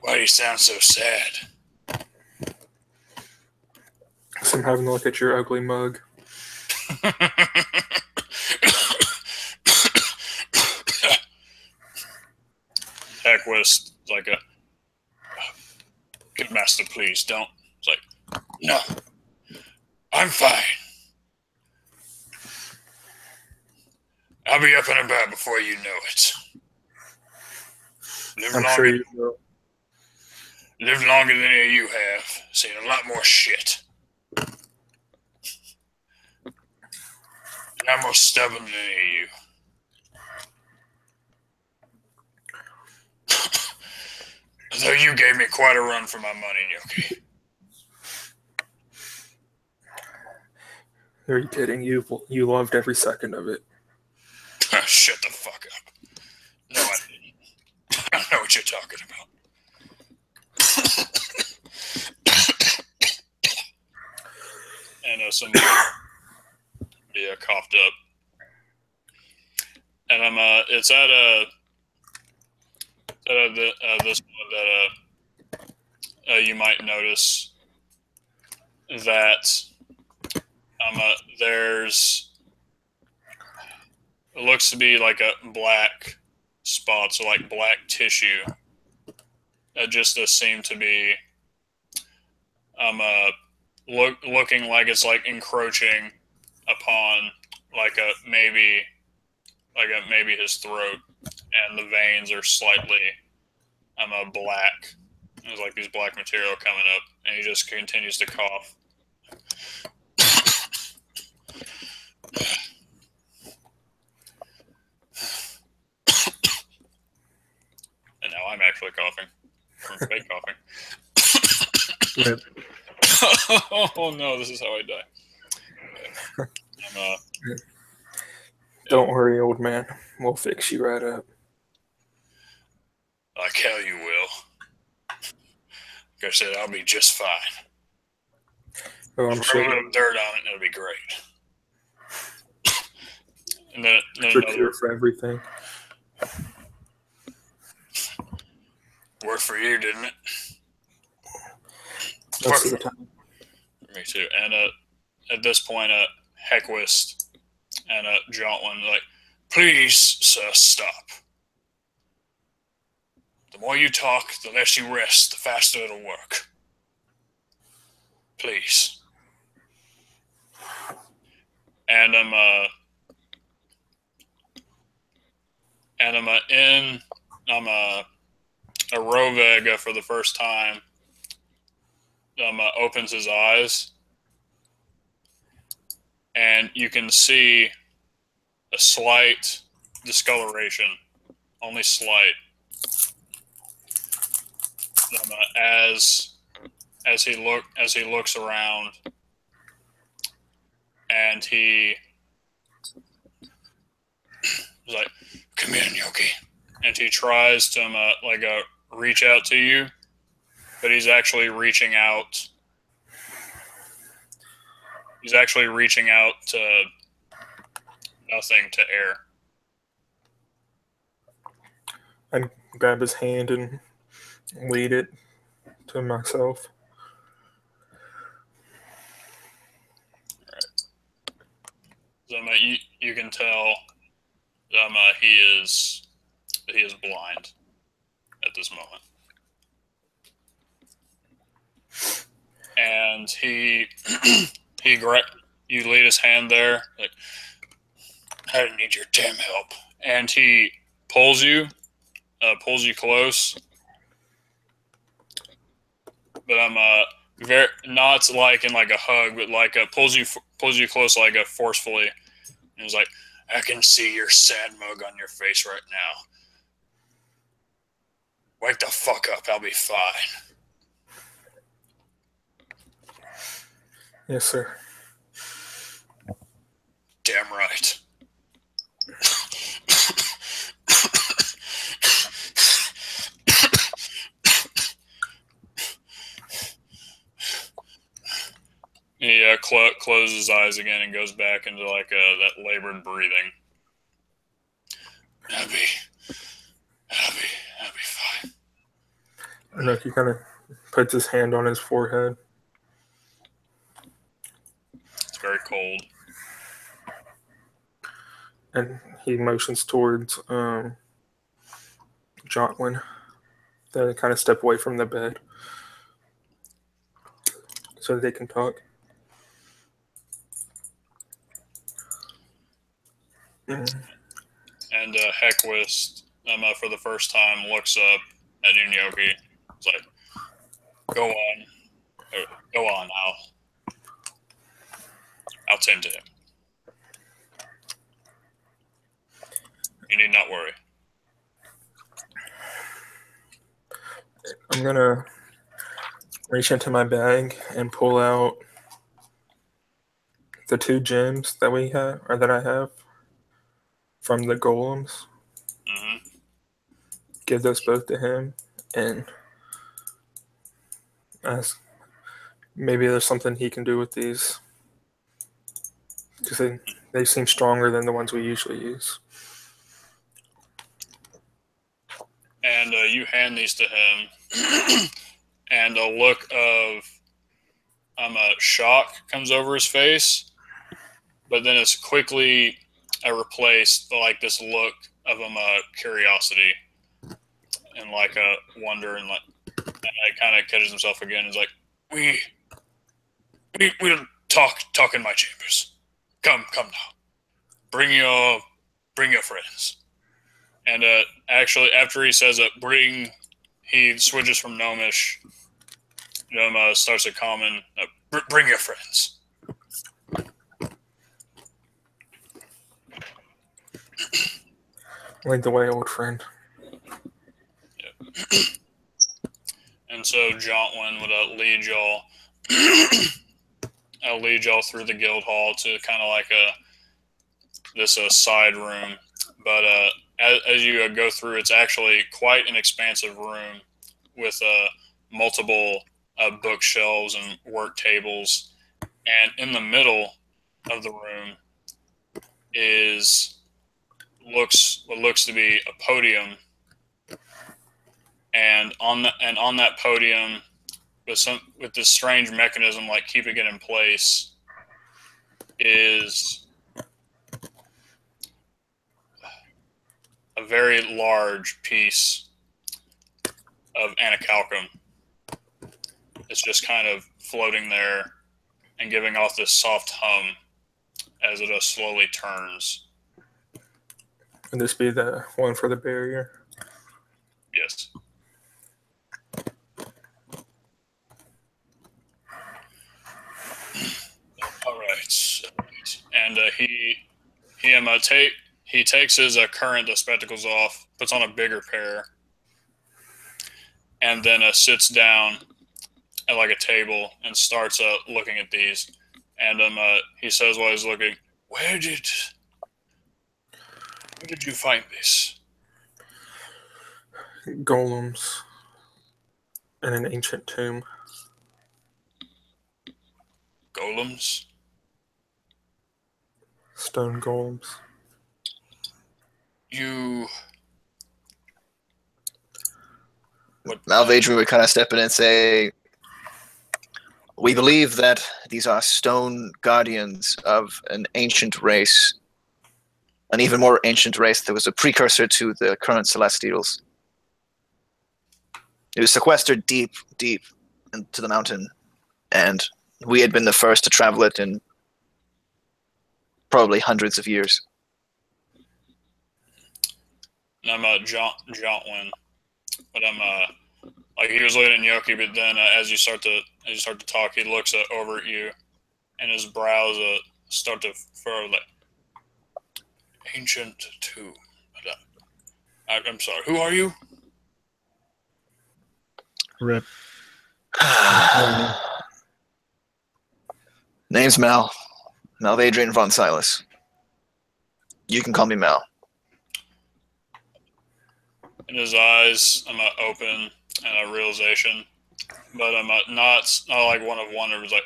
Why do you sound so sad? So I'm having to look at your ugly mug. Equist like a good master, please don't. It's like, no, I'm fine. I'll be up and about before you know it. I'm sure you will. Lived longer than any of you have. Seen a lot more shit. And I'm more stubborn than any of you. Though you gave me quite a run for my money, Yoki. Are you kidding? You loved every second of it. Shut the fuck up. No, I didn't. I don't know what you're talking about. And somebody coughed up. And it's at this one that you might notice that there's, it looks to be like a black spot, so like black tissue that just does seem to be looking like it's like encroaching upon maybe his throat, and the veins are slightly black. There's like these black material coming up, and he just continues to cough. And now I'm actually coughing from fake coughing. Oh no, this is how I die. Don't worry, old man. We'll fix you right up. Like hell you will. Like I said, I'll be just fine. Oh, I'm Throw a sure. little dirt on it and it'll be great. And then It's a cure for everything. Worked for you, didn't it? Most of the time. Me too. And at this point, Hequist and Jauntwin like, please, sir, stop. The more you talk, the less you rest, the faster it'll work. Please. And I'm in a Rovega for the first time. Opens his eyes, and you can see a slight discoloration, only slight, as he looks around, and he's like, "Come in, Yoki," and he tries to reach out to you, but he's actually reaching out. He's actually reaching out to nothing, to air. I grab his hand and lead it to myself. So you can tell he is blind at this moment, and you lead his hand there, like, I don't need your damn help, and he pulls you close, but I'm very not like in like a hug, but like pulls you close, like forcefully, and he's like, I can see your sad mug on your face right now. Wake the fuck up, I'll be fine. Yes, sir. Damn right. He closes his eyes again and goes back into like that labored breathing. I'll be fine. I know he kind of puts his hand on his forehead. It's very cold. And he motions towards Jotwin. They kind of step away from the bed so they can talk. And Hequist, for the first time, looks up at Unyoki. It's like, go on. Go on, I'll tend to him. You need not worry. I'm gonna reach into my bag and pull out the 2 gems that we have, or that I have, from the golems. Mm-hmm. Give those both to him, and ask maybe there's something he can do with these, because they seem stronger than the ones we usually use. And you hand these to him, and a look of shock comes over his face, but then it's quickly replaced like this look of curiosity and like a wonder, and it kind of catches himself again. He's like, we'll talk in my chambers. Come now, bring your friends. And actually, after he says it, he switches from Gnomish. Starts a common, bring your friends. Lead the way, old friend. Yep. And so Jauntwin would lead y'all through the guild hall to kind of like this side room. But as you go through, it's actually quite an expansive room with multiple bookshelves and work tables. And in the middle of the room is what looks to be a podium. And on that podium, with this strange mechanism like keeping it in place, is a very large piece of anacalcum. It's just kind of floating there and giving off this soft hum as it slowly turns. Would this be the one for the barrier? Yes. All right. And he takes his current spectacles off, puts on a bigger pair, and then sits down at like a table and starts looking at these. And he says while he's looking, where did you find this? Golems in an ancient tomb. Golems? Stone golems. Malvadrian would kind of step in and say, we believe that these are stone guardians of an ancient race, an even more ancient race that was a precursor to the current Celestials. It was sequestered deep, deep into the mountain, and we had been the first to travel it in probably hundreds of years. And I'm Jauntwin, but I'm like he was looking at Yoki, but then as you start to talk, he looks over at you, and his brows start to furrow like ancient tomb. But, I'm sorry. Who are you? Rip. Name's Mal. Malvadrian von Silas. You can call me Mal. And his eyes open and a realization, but I'm not like one of wonder. It was like,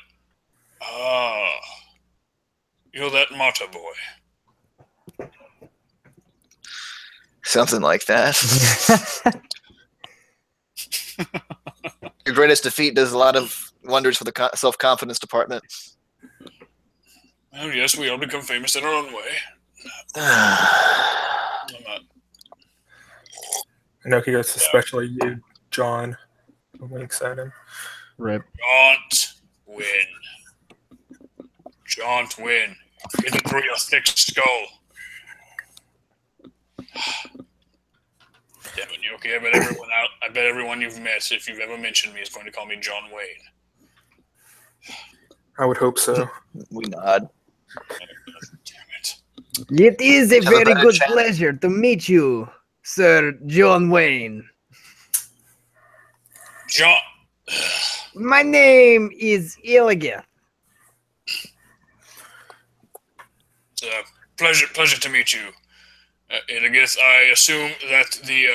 you're that martyr boy. Something like that. Your greatest defeat does a lot of wonders for the self-confidence department. Oh yes, we all become famous in our own way. I know he goes especially you, John. Winks at him. Rip. Jaunt win. Get it through your thick skull. Damn it, Yoki, I bet everyone you've met, if you've ever mentioned me, is going to call me John Wayne. I would hope so. We nod. Damn it. It is a Have a very better good chance. pleasure to meet you, Sir John Wayne. John. My name is Illios. It's a pleasure to meet you. And I guess I assume that the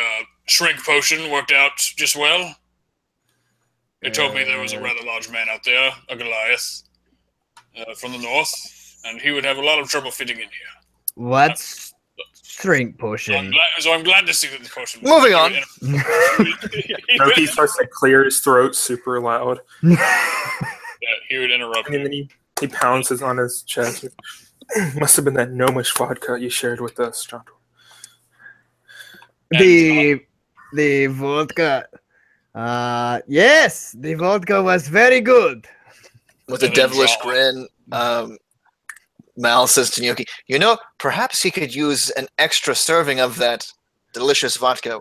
shrink potion worked out just well. They told me there was a rather large man out there, a Goliath, from the north, and he would have a lot of trouble fitting in here. What's shrink potion? So I'm glad to see that the potion. Moving on. Loki starts to clear his throat super loud. He would interrupt. And then he pounds on his chest. Must have been that gnomish vodka you shared with us, John. The vodka. Yes, the vodka was very good. With a And then devilish John. grin, Mal says to Yoki, "You know, perhaps he could use an extra serving of that delicious vodka."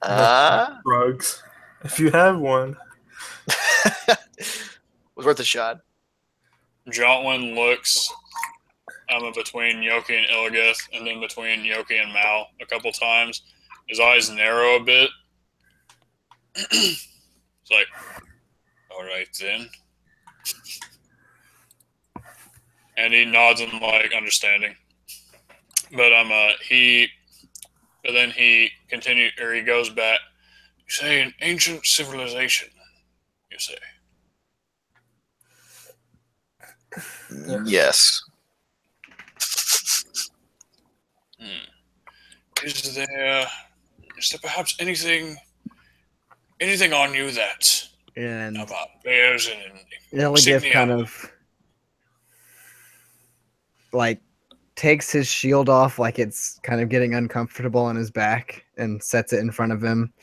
Drugs. If you have one. Was worth a shot. Jotwin looks between Yoki and Illigith, and then between Yoki and Mal a couple times. His eyes narrow a bit. It's like, all right then. And he nods in like understanding. But then he continued, or he goes back. You say an ancient civilization. You say. Yes. Is there perhaps anything on you that And about bears and Illigus insignia? kind of like takes his shield off like it's kind of getting uncomfortable on his back and sets it in front of him.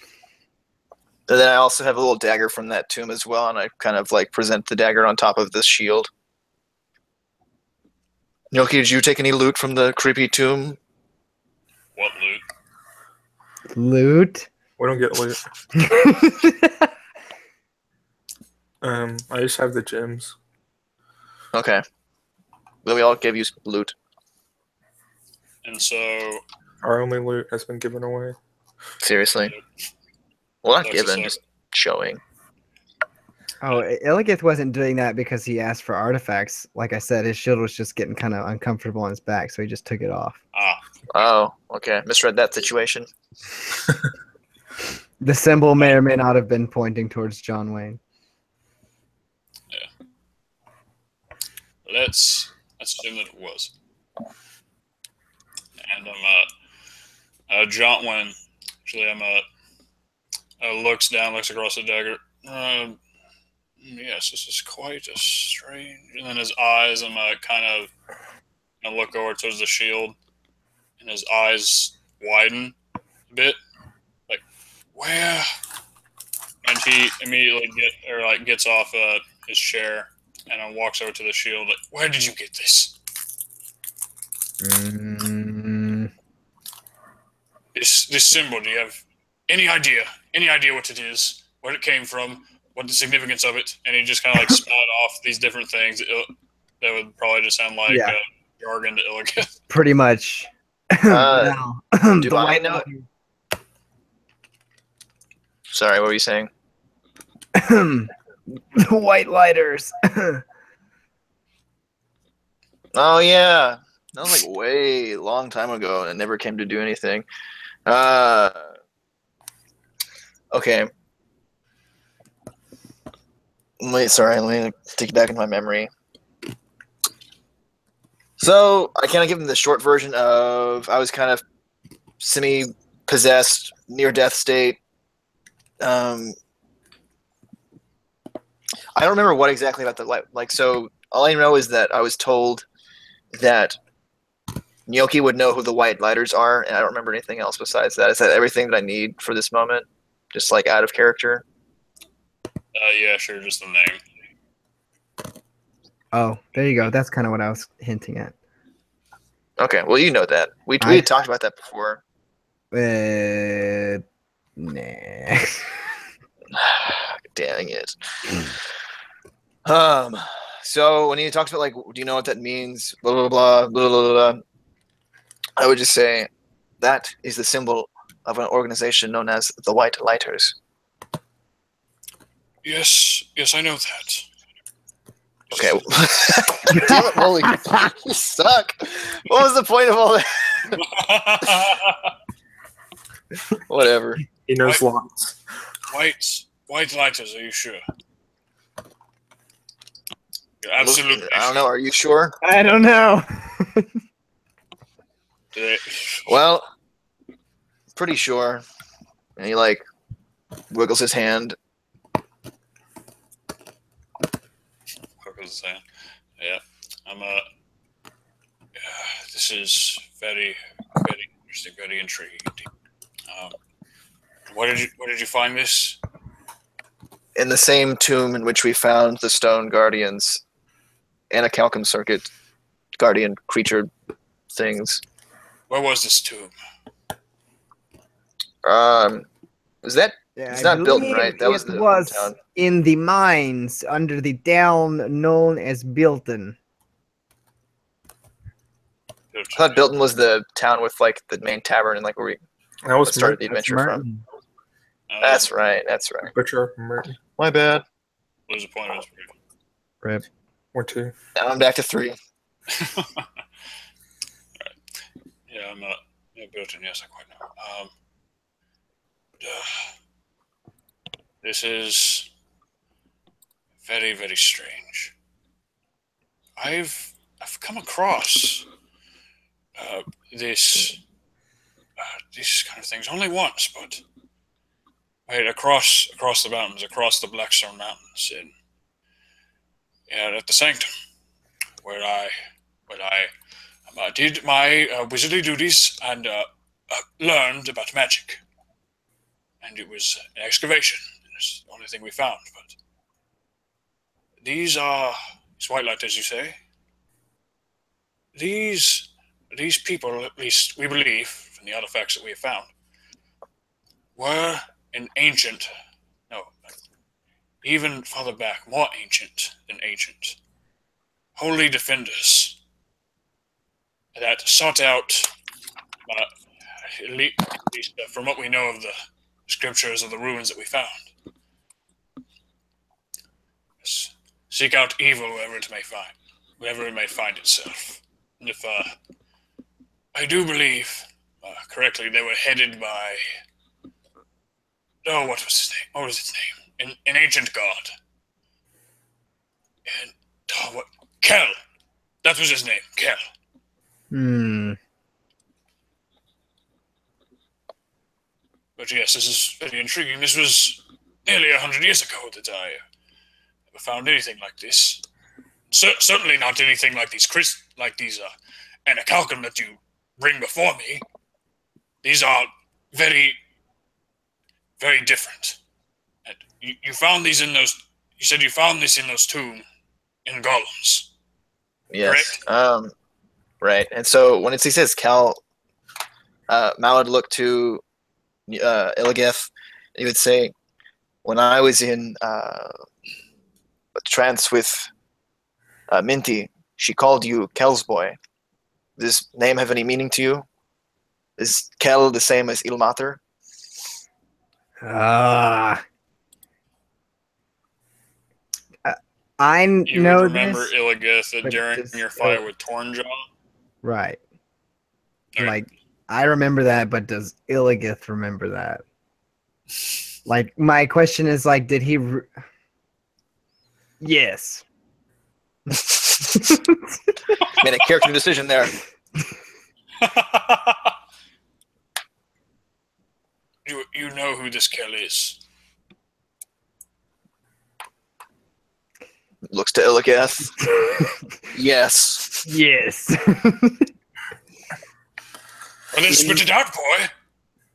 And then I also have a little dagger from that tomb as well, and I kind of like present the dagger on top of this shield. Yoki, did you take any loot from the creepy tomb? What loot? Loot. We don't get loot. I just have the gems. Okay. Then we all give you loot. And so Our only loot has been given away. Seriously. Well, not That's given, a just showing. Oh, Illigith wasn't doing that because he asked for artifacts. Like I said, his shield was just getting kind of uncomfortable on his back, so he just took it off. Oh, okay. Misread that situation. The symbol may or may not have been pointing towards John Wayne. let's assume that it was. And Jotwin, actually, looks down, looks across the dagger. Yes, this is quite a strange. And then his eyes, kind of look over towards the shield, and his eyes widen a bit. Like, where? And he immediately gets off his chair and walks over to the shield. Like, where did you get this? This symbol. Do you have any idea? Any idea what it is? Where it came from? What the significance of it? And he just kind of like spout off these different things that would probably just sound like jargon to Illigan. Pretty much. Do The I white know? Sorry, what were you saying? the white lighters. Oh yeah, that was like way long time ago, and it never came to do anything. Okay. Let me take you back into my memory. So I kind of give him the short version of I was kind of semi-possessed, near-death state. I don't remember what exactly about the like. So all I know is that I was told that Gnocchi would know who the white lighters are, and I don't remember anything else besides that. Is that everything that I need for this moment? Just like out of character? Yeah, sure, just the name. Oh, there you go. That's kind of what I was hinting at. Okay, well, you know that. We had talked about that before. Nah. Dang it. So when he talks about, like, do you know what that means? Blah, blah, blah, blah, blah, blah, blah. I would just say that is the symbol of an organization known as the White Lighters. Yes, I know that. Okay. Damn it, Wooly. You suck. What was the point of all that? Whatever. He knows lots. White lighters, are you sure? You're absolutely I don't know. Are you sure? I don't know. Well, pretty sure. And he, like, wiggles his hand. Yeah, this is very, very interesting, very intriguing. Where did you find this? In the same tomb in which we found the stone guardians and a Calcum circuit guardian creature things. Where was this tomb? Was that? Yeah, It's not Bilton, right? That was the hometown. In the mines under the town known as Bilton. I thought Bilton was the town with, like, the main tavern and, like, where we started the adventure from. That's right. Butcher Merton. My bad. What was the point of this? Rip. Or 2. Now I'm back to 3. Right. Yeah, I'm Bilton. Yes, I quite know. This is very, very strange. I've come across these kind of things only once, but across the mountains, across the Blackstone Mountains, at the Sanctum, where I did my wizardly duties and learned about magic. And it was an excavation. It's the only thing we found. But these white light, as you say. These people, at least we believe from the artifacts that we have found, were even farther back, more ancient than ancient, holy defenders that sought out, at least from what we know of the scriptures of the ruins that we found, seek out evil wherever it may find itself. And if I do believe correctly, they were headed by what was his name? What was its name? An ancient god. And Kel. That was his name, Kel. But yes, this is very intriguing. This was nearly 100 years ago that I ever found anything like this. Certainly not anything like these Anacalcum that you bring before me. These are very, very different. And you found these in those. You said you found this in those tombs in golems. Yes. Correct? Right. And so when he says Cal, Mal would look to Illigith. He would say, when I was in a trance with Minty, she called you Kel's boy. Does this name have any meaning to you? Is Kel the same as Ilmater? I You know would remember this, Illigith but during your fight with Tornjaw? right. Okay. Like, I remember that, but does Illigith remember that? Like, my question is, like, did he... Yes. Made a character decision there. You know who this Kel is. Looks to Illigith. Yes. Yes. Well, then spit it out, boy.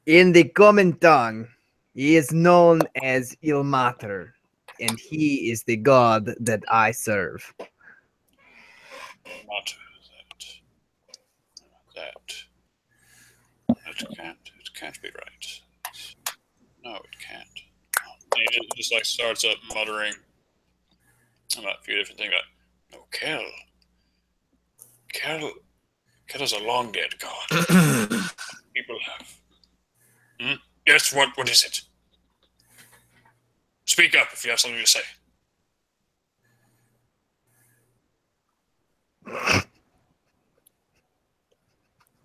In the common tongue, he is known as Ilmater, and he is the god that I serve. Not that. It can't be right. No, it can't. And he just like starts up muttering about a few different things. Like, no, Kel is a long dead god. People have. Hmm? Yes, what is it? Speak up if you have something to say.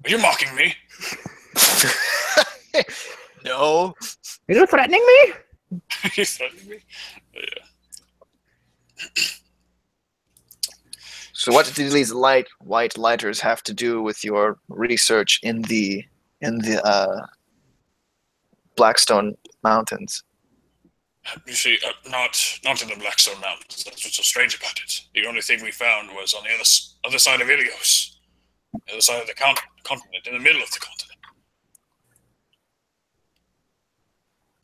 Are you mocking me? No. You're threatening me? Are you threatening me? Yeah. So what do these white lighters have to do with your research in the Blackstone Mountains? You see, not in the Blackstone Mountains. That's what's so strange about it. The only thing we found was on the other side of Illios, the other side of the continent, in the middle of the continent,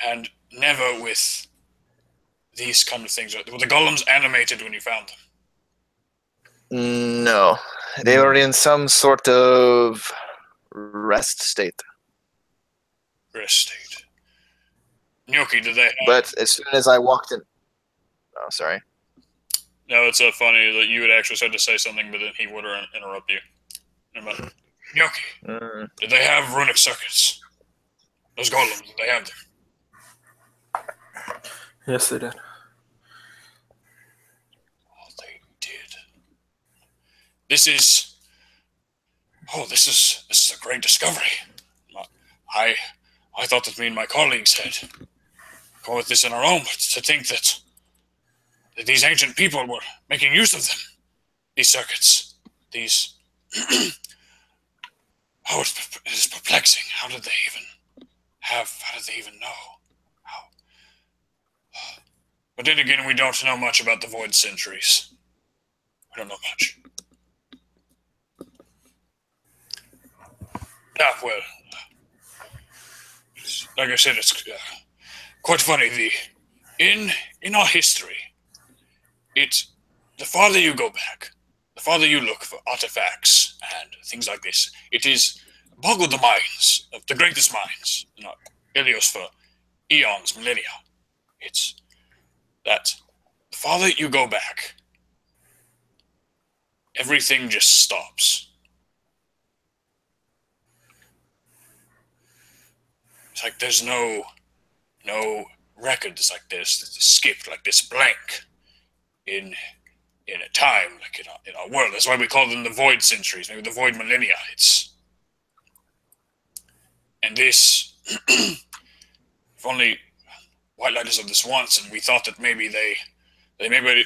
and never with these kind of things. Were the golems animated when you found them? No, they were in some sort of rest state. Rest state. Gnocchi, did they have... But as soon as I walked in... Oh, sorry. No, it's so funny that you had actually said to say something, but then he would interrupt you. Gnocchi, did they have runic circuits? Those golems, did they have them? Yes, they did. Oh, they did. This is a great discovery. I thought that me and my colleagues had gone with this in our own, but to think that these ancient people were making use of them, these circuits, these... Oh, it's perplexing. How did they even know? How? But then again, we don't know much about the Void Centuries. We don't know much. Well, like I said, it's quite funny. In our history, the farther you go back, the farther you look for artifacts and things like this, it is boggled the minds of the greatest minds, Illios for eons, millennia. It's that the farther you go back, everything just stops. It's like there's no records like this. It's skipped like this blank in a time, like in our world. That's why we call them the Void Centuries, maybe the Void Millennia. And this, if only White Lighters of this once, and we thought that maybe they maybe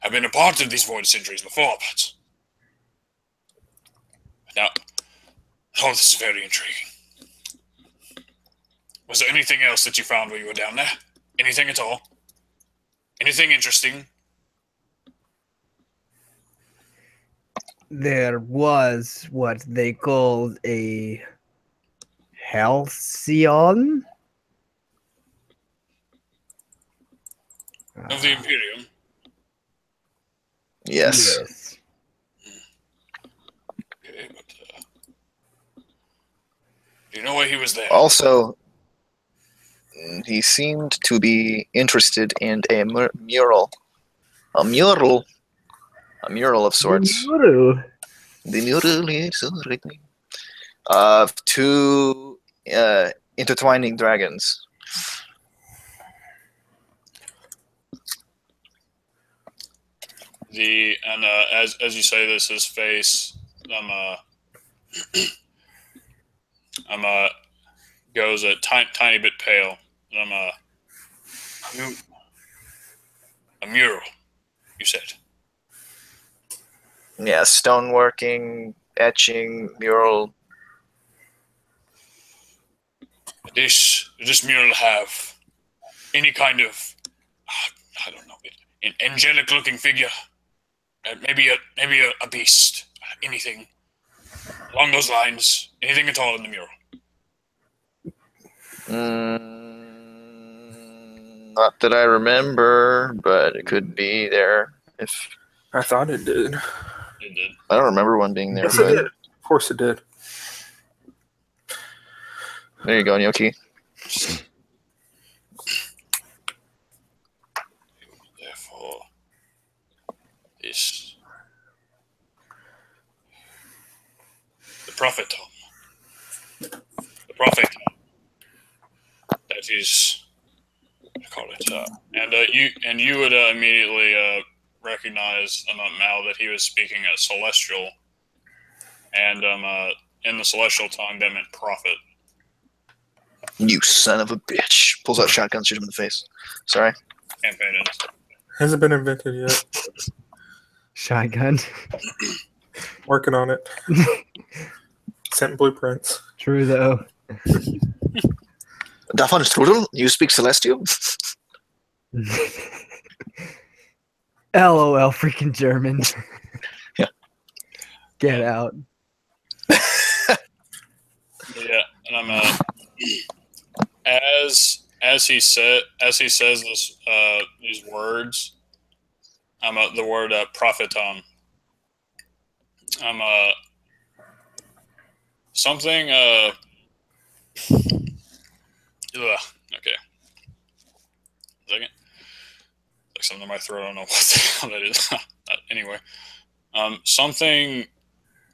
have been a part of these Void Centuries before, but now, oh, this is very intriguing. Was there anything else that you found while you were down there? Anything at all? Anything interesting? There was what they called a halcyon Of the Imperium? Yes. Okay, but do you know why he was there? Also, he seemed to be interested in a mural. A mural of sorts. The mural of two intertwining dragons. As you say this, his face, goes a tiny bit pale. And a mural, you said. Yeah, stoneworking, etching, mural. Does this mural have any kind of, I don't know, an angelic-looking figure? Maybe a beast? Anything along those lines? Anything at all in the mural? Not that I remember, but it could be there. If I thought it did. It did. I don't remember one being there. Yes, it did. Of course it did. There you go, Gnocchi. Therefore, this the prophet Tom. The prophet that is, I call it, and you would immediately recognize Mal that he was speaking a celestial, and in the celestial tongue that meant prophet. You son of a bitch. Pulls out shotgun, shoots him in the face. Sorry. Campaign ends. Hasn't been invented yet. Shotgun. Working on it. Sent blueprints. True though. Davon Strudel, you speak Celestial? LOL, freaking German. Yeah. Get out. Yeah, and I'm as he says this these words, the word propheton. Something okay. Second. Like something in my throat. I don't know what the hell that is. Anyway, something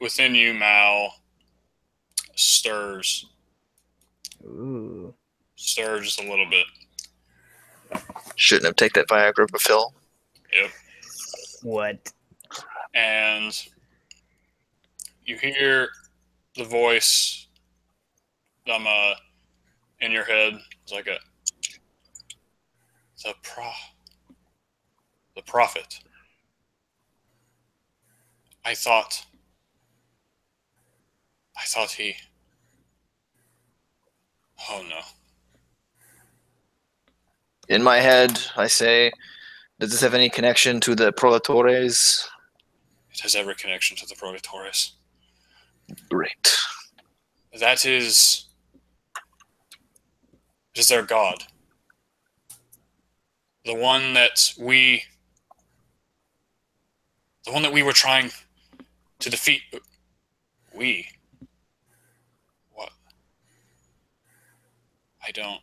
within you, Mal, stirs. Ooh. Stir just a little bit. Shouldn't have taken that Viagra Phil. Yep. What? And you hear the voice in your head. It's like the prophet. I thought he. Oh no. In my head, I say, does this have any connection to the Proletores? It has every connection to the Proletores. Great. That is their god. The one that we were trying to defeat. We. What? I don't.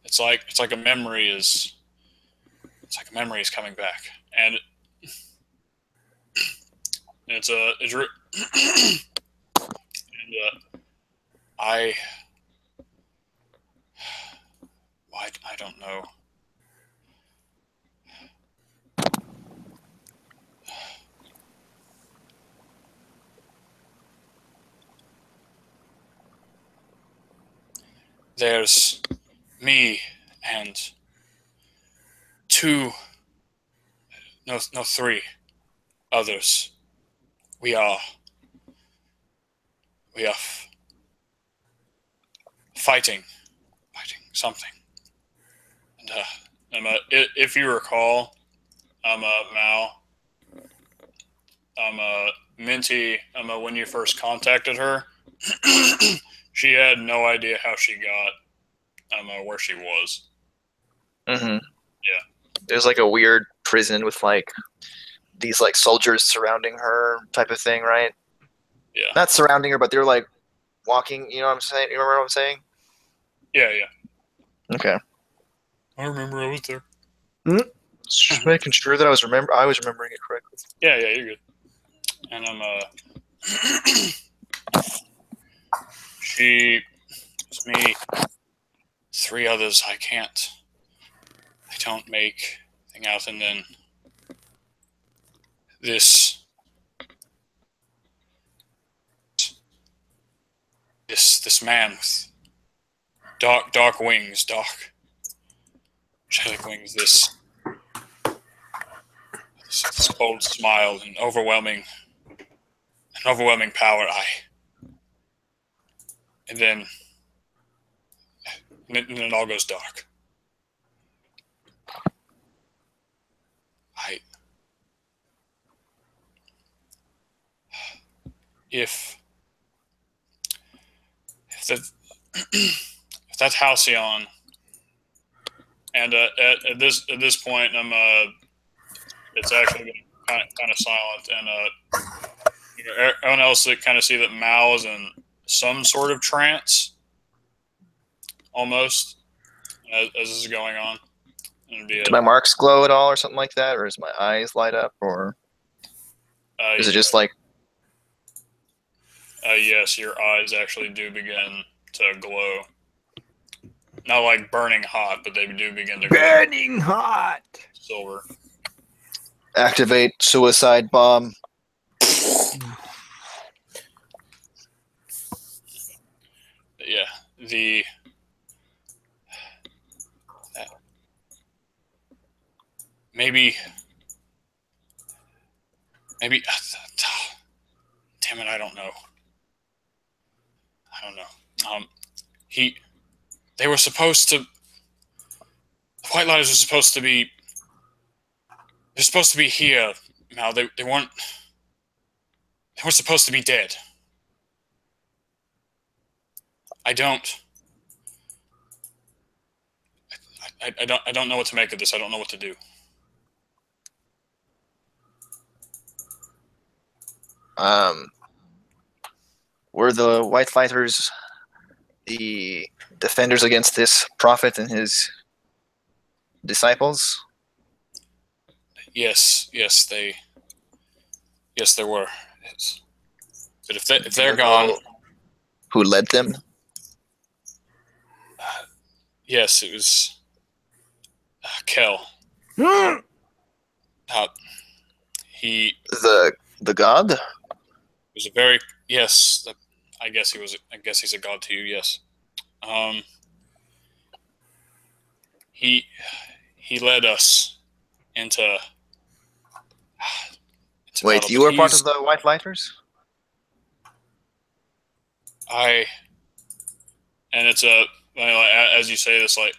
It's like a memory is. It's like a memory is coming back, and it's and I don't know. There's me and three others. We are fighting something. And if you recall, Mal, Minty, when you first contacted her, she had no idea how she got where she was. Mm-hmm. Yeah. There's like a weird prison with like these like soldiers surrounding her type of thing, right? Yeah. Not surrounding her, but they're like walking. You know what I'm saying? You remember what I'm saying? Yeah. Okay. I remember I was there. Just making sure that I was remembering it correctly. Yeah, you're good. And it's me, three others. I don't make anything out, and then this man with dark wings, dark angelic wings, this cold smile and overwhelming power. And then it all goes dark. If that's Halcyon, and at this point, it's actually been kind of silent, and everyone else that kind of see that Mal is in some sort of trance, almost, as this is going on. Do my marks glow at all or something like that? Or does my eyes light up? Or is it just like... yes, your eyes actually do begin to glow. Not like burning hot, but they do begin to glow. Burning hot! Silver. Activate suicide bomb. Yeah, maybe, damn it, I don't know. They were supposed to, the White Lighters were supposed to be, they're supposed to be here. Now, they weren't supposed to be dead. I don't know what to make of this. I don't know what to do. Were the White Fighters the defenders against this prophet and his disciples? Yes, they were. Yes. But if they're gone, who led them? Yes, it was Kel. He the god was a very yes. I guess he's a god to you. Yes. He led us into. Wait, battle, you were part of the White Lighters? And it's as you say this, like,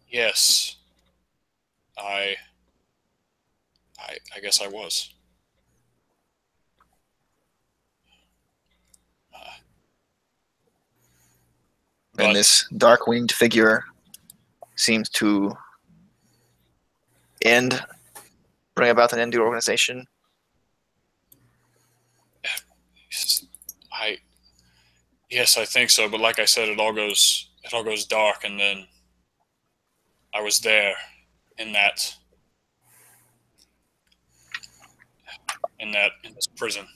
yes, I guess I was. And this dark-winged figure seems to bring about an end to your organization. Yes, I think so. But like I said, it all goes dark, and then I was there in this prison.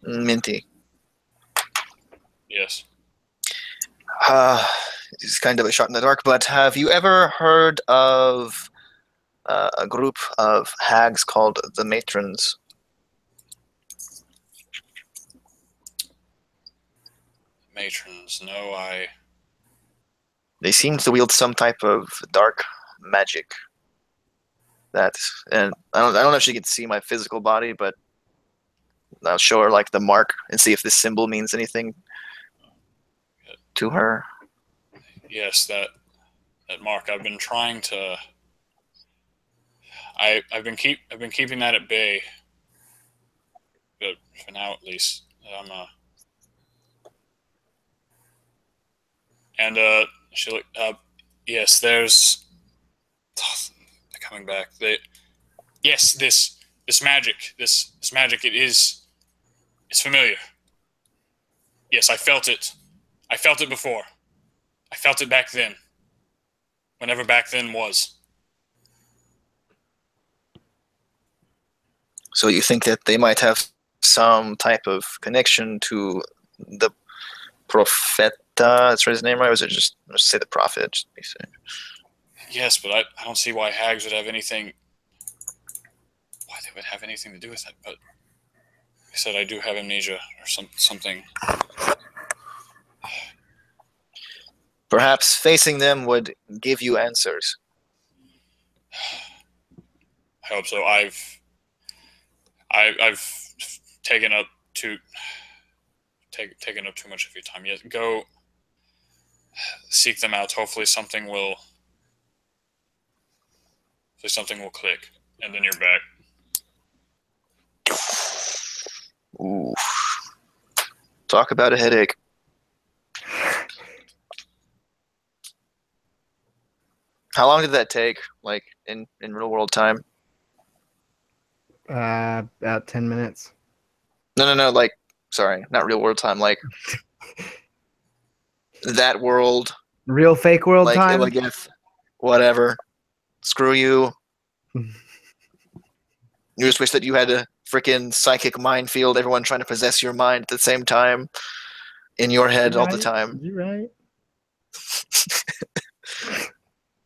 Minty. Yes. It's kind of a shot in the dark, but have you ever heard of a group of hags called the Matrons? Matrons, no, They seem to wield some type of dark magic. And I don't know if she can see my physical body, but I'll show her like the mark and see if this symbol means anything to her. Yes, that mark. I've been trying to. I've been keeping that at bay, but for now at least, And she looked up. Yes, there's. They're coming back. Yes, this magic. This magic. It's familiar. Yes, I felt it. I felt it before. I felt it back then. Whenever back then was. So you think that they might have some type of connection to the Profeta? That's his name, right? Or was it just say the prophet? Just be safe. Yes, but I don't see why hags would have anything. Why they would have anything to do with that? But I said I do have amnesia or something. Perhaps facing them would give you answers. I hope so. I've taken up too much of your time. Yes, go seek them out. Hopefully something will click, and then you're back. Ooh. Talk about a headache. How long did that take, like, in real world time? About 10 minutes. No, like, sorry, not real world time, like, that world, Real fake world like, time? like if, whatever, screw you. You just wish that you had a freaking psychic minefield, everyone trying to possess your mind at the same time, in your head all the time. You're right.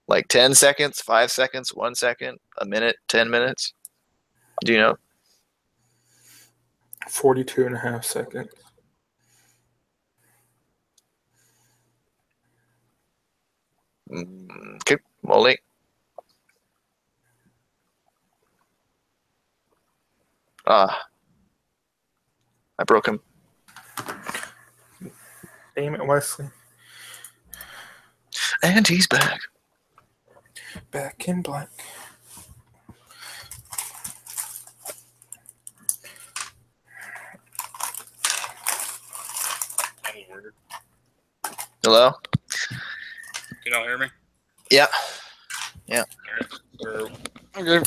Like 10 seconds, 5 seconds, 1 second, a minute, 10 minutes. Do you know? 42.5 seconds. Okay, Molly. I broke him. Damn it, Wesley. And he's back. Back in black. That was weird. Hello? Can y'all hear me? Yeah. Okay.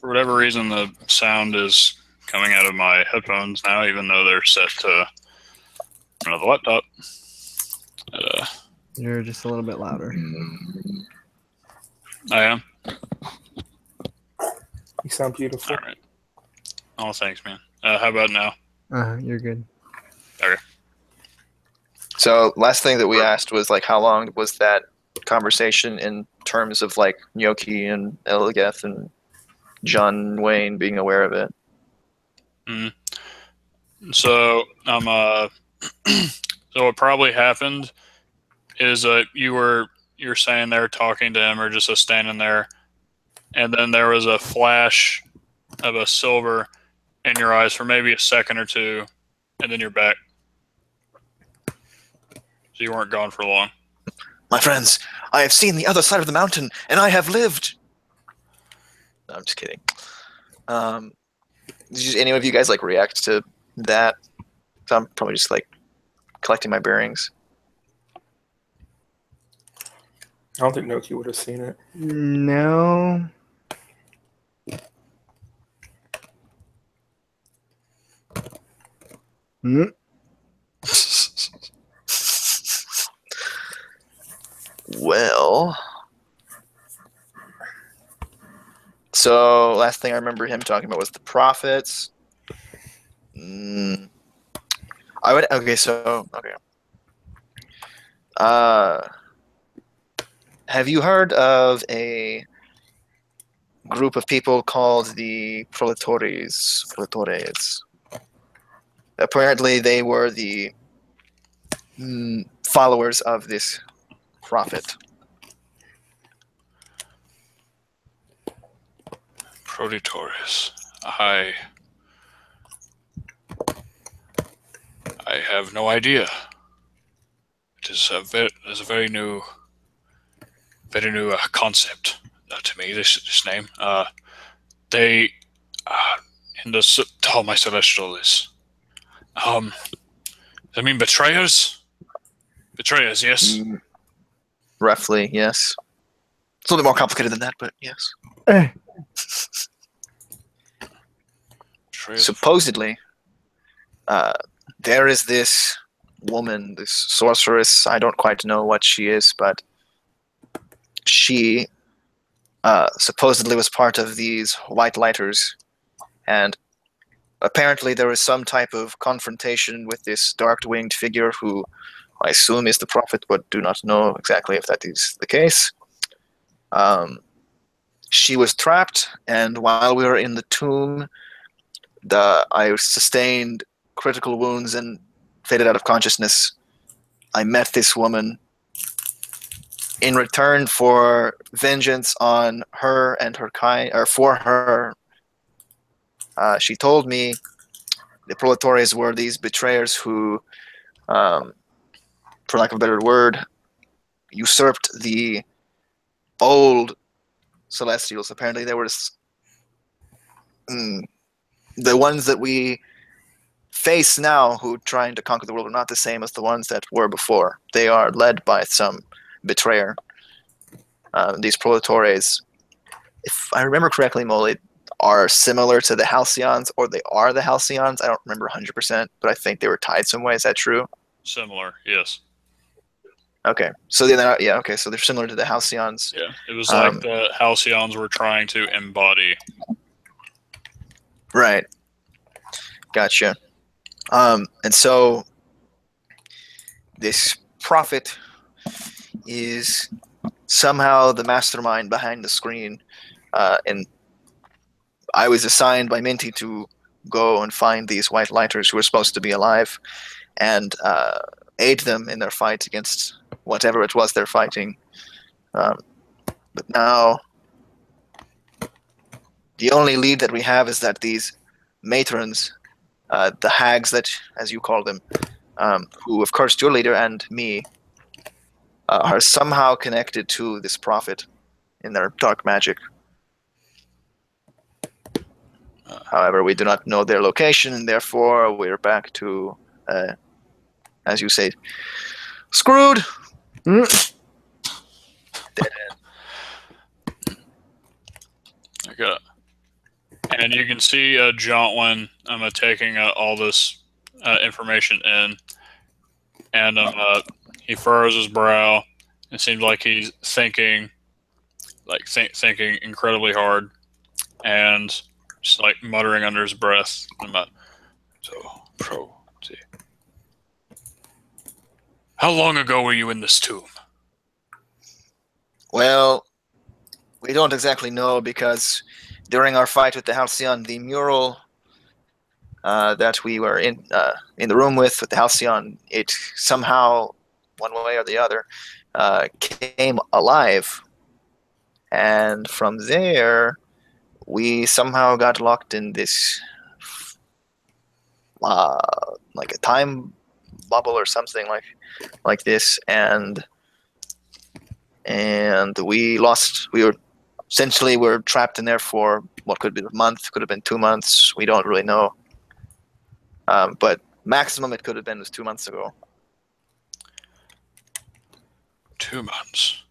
For whatever reason, the sound is coming out of my headphones now, even though they're set to another laptop. You're just a little bit louder. I am. You sound beautiful. All right. Oh, thanks, man. How about now? You're good. Okay. So last thing that we asked was like, how long was that conversation in terms of like Gnocchi and Eligeth and John Wayne being aware of it? So so what probably happened is you're saying there talking to him or just standing there, and then there was a flash of a silver in your eyes for maybe a second or two, and then you're back. So you weren't gone for long. My friends, I have seen the other side of the mountain, and I have lived. No, I'm just kidding. Did any of you guys like react to that? So I'm probably just like collecting my bearings. I don't think Noki would have seen it. No. Hmm? Well, so last thing I remember him talking about was the prophets. Have you heard of a group of people called the Proletores? Apparently, they were the followers of this prophet. Proletores. I have no idea. It is a very new concept to me. This name. They in the oh, my celestial is. I mean betrayers. Betrayers, yes. Roughly, yes. It's a little bit more complicated than that, but yes. Betrayers. Supposedly, there is this woman, this sorceress. I don't quite know what she is, but she supposedly was part of these white lighters, and apparently there was some type of confrontation with this dark-winged figure who I assume is the prophet, but do not know exactly if that is the case. She was trapped, and while we were in the tomb, I sustained critical wounds and faded out of consciousness. I met this woman. In return for vengeance on her and her kind, or for her, she told me the Proletores were these betrayers who, for lack of a better word, usurped the old Celestials. Apparently, there was the ones that we face now who trying to conquer the world are not the same as the ones that were before. They are led by some betrayer. These proletores, if I remember correctly, Molly, are similar to the Halcyons, or they are the Halcyons. I don't remember 100%, but I think they were tied some way. Is that true? Similar, yes. Okay, so okay, so they're similar to the Halcyons. Yeah, it was like the Halcyons were trying to embody. Right. Gotcha. And so this prophet is somehow the mastermind behind the screen, and I was assigned by Minty to go and find these white lighters who were supposed to be alive and aid them in their fight against whatever it was they're fighting. But now the only lead that we have is that these matrons, the hags that, as you call them, who have cursed your leader and me, are somehow connected to this prophet in their dark magic. However, we do not know their location, and therefore we're back to, as you say, screwed. Dead end. Okay. And you can see Jontwin taking all this information in, and he furrows his brow. It seems like he's thinking, thinking incredibly hard, and just like muttering under his breath. How long ago were you in this tomb? Well, we don't exactly know, because during our fight with the Halcyon, the mural that we were in the room with the Halcyon, it somehow, one way or the other, came alive. And from there, we somehow got locked in this, like a time bubble or something like this, and we lost. We were trapped in there for what could be a month, could have been 2 months. We don't really know, but maximum it could have been was 2 months ago. 2 months.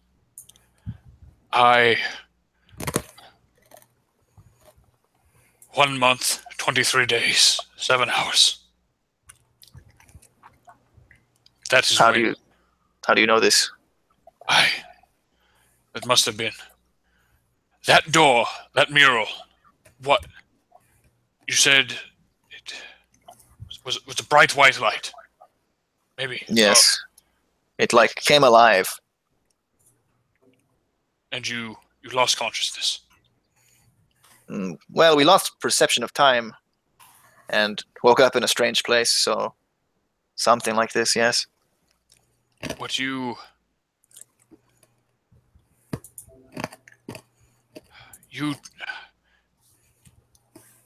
1 month, 23 days, 7 hours. That is how do you know this? It must have been that door, that mural. What you said? It was a bright white light. Maybe. Yes, it like came alive. And you lost consciousness. Well, we lost perception of time and woke up in a strange place, so something like this, yes. What you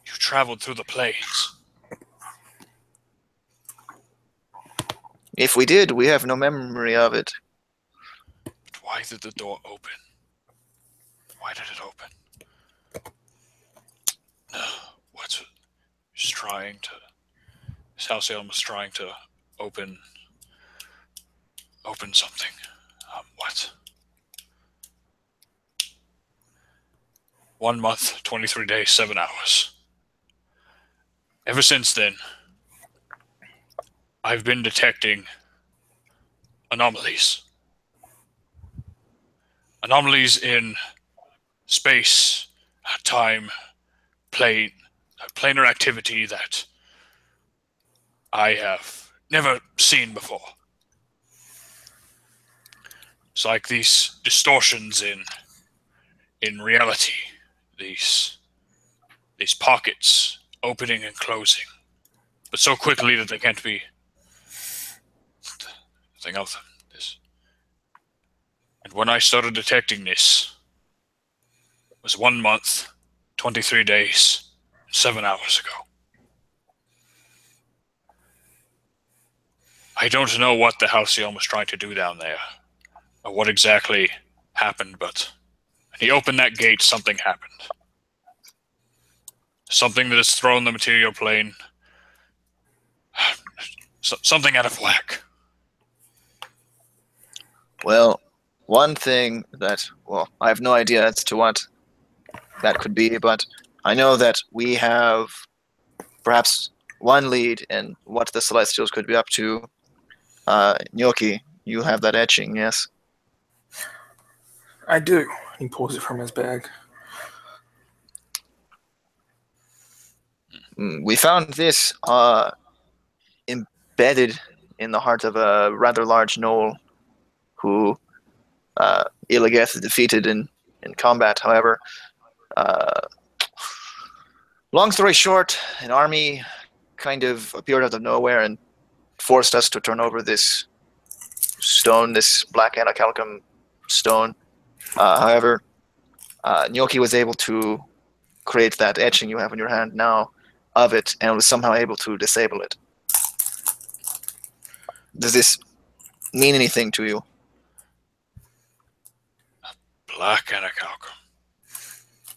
traveled through the plains. If we did, we have no memory of it. But why did the door open? Why did it open? This Halcyon was trying to open something. What? 1 month, 23 days, 7 hours. Ever since then, I've been detecting anomalies. Anomalies in space, time, planar activity that I have never seen before. It's like these distortions in reality, these pockets opening and closing, but so quickly that they can't be nothing else. This. And when I started detecting this, it was 1 month, 23 days, 7 hours ago. I don't know what the Halcyon was trying to do down there, or what exactly happened, but when he opened that gate, something happened. Something that has thrown the material plane, something out of whack. Well, one thing that, well, I have no idea as to what that could be, but I know that we have perhaps one lead in what the Celestials could be up to. Gnocchi, you have that etching, yes? I do. He pulls it from his bag. We found this embedded in the heart of a rather large gnoll who Illios defeated in combat. However, long story short, an army kind of appeared out of nowhere and forced us to turn over this stone, this black anacalcum stone. However, Gnocchi was able to create that etching you have in your hand now of it, and was somehow able to disable it. Does this mean anything to you? Black anacalcum.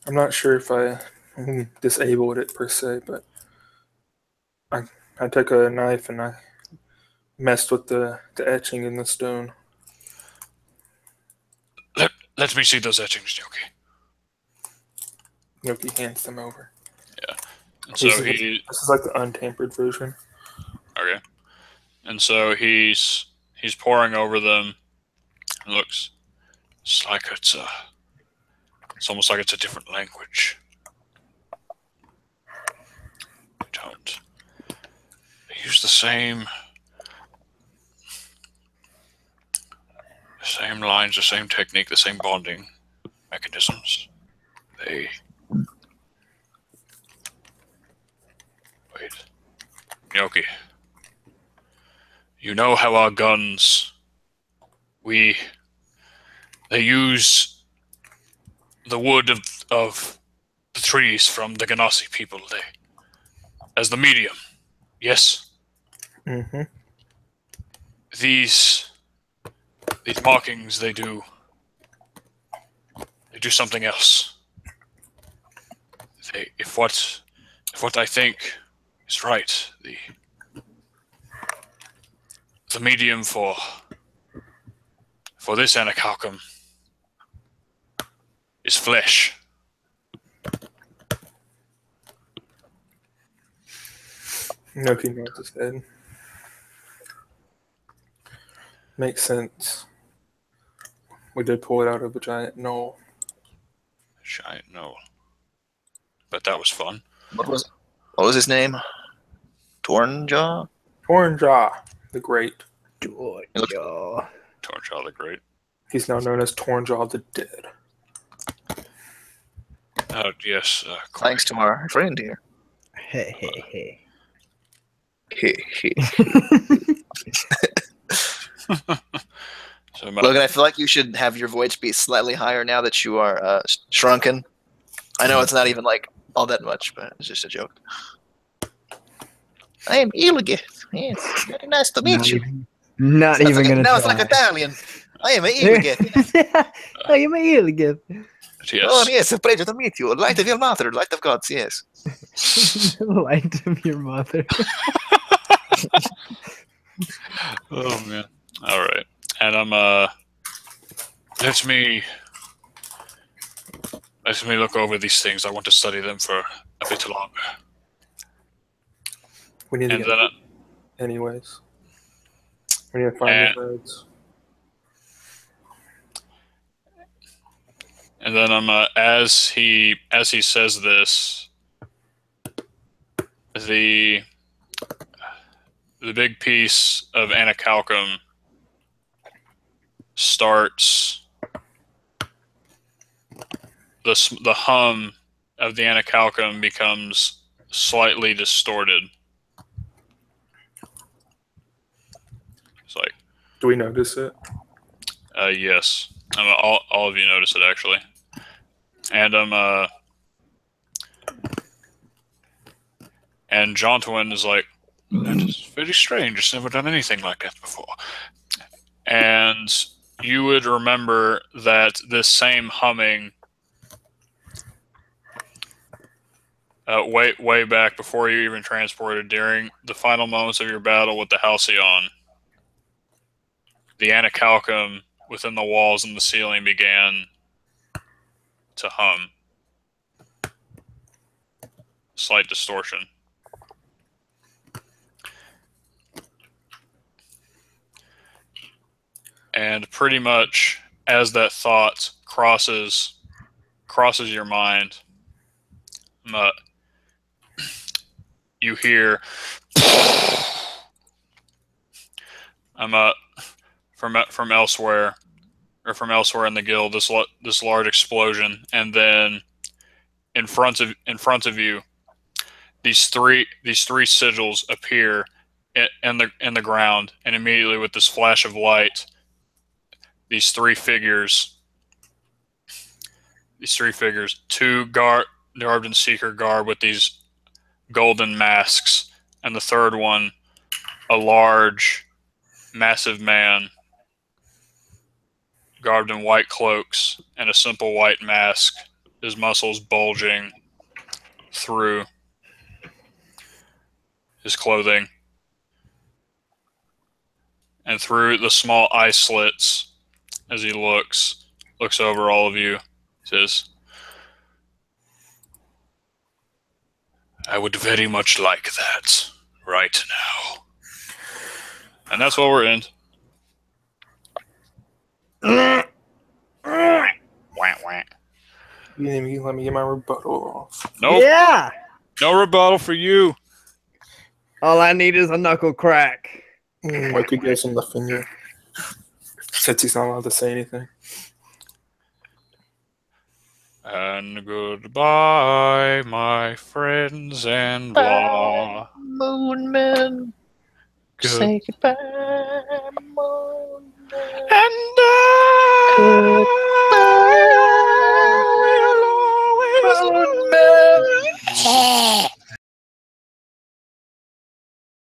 I'm not sure if I disabled it per se, but I took a knife and I messed with the etching in the stone. Let me see those etchings, Gnocchi. Gnocchi hands them over. Yeah. And so This is like the untampered version. Okay. And so he's poring over them and looks. It's like it's almost like it's a different language. They use the same lines, the same technique, the same bonding mechanisms. Wait. Gnocchi. You know how our guns, they use the wood of the trees from the Ganassi people as the medium. Yes? Mm-hmm. These markings, they do something else. If what I think is right, the medium for this anacalcum is flesh. Gnocchi nods his head. Makes sense. We did pull it out of a giant knoll. Giant knoll. But that was fun. What was his name? Tornjaw? Tornjaw the Great. Georgia. Tornjaw the Great. He's now known as Tornjaw the Dead. Yes. Thanks to our friend here. Hey, hey, hey. Hey, hey. So Logan, I feel like you should have your voice be slightly higher now that you are shrunken. I know it's not even like all that much, but it's just a joke. I am Illios. Yes, very nice to meet you. Not even gonna now try. it's like Italian. I am Illios. Oh, you're my Illios. yes. Oh yes, a pleasure to meet you. Light of your mother, light of God's. Yes. Light of your mother. Oh man. All right. And I'm let me look over these things. I want to study them for a bit longer. We need to And get then anyways. We need to find the roads. and then I'm as he says this, the big piece of anacalcum starts, the hum of the anacalcum becomes slightly distorted. It's like, Do we notice it? yes, all of you notice it actually, and and Jontwin is like, that is very strange. It's never done anything like that before. And you would remember that this same humming, way back before you even transported, during the final moments of your battle with the Halcyon, the Anacalcum within the walls and the ceiling began to hum. Slight distortion. And pretty much as that thought crosses your mind, you hear from elsewhere, or from elsewhere in the guild, this large explosion, and then in front of you, these three sigils appear in the ground, and immediately with this flash of light, these three figures, two garbed in seeker garb with these golden masks, and the third one, a large, massive man, garbed in white cloaks and a simple white mask, his muscles bulging through his clothing and through the small eye slits. As he looks over all of you, says, "I would very much like that right now." And that's what we're in. Wah, wah. You didn't even let me get my rebuttal off. Nope. Yeah. No rebuttal for you. All I need is a knuckle crack. I could give him the finger. Since he's not allowed to say anything. And goodbye, my friends, and blah. Moonmen. Good. Say goodbye, Moonmen. And I will always Moonmen.